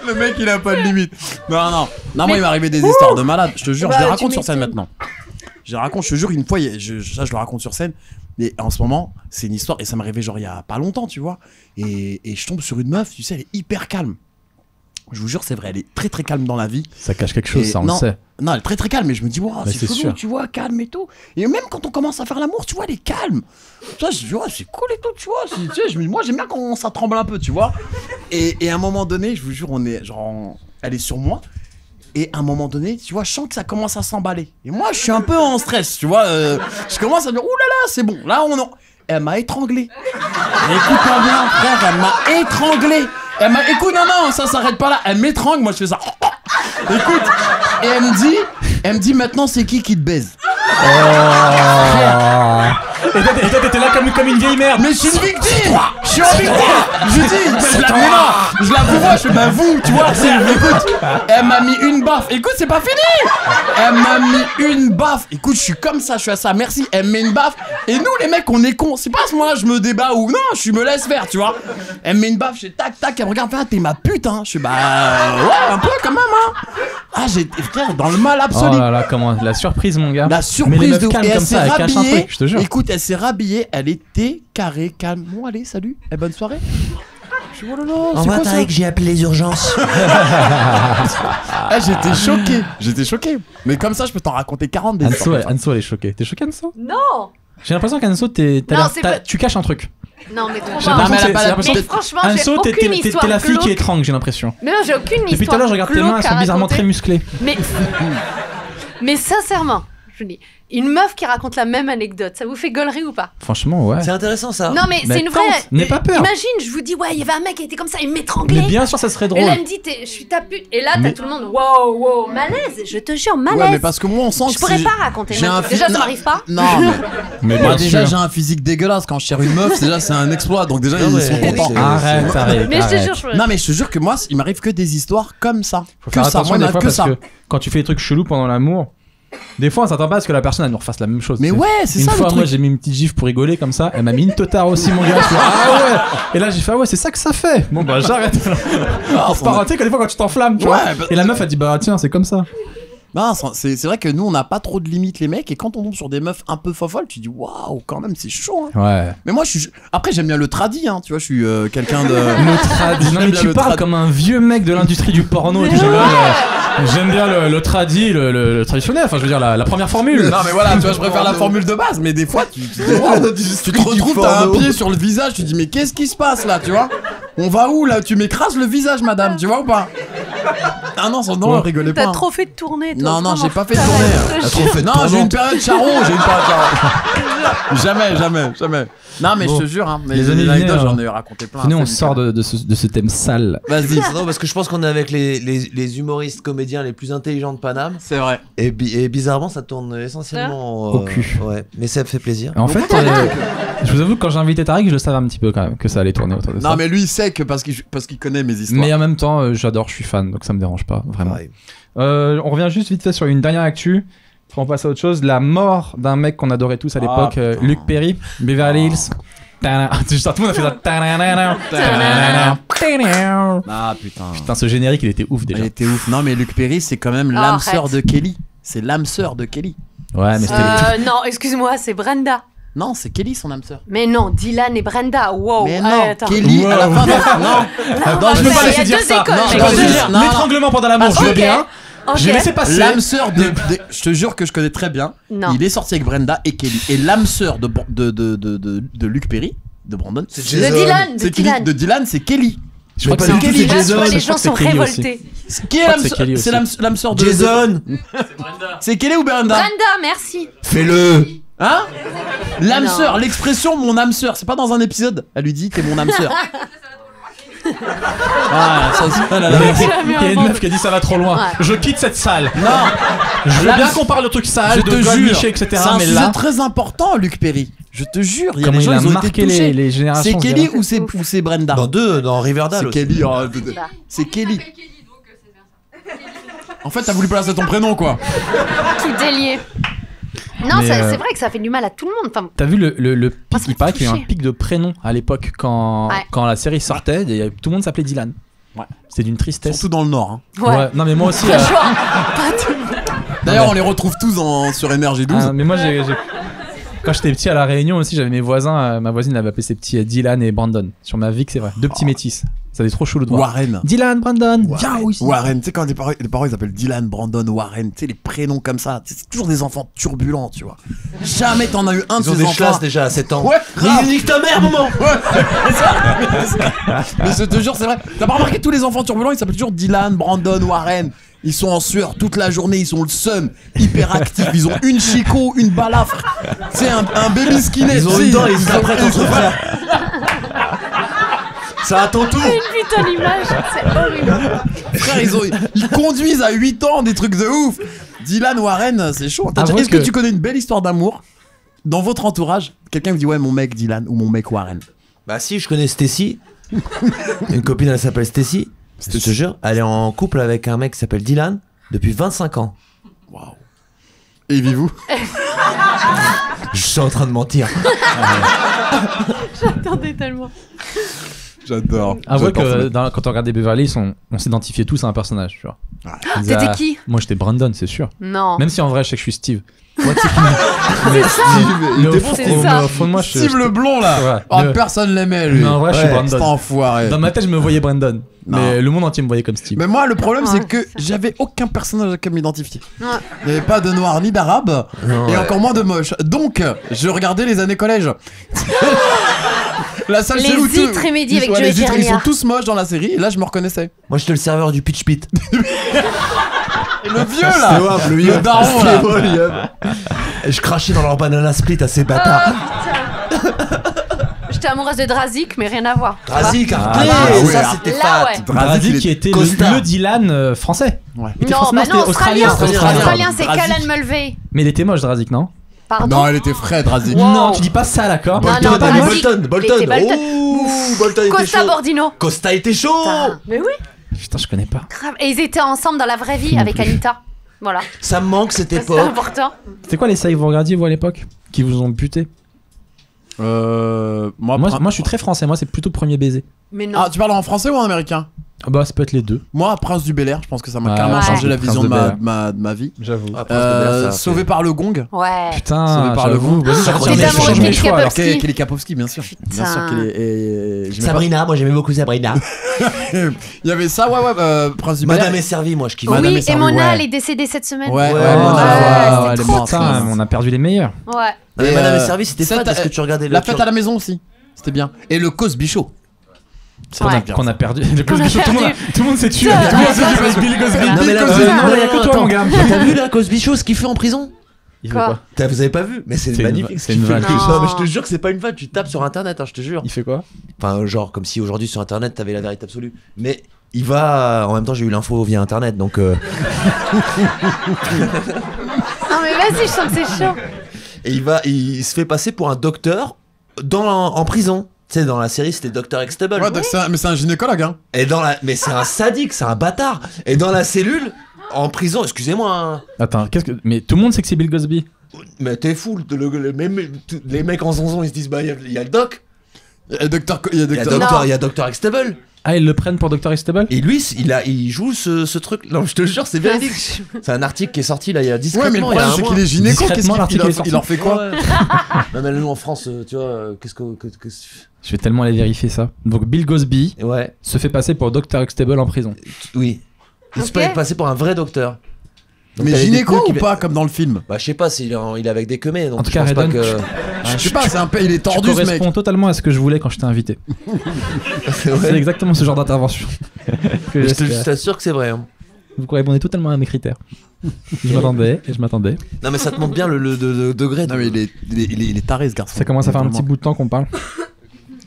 Le mec, il a pas de limite. Non, moi, il m'est arrivé des histoires de malade. Je te jure, Bah, je les tu raconte sur scène m'étonnes. maintenant. Je les raconte, je te jure, une fois, ça, je le raconte sur scène. Et en ce moment, c'est une histoire, et ça m'est arrivé genre il y a pas longtemps, tu vois. Et je tombe sur une meuf, tu sais, elle est hyper calme. Je vous jure, c'est vrai, elle est très très calme dans la vie. Ça cache quelque chose, Et ça, on non, le sait. Non, elle est très très calme, mais je me dis, wow, Mais c'est c'est chelou, sûr. tu vois, calme et tout. Et même quand on commence à faire l'amour, tu vois, elle est calme. Ça, je dis, ouais, c'est cool et tout, tu vois. Tu sais, moi, j'aime bien quand ça tremble un peu, tu vois. Et à un moment donné, je vous jure, on est genre, elle est sur moi. Et à un moment donné, tu vois, je sens que ça commence à s'emballer. Et moi, je suis un peu en stress, tu vois. Je commence à dire, ouh là là, c'est bon. Là, elle m'a étranglé. Écoute-moi bien, frère, elle m'a étranglé. Écoute, non, ça s'arrête pas là. Elle m'étrangle, moi je fais ça. Écoute, et elle me dit, maintenant c'est qui te baise? Et toi, t'étais là comme une vieille merde. Mais je suis une victime. Je suis en victime. Je dis, je la vois, je fais, bah vous, tu vois, écoute, elle m'a mis une baffe. Écoute, c'est pas fini. Elle m'a mis une baffe. Écoute, je suis comme ça, je suis à ça, merci. Elle me met une baffe. Et nous, les mecs, on est cons. C'est pas à ce moment-là, je me débat ou non, je me laisse faire, tu vois. Elle me met une baffe, je fais tac, tac, elle me regarde, t'es ma pute, hein. Je suis, bah, ouais, un peu quand même, hein. Ah, j'étais, frère, dans le mal absolu. Oh là là, comment, la surprise, mon gars. La surprise mais les de meufs calmes et elle comme s'est ça, elle cache un rhabillée. truc, je te jure. Écoute, elle s'est rhabillée, elle était carrée, calme. Bon, allez, salut, et bonne soirée. Je suis, oh là là, c'est quoi ça? J'ai appelé les urgences. Ah, j'étais choqué. Mais comme ça, je peux t'en raconter 40 des histoires. Anso, elle est choquée. T'es choquée, Anso? Non. J'ai l'impression qu'Anso, tu caches un truc. Non, mais J'ai l'impression mais franchement, j'ai Anso, aucune histoire t'es la fille qui glauque. étrangle, j'ai l'impression. Mais non, j'ai aucune histoire. Depuis tout à l'heure, je regarde tes mains, elles sont bizarrement très musclées. Mais sincèrement, je dis, une meuf qui raconte la même anecdote, ça vous fait gaulerie ou pas? Franchement, ouais. C'est intéressant ça. Non, mais c'est une vraie. N'aie pas peur. Imagine, je vous dis, ouais, il y avait un mec qui était comme ça, il m'étranglait. Mais bien sûr, ça serait drôle. Et là, il me dit, je suis ta pute. Et là, t'as tout le monde, wow, malaise. Je te jure, malaise. Ouais, mais parce que moi, on sent je que pourrais pas raconter. j'ai un Déjà, ça m'arrive pas. Non, mais bien déjà, sûr. j'ai un physique dégueulasse. Quand je cherche une meuf, déjà, c'est un exploit. Donc, déjà, Non, ils mais sont contents. c'est- Arrête. Mais je te jure, Non, mais je te jure que moi, il m'arrive que des histoires comme ça. Faut Que faire ça, attention moi, il des m'arrive fois que parce ça. que quand tu fais des trucs chelous pendant l'amour, des fois on s'attend pas à ce que la personne elle nous refasse la même chose. Mais tu sais. ouais, c'est Une ça fois le moi truc. j'ai mis une petite gifle pour rigoler comme ça, elle m'a mis une totard aussi mon gars. Je fais, ah ouais. Et là j'ai fait ah ouais c'est ça que ça fait. Bon bah j'arrête. Tu sais que des fois quand tu t'enflammes tu vois. bah- Et la meuf a dit bah tiens c'est comme ça. Non, c'est vrai que nous, on n'a pas trop de limites, les mecs. Et quand on tombe sur des meufs un peu fofolles, tu dis waouh, quand même, c'est chaud. Hein. Ouais. Mais moi, après, j'aime bien le tradi, hein. Tu vois, je suis quelqu'un de. Le tradi. Non mais bien tu le parles trad. comme un vieux mec de l'industrie du porno. Et tout. J'aime bien le tradi, le traditionnel. Enfin je veux dire la première formule. Non, mais voilà, tu vois, je préfère la formule de base. Mais des fois, tu te retrouves, t'as un pied sur le visage, tu dis, mais qu'est-ce qui se passe là, tu vois? On va où là? Tu m'écrases le visage, madame, tu vois ou pas? Ah non, non, rigolez pas. T'as hein. trop fait de tournée, toi. Non, non, vraiment. j'ai pas fait de tournée. Je te jure. Non, j'ai une période charron, jamais. Non, mais Bon. je te jure, hein, mais Les les anecdotes, anecdotes, j'en ai raconté plein. Venez on C'est sort de ce thème sale. Vas-y. Non, parce que je pense qu'on est avec les humoristes comédiens les plus intelligents de Paname. C'est vrai. Et bizarrement, ça tourne essentiellement Au cul. Ouais, mais ça me fait plaisir. En fait, je vous avoue que quand j'ai invité Tariq, je le savais un petit peu quand même que ça allait tourner autour de ça. Non, mais lui, il sait que parce qu'il connaît mes histoires. Mais en même temps, j'adore, je suis fan, donc ça me dérange pas, vraiment. Pareil. On revient juste vite fait sur une dernière actu. On passe à autre chose. La mort d'un mec qu'on adorait tous à l'époque, putain. Luc Perry, Beverly Hills. Tadam. Tout le monde a fait ça. Tadam. Tadam. Ah putain. Putain, ce générique, il était ouf déjà. Elle était ouf. Non, mais Luc Perry, c'est quand même l'âme sœur de Kelly. C'est l'âme sœur de Kelly. Ouais, mais c'était. Non, excuse-moi, c'est Brenda. Non, c'est Kelly, son âme sœur. Mais non, Dylan et Brenda. Wow. Mais Ah, non, attends. Kelly, à la fin. Non, Non, je peux mais pas il y laisser a dire deux ça. écoles, Non, mec. je peux je pas veux dire. dire- non, L'étranglement pendant l'amour, je veux Ok. bien. Ok. J'ai laissé passer. l'âme sœur de. Je te jure que je connais très bien. Non. Il est sorti avec Brenda et Kelly. Et l'âme sœur de Luc Perry, de Brandon, De Dylan, de c'est Dylan. de Dylan, c'est Kelly. Je crois que pas c'est du tout, Kelly. c'est Là, Jason. tu vois, les Je gens crois que sont c'est Kelly aussi. révoltés. Qui est crois que c'est Kelly c'est aussi. l'âme sœur de Jason, C'est Kelly ou Brenda? Brenda, merci. fais-le. Hein? L'âme Non. sœur, l'expression mon âme sœur, c'est pas dans un épisode. Elle lui dit t'es mon âme sœur. Ah, ça, Il y a une meuf qui a dit ça va trop loin. Ouais. Je quitte cette salle. non, Je veux L'âme- bien qu'on parle de trucs sales, je de te God jure, Miché, etc. c'est un Mais sujet là, très important, Luc Perry. Je te jure, il y a comment des gens il a ils ont été marqué touchés. les générations. C'est je Kelly dirais. ou c'est Brenda? Dans Riverdale C'est aussi. Kelly. C'est Kelly. En fait, t'as voulu placer ton prénom, quoi. Tout délié. Non, Mais, c'est vrai que ça fait du mal à tout le monde. Enfin, T'as vu le pic, ça m'a il paraît qu'il y a eu un touché. pic de prénom à l'époque quand la série sortait, tout le monde s'appelait Dylan. Ouais. C'était d'une tristesse. Surtout dans le Nord. Hein. ouais. Non mais moi aussi. Franchement, pas tout le monde. D'ailleurs, on les retrouve tous sur Énergie 12. Mais moi quand j'étais petit à la Réunion aussi, j'avais mes voisins, ma voisine avait appelé ses petits Dylan et Brandon. Sur ma vie que c'est vrai, deux petits métis. Ça avait trop chelou de voir. Warren. Dylan, Brandon, viens ici. Warren, tu sais quand les parents ils s'appellent Dylan, Brandon, Warren, tu sais les prénoms comme ça, c'est toujours des enfants turbulents, tu vois. Jamais t'en as eu un de Ils ont ces des enfants. classes déjà à 7 ans. Ouais, grave. Mais nique ta mère, maman. Mais je te jure, c'est vrai. T'as pas remarqué tous les enfants turbulents, ils s'appellent toujours Dylan, Brandon, Warren. Ils sont en sueur toute la journée, ils sont le seum, hyper actifs. Ils ont une Chico, une balafre. C'est un baby skinhead. Ils ont une dent et ils s'apprêtent entre frères. Ça attend tout. Une putain d'image, c'est horrible. Frère, ils conduisent à 8 ans des trucs de ouf. Dylan Warren, c'est chaud. Est-ce que tu connais une belle histoire d'amour dans votre entourage? Quelqu'un vous dit ouais, mon mec Dylan ou mon mec Warren. Bah si, je connais Stacy. Une copine, elle s'appelle Stacy. Je te jure, elle est en couple avec un mec qui s'appelle Dylan depuis 25 ans. Waouh. Et vivez-vous? Je suis en train de mentir. J'attendais tellement. J'adore. Avouez que quand on regardait Beverly Hills, on s'identifiait tous à un personnage, tu vois. T'étais qui? Moi j'étais Brandon, c'est sûr. Non. Même si en vrai je sais que je suis Steve. C'est ça. Mais au C'est ça. fond de moi, je Steve le blond là. Ouais. Oh, personne l'aimait lui. Mais en vrai, je suis C'est Brandon. enfoiré. Dans ma tête, je me voyais Brandon. Non. Mais le monde entier me voyait comme Steve. Mais moi, le problème, Ouais. c'est que j'avais aucun personnage à m'identifier. Ouais. Il n'y avait pas de noir ni d'arabe, Non, et ouais. encore moins de moche. Donc, je regardais les années collège. La salle Les c'est où Zit Remedy avec Joey les Zit, ils Jeremiah. sont tous moches dans la série, et là, je me reconnaissais. Moi, j'étais le serveur du Pitch Pit. Et le vieux là, le daron là. Et je crachais dans leur banana split à ces bâtards. J'étais amoureuse de Drazik, mais rien à voir. tu vois. Drazik, Ah, Arclay, ouais, ça ah. c'était Là, fat. ouais. Drazik qui était Costa. le Dylan français. Ouais. Il était Non, français, bah c'était non, australien. australien. Australien, c'est Drazik. Callan Mulvey. Mais il était moche, Drazik, non? Pardon. Non, elle était frais, Drazik. Wow. Non, tu dis pas ça, d'accord? Non, Bolton, non, t'as vu Drazik. Bolton, Il était Bolton. Oh, Bolton était Costa chaud. Bordino. Costa était chaud. Putain. Mais oui, Putain, je connais pas. grave. Et ils étaient ensemble dans la vraie vie avec Anita. Voilà. Ça me manque cette C'est époque. important. C'était quoi les séries que vous regardiez, vous, à l'époque? Qui vous ont buté? Moi, je suis très français, moi, c'est plutôt Premier Baiser. Mais non. Ah, tu parles en français ou en américain? Ah bah, ça peut être les deux. Moi, Prince du Bel-Air, je pense que ça m'a Ah, carrément ouais. changé la Prince vision de de Bel-Air. ma vie. J'avoue. Ah, Prince de Bel-Air, ça Sauvé fait- par le gong. Ouais. Putain, Sauvé par le j'avoue. gong. Vas-y, T'es change amoureux de mes Kelly choix, alors. Kapowski. Kelly Kapowski, bien sûr. Bien sûr. J'aimais Sabrina, moi j'aimais beaucoup Sabrina. pas- Il y avait ça, ouais, Prince du Bel-Air. Madame est servie, moi je kiffe. Madame Oui, est servie, et Mona, ouais. elle est décédée cette semaine. Ouais, Ouais, ouais, Mona, ouais, elle est c'était morte. trop Putain, on a perdu les meilleurs. Ouais. Non, mais Et, Madame est servie, c'était cette- fat parce que tu regardais La fête à la maison aussi. C'était bien. Et le Cosby Show. Qu'on a- bien, qu'on a ça. perdu. Le Qu'on a Cosby Show, tout le monde a- perdu. tout le monde s'est tué. Ça, Tout le monde ouais, s'est tué ouais, parce que Billy Cosby. ouais. Non mais là, Cosby, non, y a que toi, mon gars. T'as vu là Cosby Show, ce qu'il fait en prison? Il fait Quoi quoi? Vous avez pas vu? Mais c'est C'est une magnifique. vanne, ce c'est qu'il une fait. vanne. Non mais je te jure que c'est pas une vanne. Tu tapes sur internet, hein, je te jure. Il fait quoi? Enfin genre comme si aujourd'hui sur internet t'avais la vérité absolue. Mais il va. En même temps j'ai eu l'info via internet donc. Non, mais vas-y, je sens que c'est chaud. Et il se fait passer pour un docteur en prison. Tu sais, dans la série, c'était Dr. Extable. Ouais, donc mais c'est un gynécologue, hein. Et mais c'est un sadique, c'est un bâtard. Et dans la cellule, en prison, excusez-moi, hein, Attends, mais tout le monde sait que c'est Bill Cosby. mais t'es fou. Les mecs en zonzon, ils se disent, bah, il y a le doc, Il y a Docteur. il y a Non. Dr. Extable. Ah, ils le prennent pour Dr. Extable? Et lui, il joue ce truc. Non, je te jure, c'est véridique. C'est un article qui est sorti là, il y a discrètement. Ouais, mais le il y a problème, un c'est mois. qu'il est gynéco. Qu'est-ce Discrètement, l'article est qu'il sorti. il en fait quoi? Ouais. Non, mais nous en France, tu vois, qu'est-ce que. Je vais tellement aller vérifier ça. Donc, Bill Cosby Ouais, se fait passer pour Dr. Extable en prison. oui. Il se Ok. peut passer pour un vrai docteur. Donc, Mais t'as les gynéco détenus ou qui- pas, comme dans le film? Bah, je sais pas s'il est avec des queumés. Donc En tout je cas, pense pas Redon, que. Je sais pas, il est Tu tordu ce mec. corresponds totalement à ce que je voulais quand je t'ai invité. C'est Ouais. exactement ce genre d'intervention. que Je j'espère. t'assure que c'est vrai. Hein. Vous correspondez totalement à mes critères. Je m'attendais. Non, mais ça te montre bien le degré. Non, mais il est taré ce garçon. Ça commence à faire un Vraiment. petit bout de temps qu'on parle.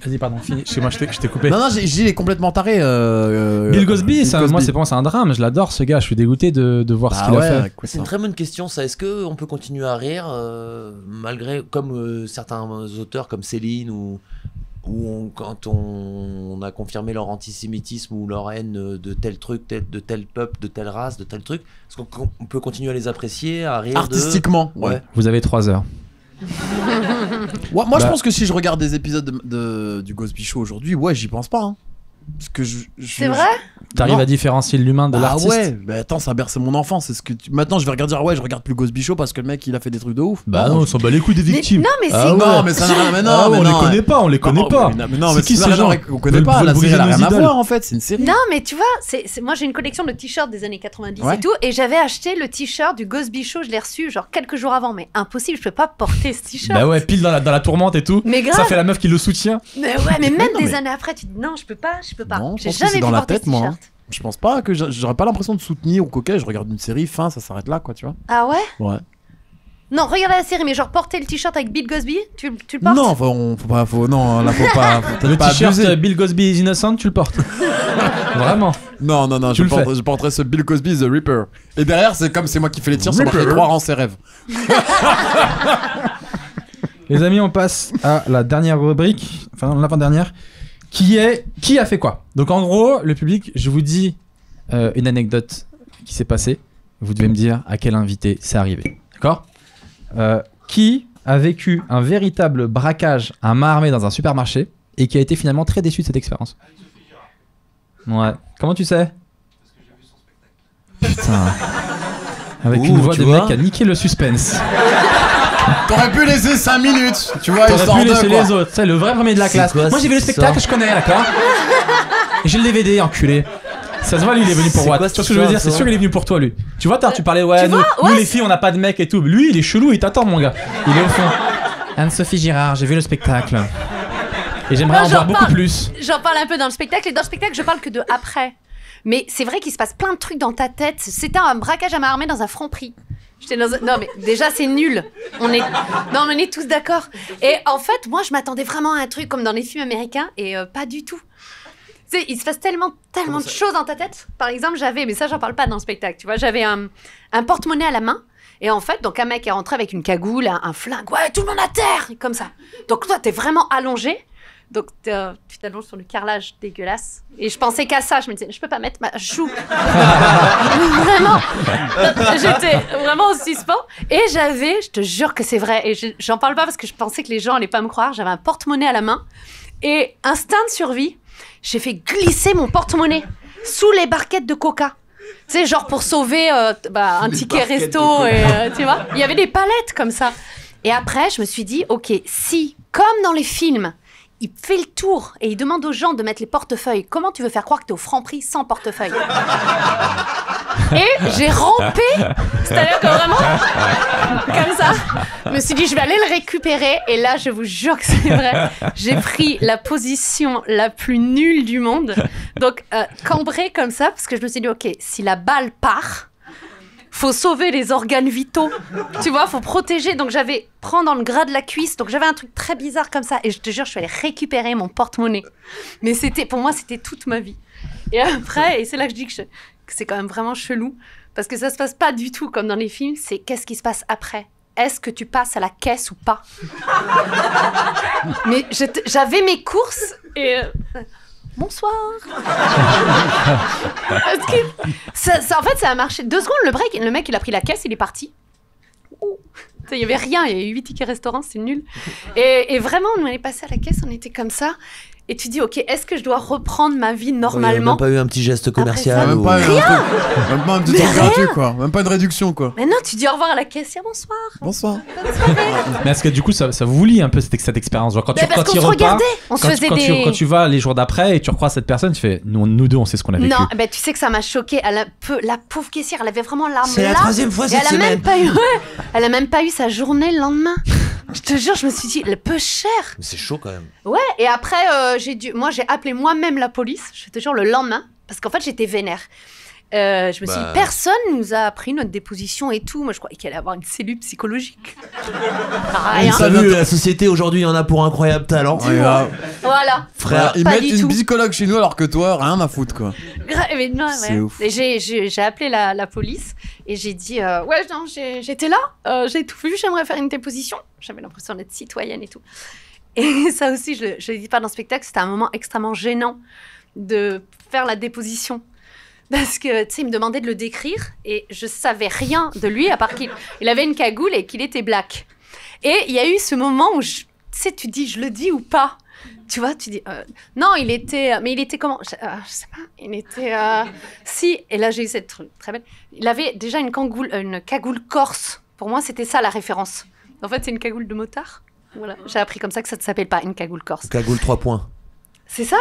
Vas-y, pardon, finis. Chez moi, je t'ai coupé. Non, il est complètement taré. Bill Cosby, Bill Cosby. moi, pour moi, c'est un drame. Je l'adore, ce gars. Je suis dégoûté de voir ce Ah qu'il a ouais, fait. écoute, C'est une très bonne question, ça. Est-ce qu'on peut continuer à rire malgré, comme certains auteurs comme Céline quand on a confirmé leur antisémitisme ou leur haine de tel truc, de tel peuple, de telle race, de tel truc, est-ce qu'on peut continuer à les apprécier, à rire artistiquement, de... ouais. Vous avez 3 heures. Ouais, moi, je Bah. pense que si je regarde des épisodes du Cosby Show aujourd'hui, ouais, j'y pense pas. Hein. Parce que C'est vrai? T'arrives Non. à différencier l'humain de Ah l'artiste. ouais, bah attends, ça a bercé mon enfance. C'est ce que Maintenant, je vais regarder, ouais, je regarde plus Cosby Show parce que le mec, il a fait des trucs de ouf. Bah non, on s'en bat les couilles des victimes. Non, mais c'est. Ah ouais. Non, mais ça n'a rien. Mais non, Ah, mais on non, les connaît pas, on les connaît Non, pas. mais non, C'est mais qui ça ces n'a gens rien- On connaît Veulent- pas. veulent La série, briser elle a nos rien à idoles. voir en fait. C'est une série. Non, mais tu vois, moi j'ai une collection de t-shirts des années 90 Ouais. et tout, et j'avais acheté le t-shirt du Cosby Show, je l'ai reçu genre quelques jours avant, mais impossible, je peux pas porter ce t-shirt. Bah ouais, pile dans la tourmente et tout. Mais grave. Ça fait la meuf qui le soutient. Mais ouais, mais même non, des mais- années après, tu te dis non, je peux pas. Non, je J'ai pense que jamais c'est pu dans la porter tête, ce moi, t-shirt. hein. Je pense pas que j'aurais pas l'impression de soutenir ou coquet. Je regarde une série, fin, ça s'arrête là, quoi, tu vois. Ah ouais? Ouais. Non, regarde la série, mais genre porter le t-shirt avec Bill Cosby, tu le portes? Non, faut pas, non, là faut pas. Faut Le pas t-shirt abuser. Bill Cosby is innocent, tu le portes. Vraiment. Non, Tu le fais. je porterai ce Bill Cosby The Reaper. Et derrière, c'est comme c'est moi qui fais les tirs, ça Reaper. marqué croire en ses rêves. Les amis, on passe à la dernière rubrique, enfin l'avant-dernière, qui a fait quoi. Donc en gros, le public, je vous dis une anecdote qui s'est passée. Vous devez me dire à quel invité c'est arrivé. D'accord ? Qui a vécu un véritable braquage à main armée dans un supermarché et qui a été finalement très déçu de cette expérience? Ouais. Comment tu sais? Putain. Avec une voix tu de vois mec qui a niqué le suspense. T'aurais pu laisser 5 minutes, tu vois, T'aurais histoire pu de laisser quoi. les autres. C'est le vrai premier de la C'est classe. quoi, Moi j'ai vu le c'est spectacle, ça je connais, d'accord? Et j'ai le DVD, enculé. Ça se voit, lui, il est venu pour C'est Watt. quoi Tu vois cette ce que je veux dire? histoire, C'est sûr qu'il est venu pour toi, lui. Tu vois, tu parlais, ouais, Tu nous, vois, nous, ouais, les filles, on n'a pas de mec et tout. Lui, il est chelou, il t'attend, mon gars. Il est au fond. Anne-Sophie Girard, j'ai vu le spectacle. Et j'aimerais Moi, en j'en voir beaucoup parle. plus. J'en parle un peu dans le spectacle, et dans le spectacle, je parle que de après. Mais c'est vrai qu'il se passe plein de trucs dans ta tête. C'était un braquage à main armée dans un Franprix. J'étais dans un... Non, mais déjà, c'est nul. Non, mais on est tous d'accord. Et en fait, moi, je m'attendais vraiment à un truc comme dans les films américains, et pas du tout. Tu sais, il se passe tellement de choses dans ta tête. Par exemple, mais ça, j'en parle pas dans le spectacle, tu vois, j'avais un porte-monnaie à la main. Et en fait, donc un mec est rentré avec une cagoule, un flingue. Ouais, tout le monde à terre, comme ça. Donc toi, t'es vraiment allongé. Donc tu t'allonges sur le carrelage dégueulasse. Et je pensais qu'à ça. Je me disais, je peux pas mettre ma joue. Vraiment. J'étais vraiment au suspens. Et je te jure que c'est vrai. Et j'en parle pas parce que je pensais que les gens allaient pas me croire. J'avais un porte-monnaie à la main. Et instinct de survie, j'ai fait glisser mon porte-monnaie sous les barquettes de coca. Tu sais, genre pour sauver un ticket resto. Et, tu vois, il y avait des palettes comme ça. Et après, je me suis dit, ok, si, comme dans les films, il fait le tour et il demande aux gens de mettre les portefeuilles, comment tu veux faire croire que t'es au Franprix sans portefeuille? Et j'ai rampé, c'est-à-dire que vraiment, comme ça, je me suis dit, je vais aller le récupérer. Et là, je vous jure que c'est vrai, j'ai pris la position la plus nulle du monde. Donc, cambré comme ça, parce que je me suis dit, ok, si la balle part, faut sauver les organes vitaux, tu vois, faut protéger. Donc prendre dans le gras de la cuisse, donc j'avais un truc très bizarre comme ça. Et je te jure, je suis allée récupérer mon porte-monnaie. Mais pour moi, c'était toute ma vie. Et après, et c'est là que je dis que c'est quand même vraiment chelou, parce que ça se passe pas du tout comme dans les films, c'est qu'est-ce qui se passe après? Est-ce que tu passes à la caisse ou pas? Mais j'avais mes courses et... Bonsoir. Parce que en fait, ça a marché. 2 secondes, le mec, il a pris la caisse, il est parti. Il n'y avait rien, il y avait 8 tickets restaurants, c'est nul. Et vraiment, on est passé à la caisse, on était comme ça. Et tu dis, ok, est-ce que je dois reprendre ma vie Il n'y a normalement? même pas eu un petit geste commercial Même ou... pas, même pas un petit truc gratuit, quoi. Même pas une réduction, quoi. Mais non, tu dis au revoir à la caissière, bonsoir. Bonsoir. Mais est-ce que du coup, ça vous lie un peu cette expérience? Genre, Parce qu'on se regardait, on se faisait des... Quand tu vas les jours d'après et tu recroises cette personne, tu fais, nous deux, on sait ce qu'on a vécu. Non, ben tu sais que ça m'a choquée. La pauvre caissière, elle avait vraiment l'arme là. C'est la 3e fois Et cette elle a semaine. elle a même pas eu sa journée le lendemain. Je te jure, je me suis dit, elle est peu chère. Mais c'est chaud quand même. Ouais, et après, j'ai appelé moi-même la police, je te jure, le lendemain, parce qu'en fait, j'étais vénère. Je me suis dit, personne nous a pris notre déposition et tout. Moi, je croyais qu'elle allait avoir une cellule psychologique. Rien. T'as vu, la société aujourd'hui, il y en a pour incroyable talent. Voilà. Frère, Ils pas mettent du une tout. psychologue chez nous alors que toi, rien à foutre, quoi. Mais non, C'est ouais. ouf. Et j'ai appelé la police et j'ai dit ouais, non, j'étais là, j'ai tout vu, j'aimerais faire une déposition. J'avais l'impression d'être citoyenne et tout. Et ça aussi, je le dis pas dans le spectacle, c'était un moment extrêmement gênant de faire la déposition. Parce que, tu sais, il me demandait de le décrire et je savais rien de lui à part qu'il avait une cagoule et qu'il était black. Et il y a eu ce moment où, tu sais, tu dis, je le dis ou pas? Tu vois, tu dis, non, mais il était comment? Je sais pas, il était, si, et là j'ai eu cette truc très belle. Il avait déjà une cagoule corse. Pour moi, c'était ça la référence. En fait, c'est une cagoule de motard. Voilà, j'ai appris comme ça que ça ne s'appelle pas une cagoule corse. Cagoule 3 points. C'est ça?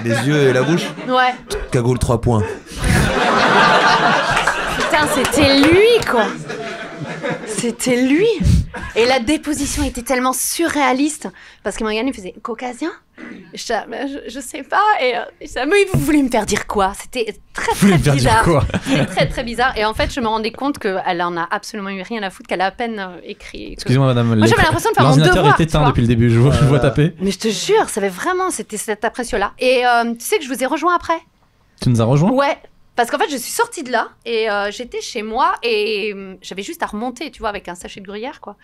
Les yeux et la bouche. Ouais. Cagoule 3 points. Putain, c'était lui, quoi. C'était lui. Et la déposition était tellement surréaliste parce qu'il m'a regardé, il faisait caucasien. Je sais pas. Et mais vous voulez me faire dire quoi? C'était très bizarre. C'était très bizarre. Et en fait, je me rendais compte qu'elle en a absolument eu rien à foutre, qu'elle a à peine écrit. Excusez-moi, madame. Moi, j'avais l'impression de faire mon devoir. L'ordinateur est éteint depuis le début. Je vois taper. Mais je te jure, c'était cette impression-là. Et tu sais que je vous ai rejoint après. Tu nous as rejoint? Ouais. Parce qu'en fait, je suis sortie de là et j'étais chez moi et j'avais juste à remonter, tu vois, avec un sachet de gruyère, quoi.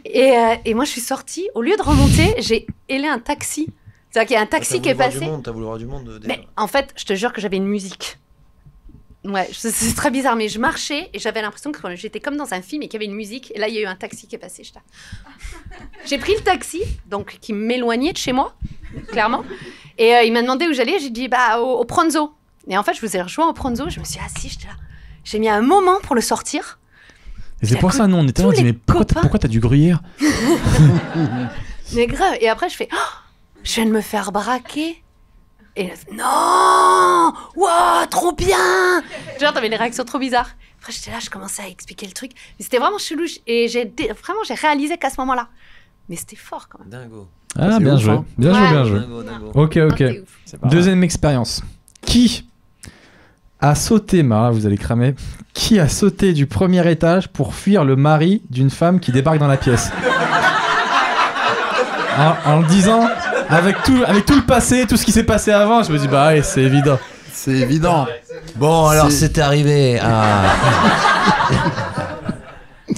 Et moi, je suis sortie. Au lieu de remonter, j'ai hélé un taxi. C'est-à-dire qu'il y a un taxi qui est passé. T'as voulu voir du monde déjà. Mais en fait, je te jure que j'avais une musique. Ouais, c'est très bizarre, mais je marchais et j'avais l'impression que j'étais comme dans un film et qu'il y avait une musique. Et là, il y a eu un taxi qui est passé. J'ai pris le taxi, donc qui m'éloignait de chez moi, clairement. Et il m'a demandé où j'allais. J'ai dit, au Pronzo. Et en fait, je vous ai rejoint au Pronzo. Je me suis assise, j'étais là. J'ai mis un moment pour le sortir. Et c'est pour ça, nous, on était là, on dit, mais pourquoi t'as du gruyère? Mais grave. Et après, je fais, je viens de me faire braquer. Et elle fait, non, waouh, trop bien. Genre, t'avais des réactions trop bizarres. Après, j'étais là, je commençais à expliquer le truc. Mais c'était vraiment chelou. Et j'ai réalisé qu'à ce moment-là. Mais c'était fort quand même. Dingo. Ah, bien joué. Bien joué. Dingo. Ok. Deuxième expérience. Qui a sauté, là vous allez cramer, qui a sauté du premier étage pour fuir le mari d'une femme qui débarque dans la pièce? En le disant, avec tout le passé, tout ce qui s'est passé avant, je me dis, ouais, c'est évident. C'est évident. Bon, alors c'était arrivé à...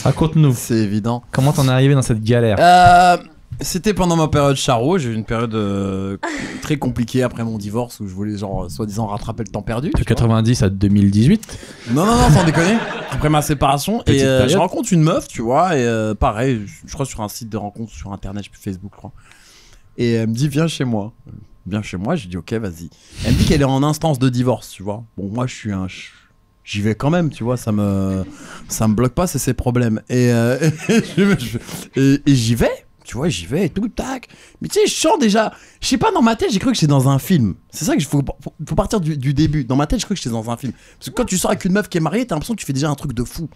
Raconte-nous. C'est évident. Comment t'en es arrivé dans cette galère? C'était pendant ma période Charo. J'ai eu une période très compliquée après mon divorce où je voulais soi-disant rattraper le temps perdu. De 90 à 2018? Non, sans déconner. Après ma séparation. Petite période. Je rencontre une meuf, tu vois, et pareil, je crois sur un site de rencontre sur internet, je sais plus, Facebook, je crois. Et elle me dit, viens chez moi. J'ai dit, ok, vas-y. Elle me dit qu'elle est en instance de divorce, tu vois. Bon, moi, j'y vais quand même, tu vois, ça me bloque pas, c'est ses problèmes. Et j'y vais. Tu vois, j'y vais et tout, tac. Mais tu sais, je sens déjà... Je sais pas, dans ma tête, j'ai cru que j'étais dans un film. C'est ça qu'il faut partir du début. Dans ma tête, j'ai cru que j'étais dans un film. Parce que quand tu sors avec une meuf qui est mariée, t'as l'impression que tu fais déjà un truc de fou.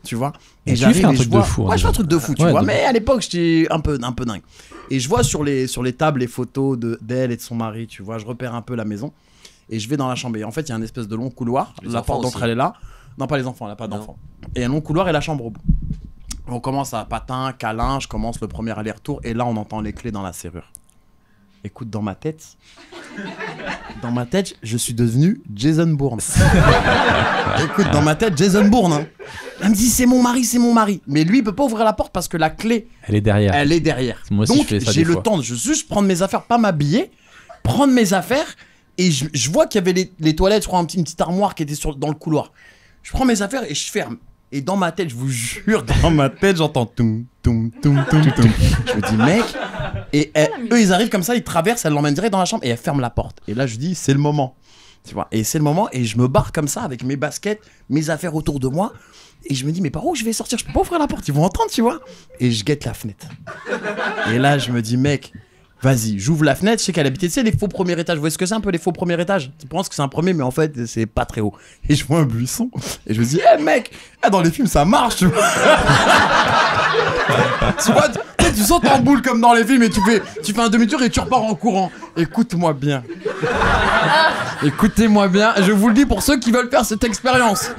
Tu vois. Et tu fais un truc de fou. Ouais, je fais un truc de fou, tu vois. Mais à l'époque, j'étais un peu dingue. Et je vois sur les tables les photos d'elle et de son mari, tu vois. Je repère un peu la maison. Et je vais dans la chambre. Et en fait, il y a une espèce de long couloir. La porte d'entrée, elle est là. Non, pas les enfants, elle n'a pas d'enfants. Et un long couloir et la chambre au bout. On commence à patin, câlin, je commence le premier aller-retour et là on entend les clés dans la serrure. Écoute, dans ma tête, je suis devenu Jason Bourne. Écoute, dans ma tête, Jason Bourne. Hein. Elle me dit c'est mon mari. Mais lui il peut pas ouvrir la porte parce que la clé, elle est derrière. Moi aussi, donc j'ai le temps de juste prendre mes affaires, pas m'habiller, prendre mes affaires et je vois qu'il y avait les toilettes, je crois une petite armoire qui était dans le couloir. Je prends mes affaires et je ferme. Et dans ma tête, je vous jure, j'entends toum. Je me dis, mec. Et eux, ils arrivent comme ça, ils traversent, elle l'emmène direct dans la chambre et elle ferme la porte. Et là, je dis, c'est le moment. Tu vois. Et c'est le moment. Et je me barre comme ça avec mes baskets, mes affaires autour de moi. Et je me dis, mais par où je vais sortir? Je peux pas ouvrir la porte, ils vont entendre, tu vois. Et je guette la fenêtre. Et là, je me dis, mec. Vas-y, j'ouvre la fenêtre, je sais qu'elle habitait, tu sais, les faux premiers étages. Vous voyez ce que c'est un peu les faux premiers étages? Tu penses que c'est un premier, mais en fait, c'est pas très haut. Et je vois un buisson, et je me dis, mec, dans les films, ça marche, tu vois. Tu vois, tu sautes en boule comme dans les films, et tu fais un demi-tour et tu repars en courant. Écoute-moi bien. Écoutez-moi bien, je vous le dis pour ceux qui veulent faire cette expérience.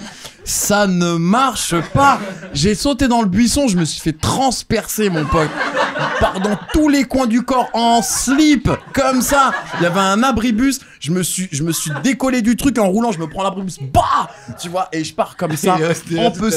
Ça ne marche pas. J'ai sauté dans le buisson, je me suis fait transpercer, mon pote. Dans tous les coins du corps, en slip, comme ça. Il y avait un abribus, je me suis décollé du truc en roulant, je me prends l'abribus, bah, tu vois, et je pars comme ça, en peu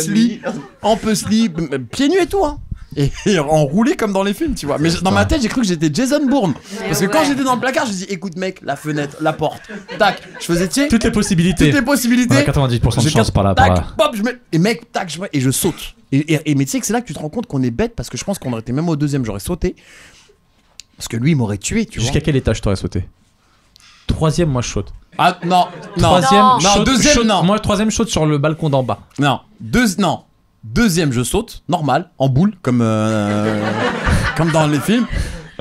slip, pieds nus et tout, hein. Et enroulé comme dans les films, tu vois. Mais dans ma tête, j'ai cru que j'étais Jason Bourne. Parce que quand j'étais dans le placard, je me dis, écoute, mec, la fenêtre, la porte, tac, je faisais, tu sais, toutes les possibilités. On a 90% de chance par là. Pop, et mec, tac, et je saute. Et mais tu sais que c'est là que tu te rends compte qu'on est bête parce que je pense qu'on aurait été même au deuxième, j'aurais sauté. Parce que lui, il m'aurait tué, tu vois. Jusqu'à quel étage t'aurais sauté? Troisième, moi je saute. Ah, non. Deuxième, non. Moi, troisième, je saute sur le balcon d'en bas. Non. Deuxième, je saute, normal, en boule, comme dans les films.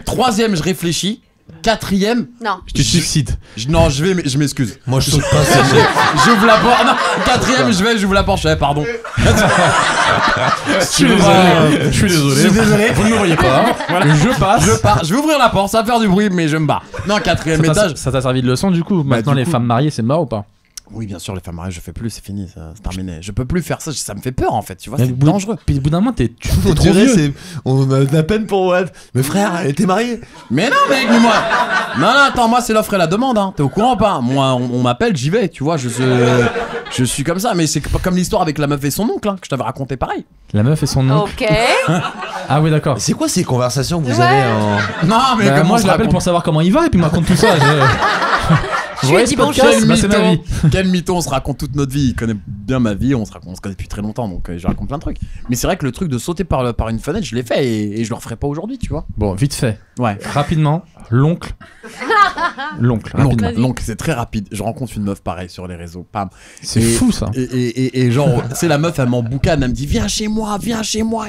Troisième, je réfléchis. 4e, Non. Tu te suicides. non, je m'excuse. Moi, je saute pas. J'ouvre la porte. Non, 4e, j'ouvre la porte. Je fais pardon. Je suis désolé. Vous ne me voyez pas. Voilà. Je passe. Je pars. Je vais ouvrir la porte. Ça va faire du bruit, mais je me barre. Non, 4e étage. Ça t'a servi de leçon du coup. Maintenant, du les coup. femmes mariées, c'est mort ou pas? Oui, bien sûr, les femmes mariées, je fais plus. C'est fini. C'est terminé. Je peux plus faire ça. Ça me fait peur en fait. Tu vois, Mais c'est au bout- dangereux. Puis au bout d'un moment, t'es On trop dirait, vieux. on a de la peine pour Wad. Mais frère, elle était mariée. Mais non, mec, mais moi. Non, attends, moi, c'est l'offre et la demande. Hein. T'es au courant ou pas? Moi, on m'appelle, j'y vais. Tu vois, je suis comme ça. Mais c'est pas comme l'histoire avec la meuf et son oncle hein, que je t'avais raconté pareil. La meuf et son oncle. Ok. Ah oui, d'accord. C'est quoi ces conversations que vous Ouais. avez en. Non, mais Bah, comment moi, on je se l'appelle raconte pour savoir comment il va et puis il me raconte tout ça. Je lui ai voyez dit ce podcast, bonjour. bah, c'est ma vie. Quel mytho, on se raconte toute notre vie. Il connaît bien ma vie, on se connaît depuis très longtemps, donc je raconte plein de trucs. Mais c'est vrai que le truc de sauter par une fenêtre, je l'ai fait et je le referai pas aujourd'hui, tu vois. Bon, vite fait. Ouais. Rapidement, l'oncle. L'oncle, rapidement. Donc c'est très rapide. Je rencontre une meuf pareil sur les réseaux, pam. C'est Et- fou ça. Et genre, tu sais, la meuf, elle m'emboucane, elle me dit viens chez moi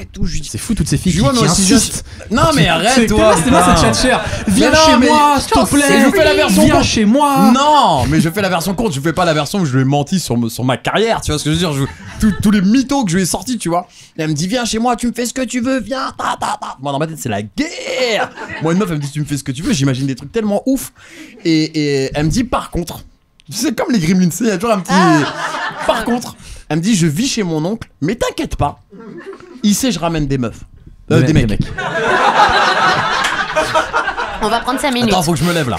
et tout. Je lui dis C'est fou toutes ces filles Je qui, vois, moi qui aussi, insistent. non mais arrête toi. C'était pas cette chat chère. Viens Non, chez mais- moi, s'il te plaît. Et je vous fais la version Viens courte. chez moi. Non, mais je fais la version courte, je fais pas la version où je lui ai menti sur ma carrière, tu vois ce que je veux dire, tous les mythos que je lui ai sortis, tu vois. Et elle me dit viens chez moi, tu me fais ce que tu veux, viens, ta. Moi dans ma tête c'est la guerre. Moi une meuf elle me dit tu me fais ce que tu veux, j'imagine des trucs tellement ouf. Et elle me dit par contre, c'est comme les Gremlins, il y a toujours un petit par contre, elle me dit je vis chez mon oncle, mais t'inquiète pas, il sait je ramène des meufs. Des mecs. On va prendre 5 minutes. Attends, faut que je me lève là.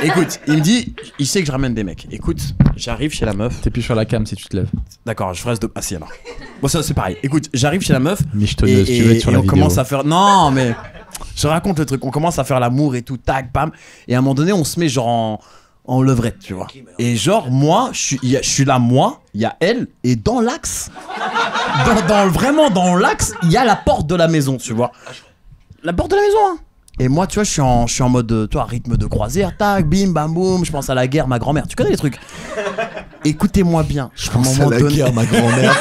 Écoute, il me dit, il sait que je ramène des mecs. Écoute, j'arrive chez la meuf. T'es plus sur la cam si tu te lèves. D'accord, je reste de. Ah si alors. Bon, ça c'est pareil. Écoute, j'arrive chez la meuf. Michetonneuse, tu veux être sur la on vidéo. commence à faire. Non, mais. Je raconte le truc. On commence à faire l'amour et tout, tac, bam. Et à un moment donné, on se met genre en levrette, tu vois. Et genre, moi, je suis là, moi, il y a elle, et dans l'axe. Vraiment dans l'axe, il y a la porte de la maison, tu vois. La porte de la maison, hein. Et moi, tu vois, je suis en mode, toi, rythme de croisière, tac, bim, bam, boum, je pense à la guerre, ma grand-mère, tu connais les trucs. Écoutez-moi bien. Je pense à la guerre, ma grand-mère.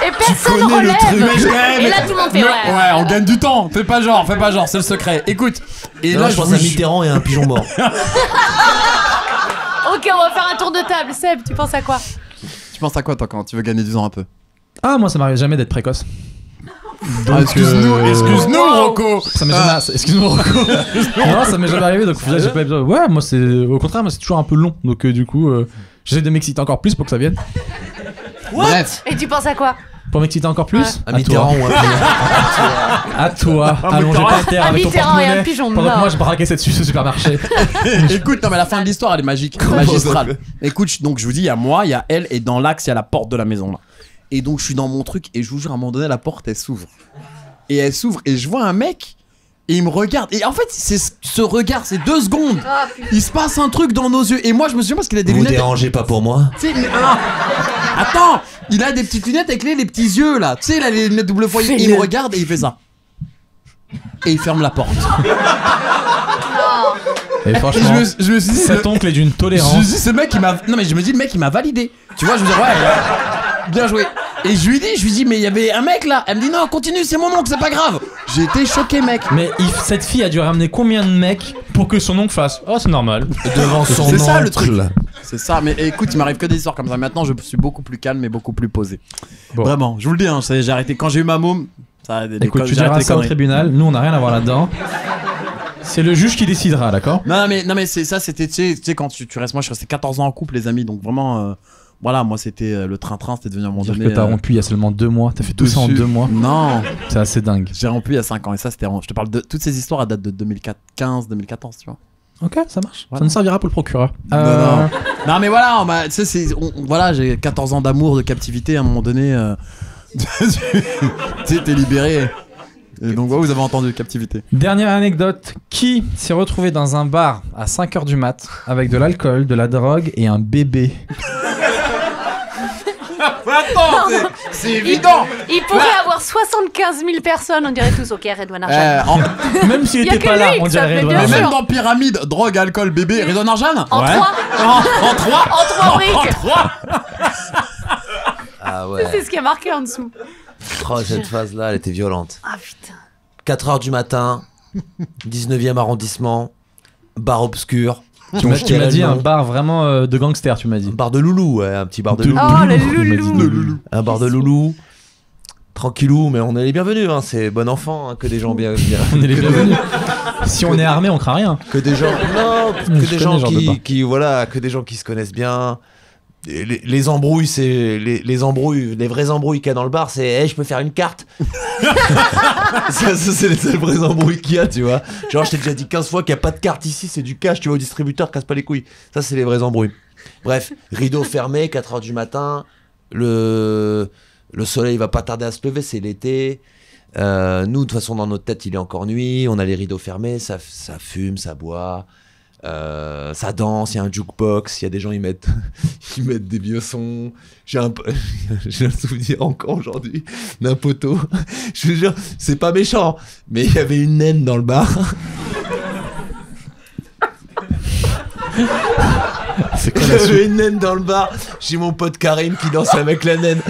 Et personne connais le relève. truc. Et là, tout le monde fait ouais. on gagne du temps. Fais pas genre, c'est le secret. Écoute. Et Et là, je pense à Mitterrand et un pigeon mort. Ok, on va faire un tour de table. Seb, tu penses à quoi? Tu penses à quoi, toi, quand tu veux gagner du temps un peu? Ah, moi ça m'arrive jamais d'être précoce. Excuse-nous, Wow. Rocco. Ça m'est jamais. Excuse-moi, Rocco. Non, ça m'est jamais arrivé donc j'ai pas besoin. Ouais, moi c'est. Au contraire, moi c'est toujours un peu long. Donc du coup, j'essaie de m'exciter encore plus pour que ça vienne. Bref. Et tu penses à quoi? Pour m'exciter encore plus, Ouais. Un Mitterrand ou un pigeon. à toi, allongé par terre Un avec ton Mitterrand et un porte-monnaie. pigeon Pendant que mort. moi je braquais cette suce au supermarché. Écoute, non, mais la fin de l'histoire, elle est magique, Comment magistrale. ça fait Écoute, donc je vous dis, il y a moi, il y a elle, et dans l'axe, il y a la porte de la maison, là. Et donc, je suis dans mon truc, et je vous jure, à un moment donné, la porte, elle s'ouvre. Et elle s'ouvre, et je vois un mec, et il me regarde. Et en fait, c'est ce regard, c'est 2 secondes. Ah, putain. Il se passe un truc dans nos yeux. Et moi, je me souviens parce qu'il a des Vous lunettes. dérangez pas pour moi. Tu sais, attends, il a des petites lunettes avec les petits yeux là. Tu sais, il a les lunettes double foyer. Et il me regarde et il fait ça. Et il ferme la porte. Et Et franchement, je me suis dit, cet oncle est d'une je me tolérance. dis, ce mec, il m'a. Non, mais je me dis, le mec, il m'a validé. Tu vois, je veux dire, ouais, bien joué. Et je lui dis, mais il y avait un mec là. Elle me dit, non, continue, c'est mon oncle, c'est pas grave. J'ai été choqué, mec. Mais cette fille a dû ramener combien de mecs pour que son oncle fasse oh, c'est normal. Devant son C'est ça, le oncle. truc. C'est ça, mais écoute, il m'arrive que des histoires comme ça. Maintenant, je suis beaucoup plus calme et beaucoup plus posé. Bon. Vraiment, je vous le dis, hein, j'ai arrêté. Quand j'ai eu ma môme, ça a Écoute, tu j'ai arrêté diras les ça au conneries. tribunal. Nous, on n'a rien à voir là-dedans. C'est le juge qui décidera, d'accord? Non mais c'est ça, c'était tu sais quand tu restes, moi je suis resté 14 ans en couple les amis, donc vraiment voilà, moi c'était le train-train, c'était devenu à un moment Dire donné que t'as rompu il y a seulement 2 mois. T'as fait tout ça en dessus. 2 mois. Non, C'est assez dingue. j'ai rompu il y a 5 ans et ça c'était je te parle de toutes ces histoires à date de 2015 2014, tu vois. Ok, ça marche. Voilà. Ça nous servira pour le procureur. Non mais voilà, tu sais voilà, j'ai 14 ans d'amour, de captivité à un moment donné tu sais t'es libéré. Et donc ouais, vous avez entendu captivité. Dernière anecdote. Qui s'est retrouvé dans un bar à 5h du mat avec de l'alcool, de la drogue et un bébé? Attends, c'est évident. Il pourrait avoir 75 000 personnes, on dirait tous. Ok, Redouane Arjan. Même s'il Y a était que pas là, lui on que ça dirait fait Redouane bien Mais Arjan. même sûr. dans pyramide, drogue, alcool, bébé, Redouane Arjan. En Ouais. 3 En 3 En 3 briques. 3. Ah ouais. C'est ce qui est marqué en dessous. Oh, cette phase-là, elle était violente. Ah putain. 4h du matin, 19e arrondissement. bar obscur. Tu m'as dit un bar vraiment de gangster, tu m'as dit. Un bar de loulou, ouais, un petit bar de loulou. Oh, le loulou. Un bar de loulou. Tranquillou, mais on est les bienvenus, hein. C'est bon enfant, hein, que des gens bien. On est les bienvenus. Si on est armé, on craint rien. Que des gens. Non, que Je des gens connais ce genre de qui voilà, que des gens qui se connaissent bien. Les embrouilles, c'est les embrouilles, les vraies embrouilles qu'il y a dans le bar, c'est hey, je peux faire une carte. ça, c'est les seules vraies embrouilles qu'il y a, tu vois. Genre, je t'ai déjà dit 15 fois qu'il n'y a pas de carte ici, c'est du cash, tu vois, au distributeur, casse pas les couilles. Ça, c'est les vraies embrouilles. Bref, rideau fermé, 4h du matin, le soleil va pas tarder à se lever, c'est l'été. Nous, de toute façon, dans notre tête, il est encore nuit, on a les rideaux fermés, ça fume, ça boit. Ça danse, il y a un jukebox, il y a des gens ils mettent des vieux sons. J'ai un souvenir encore aujourd'hui d'un poteau. Je vous jure, c'est pas méchant, mais il y avait une naine dans le bar. Il y avait une naine dans le bar. J'ai mon pote Karim qui danse avec la naine.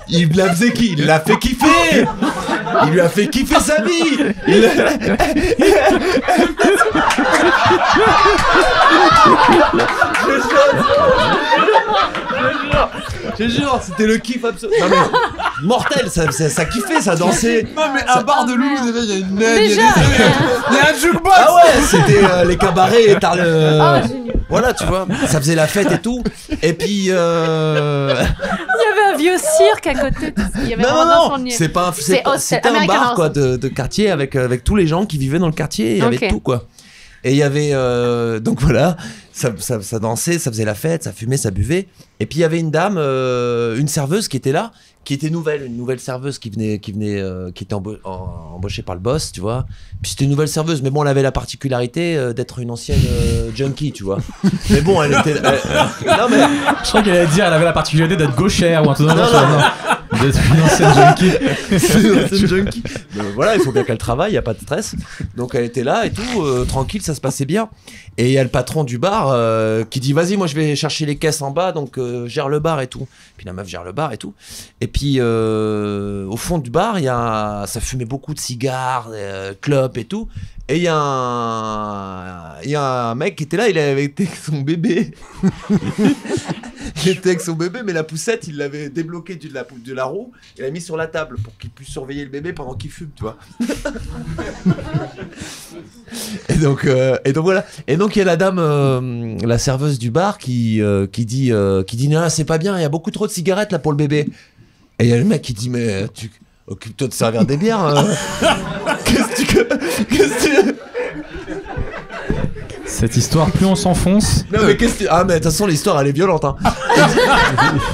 Il la faisait qui? Il l'a fait kiffer. Il lui a fait kiffer sa vie. Je jure, c'était le kiff absolu. Non mais mortel, ça kiffait, ça dansait. Non mais un bar de loulou, déjà il y a une naine, Déjà, il y a un jukebox. Ah ouais, c'était les cabarets et t'as le. Oh, génial. Voilà, tu vois, ça faisait la fête et tout. Et puis. Il y avait un vieux cirque à côté. Il y avait vraiment Non, son nier. c'est pas un, C'est c'était un American bar Horror quoi de quartier avec tous les gens qui vivaient dans le quartier. Il y avait Ok. tout quoi. Et il y avait donc voilà, ça dansait, ça faisait la fête, ça fumait, ça buvait. Et puis il y avait une dame, une serveuse qui était là, qui était une nouvelle serveuse qui était embauchée par le boss, tu vois. Puis c'était une nouvelle serveuse, mais bon, elle avait la particularité d'être une ancienne junkie, tu vois. Mais bon, elle était. Non mais. Je crois qu'elle allait dire, elle avait la particularité d'être gauchère ou un truc dans le Non, genre. non. Non. D'être une ancienne junkie. C'est une ancienne junkie. Mais voilà, il faut bien qu'elle travaille, il y a pas de stress. Donc elle était là et tout, tranquille, ça se passait bien. Et il y a le patron du bar qui dit vas-y, moi je vais chercher les caisses en bas, donc gère le bar et tout. Puis la meuf gère le bar et tout. Et puis au fond du bar, ça fumait beaucoup de cigares, clopes et tout. Et il y a un mec qui était là, il avait été avec son bébé. Il était avec son bébé, mais la poussette, il l'avait débloqué de la roue, il l'a mis sur la table pour qu'il puisse surveiller le bébé pendant qu'il fume, tu vois. Et donc voilà. Et donc il y a la dame, la serveuse du bar qui dit non, c'est pas bien, il y a beaucoup trop de cigarettes là pour le bébé. Et il y a le mec qui dit mais tu occupe-toi de servir des bières. Qu'est-ce que tu... Cette histoire, plus on s'enfonce. Non mais qu'est-ce que... Ah mais de toute façon l'histoire elle est violente hein.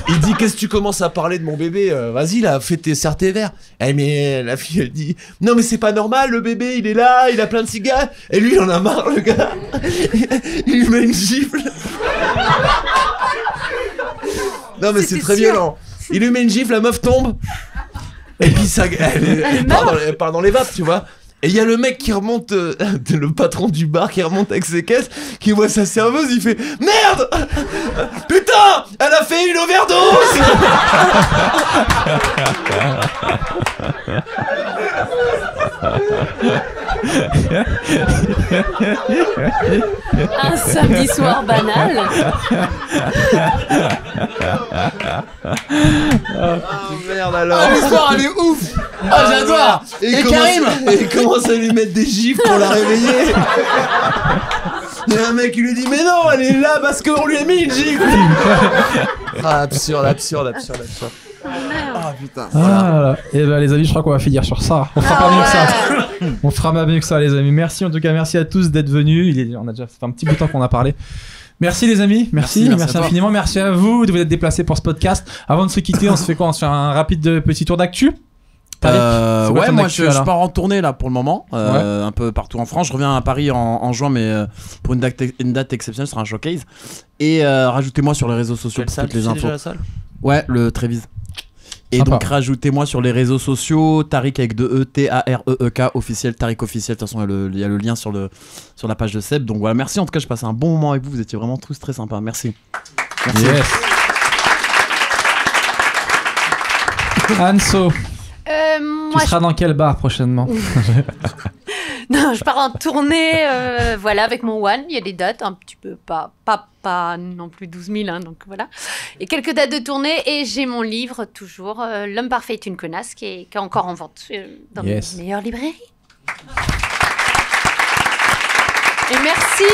Il dit qu'est-ce que tu commences à parler de mon bébé, vas-y là, serre tes verres. Eh mais la fille elle dit non mais c'est pas normal, le bébé il est là, il a plein de cigarettes. Et lui il en a marre le gars. Il lui met une gifle. Non mais c'est très violent. Il lui met une gifle, la meuf tombe. Et puis ça, elle part dans les vapes, tu vois. Et il y a le mec qui remonte, le patron du bar qui remonte avec ses caisses, qui voit sa serveuse, il fait merde, putain, elle a fait une overdose. Un samedi soir banal. Oh merde alors. Ah, l'histoire elle est ouf. Ah j'adore. Et Karim. Il commence à lui mettre des gifles pour la réveiller. Il y a un mec qui lui dit mais non, elle est là parce qu'on lui a mis une gifle. Ah absurde. Ah putain. Voilà. Et ben les amis, je crois qu'on va finir sur ça. On fera pas mieux que ça. On fera pas mieux que ça, les amis. Merci en tout cas, merci à tous d'être venus. On a déjà fait un petit bout de temps qu'on a parlé. Merci les amis, merci infiniment, merci à vous de vous être déplacés pour ce podcast. Avant de se quitter, on se fait quoi? On se fait un rapide petit tour d'actu. Ouais, moi je pars en tournée là pour le moment, un peu partout en France. Je reviens à Paris en juin, mais pour une date exceptionnelle, ce sera un showcase. Et rajoutez-moi sur les réseaux sociaux pour toutes les infos. Déjà la salle Ouais, le Trévise. Et Sympa. donc rajoutez-moi sur les réseaux sociaux, Tariq avec 2 E, T-A-R-E-E-K officiel, Tariq officiel. De toute façon, il y a le lien sur la page de Seb. Donc voilà, merci en tout cas, je passais un bon moment avec vous. Vous étiez vraiment tous très sympas. Merci. Yes. Anso, Moi, tu seras dans quel bar prochainement? Non, je pars en tournée, voilà, avec mon One. Il y a des dates, un petit peu, pas non plus 12 000, hein, donc voilà. Et quelques dates de tournée, et j'ai mon livre, toujours, L'homme parfait est une connasse, qui est encore en vente dans les meilleures librairies. Et merci,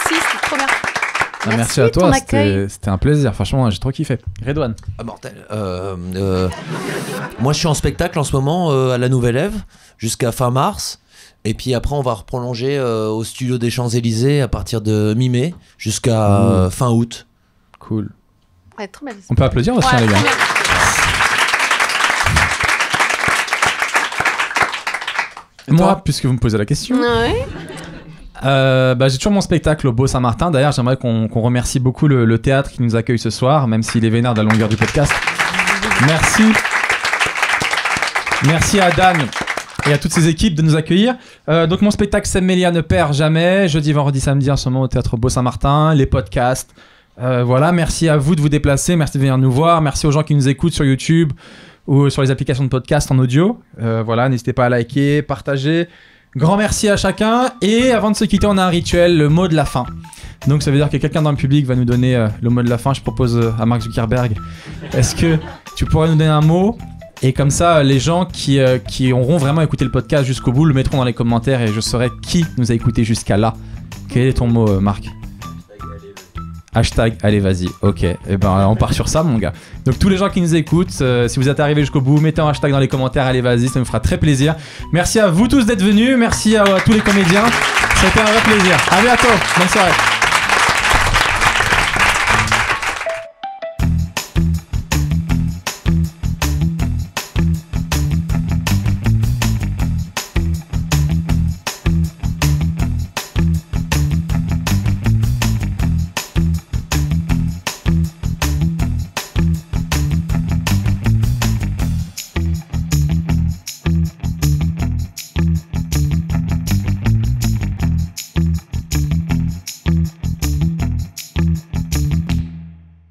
c'était trop bien. Merci à toi, c'était un plaisir, franchement, j'ai trop kiffé. Redouane. Ah, mortel. Moi, je suis en spectacle en ce moment à la Nouvelle Ève jusqu'à fin mars. Et puis après, on va prolonger au studio des Champs-Élysées à partir de mi-mai jusqu'à fin août. Cool. Ouais, trop belle. On peut applaudir aussi, les gars. Moi, puisque vous me posez la question. Ouais. J'ai toujours mon spectacle au Beau Saint-Martin. D'ailleurs, j'aimerais qu'on remercie beaucoup le théâtre qui nous accueille ce soir, même s'il est vénère de la longueur du podcast. Merci à Dan et à toutes ses équipes de nous accueillir. Donc mon spectacle Sem Melia ne perd jamais. Jeudi, vendredi, samedi en ce moment au théâtre Beau Saint-Martin, les podcasts. Voilà, merci à vous de vous déplacer, merci de venir nous voir, merci aux gens qui nous écoutent sur YouTube ou sur les applications de podcast en audio. Voilà, n'hésitez pas à liker, partager. Grand merci à chacun. Et avant de se quitter, on a un rituel, le mot de la fin. Donc ça veut dire que quelqu'un dans le public va nous donner le mot de la fin. Je propose à Mark Zuckerberg. Est-ce que tu pourrais nous donner un mot ? Et comme ça, les gens qui auront vraiment écouté le podcast jusqu'au bout le mettront dans les commentaires et je saurai qui nous a écouté jusqu'à là. Quel est ton mot, Marc ? Hashtag allez vas-y, ok, et on part sur ça mon gars. Donc tous les gens qui nous écoutent, si vous êtes arrivés jusqu'au bout, mettez un hashtag dans les commentaires, allez vas-y, ça me fera très plaisir. Merci à vous tous d'être venus, merci à tous les comédiens, c'était un vrai plaisir. À bientôt, bonne soirée.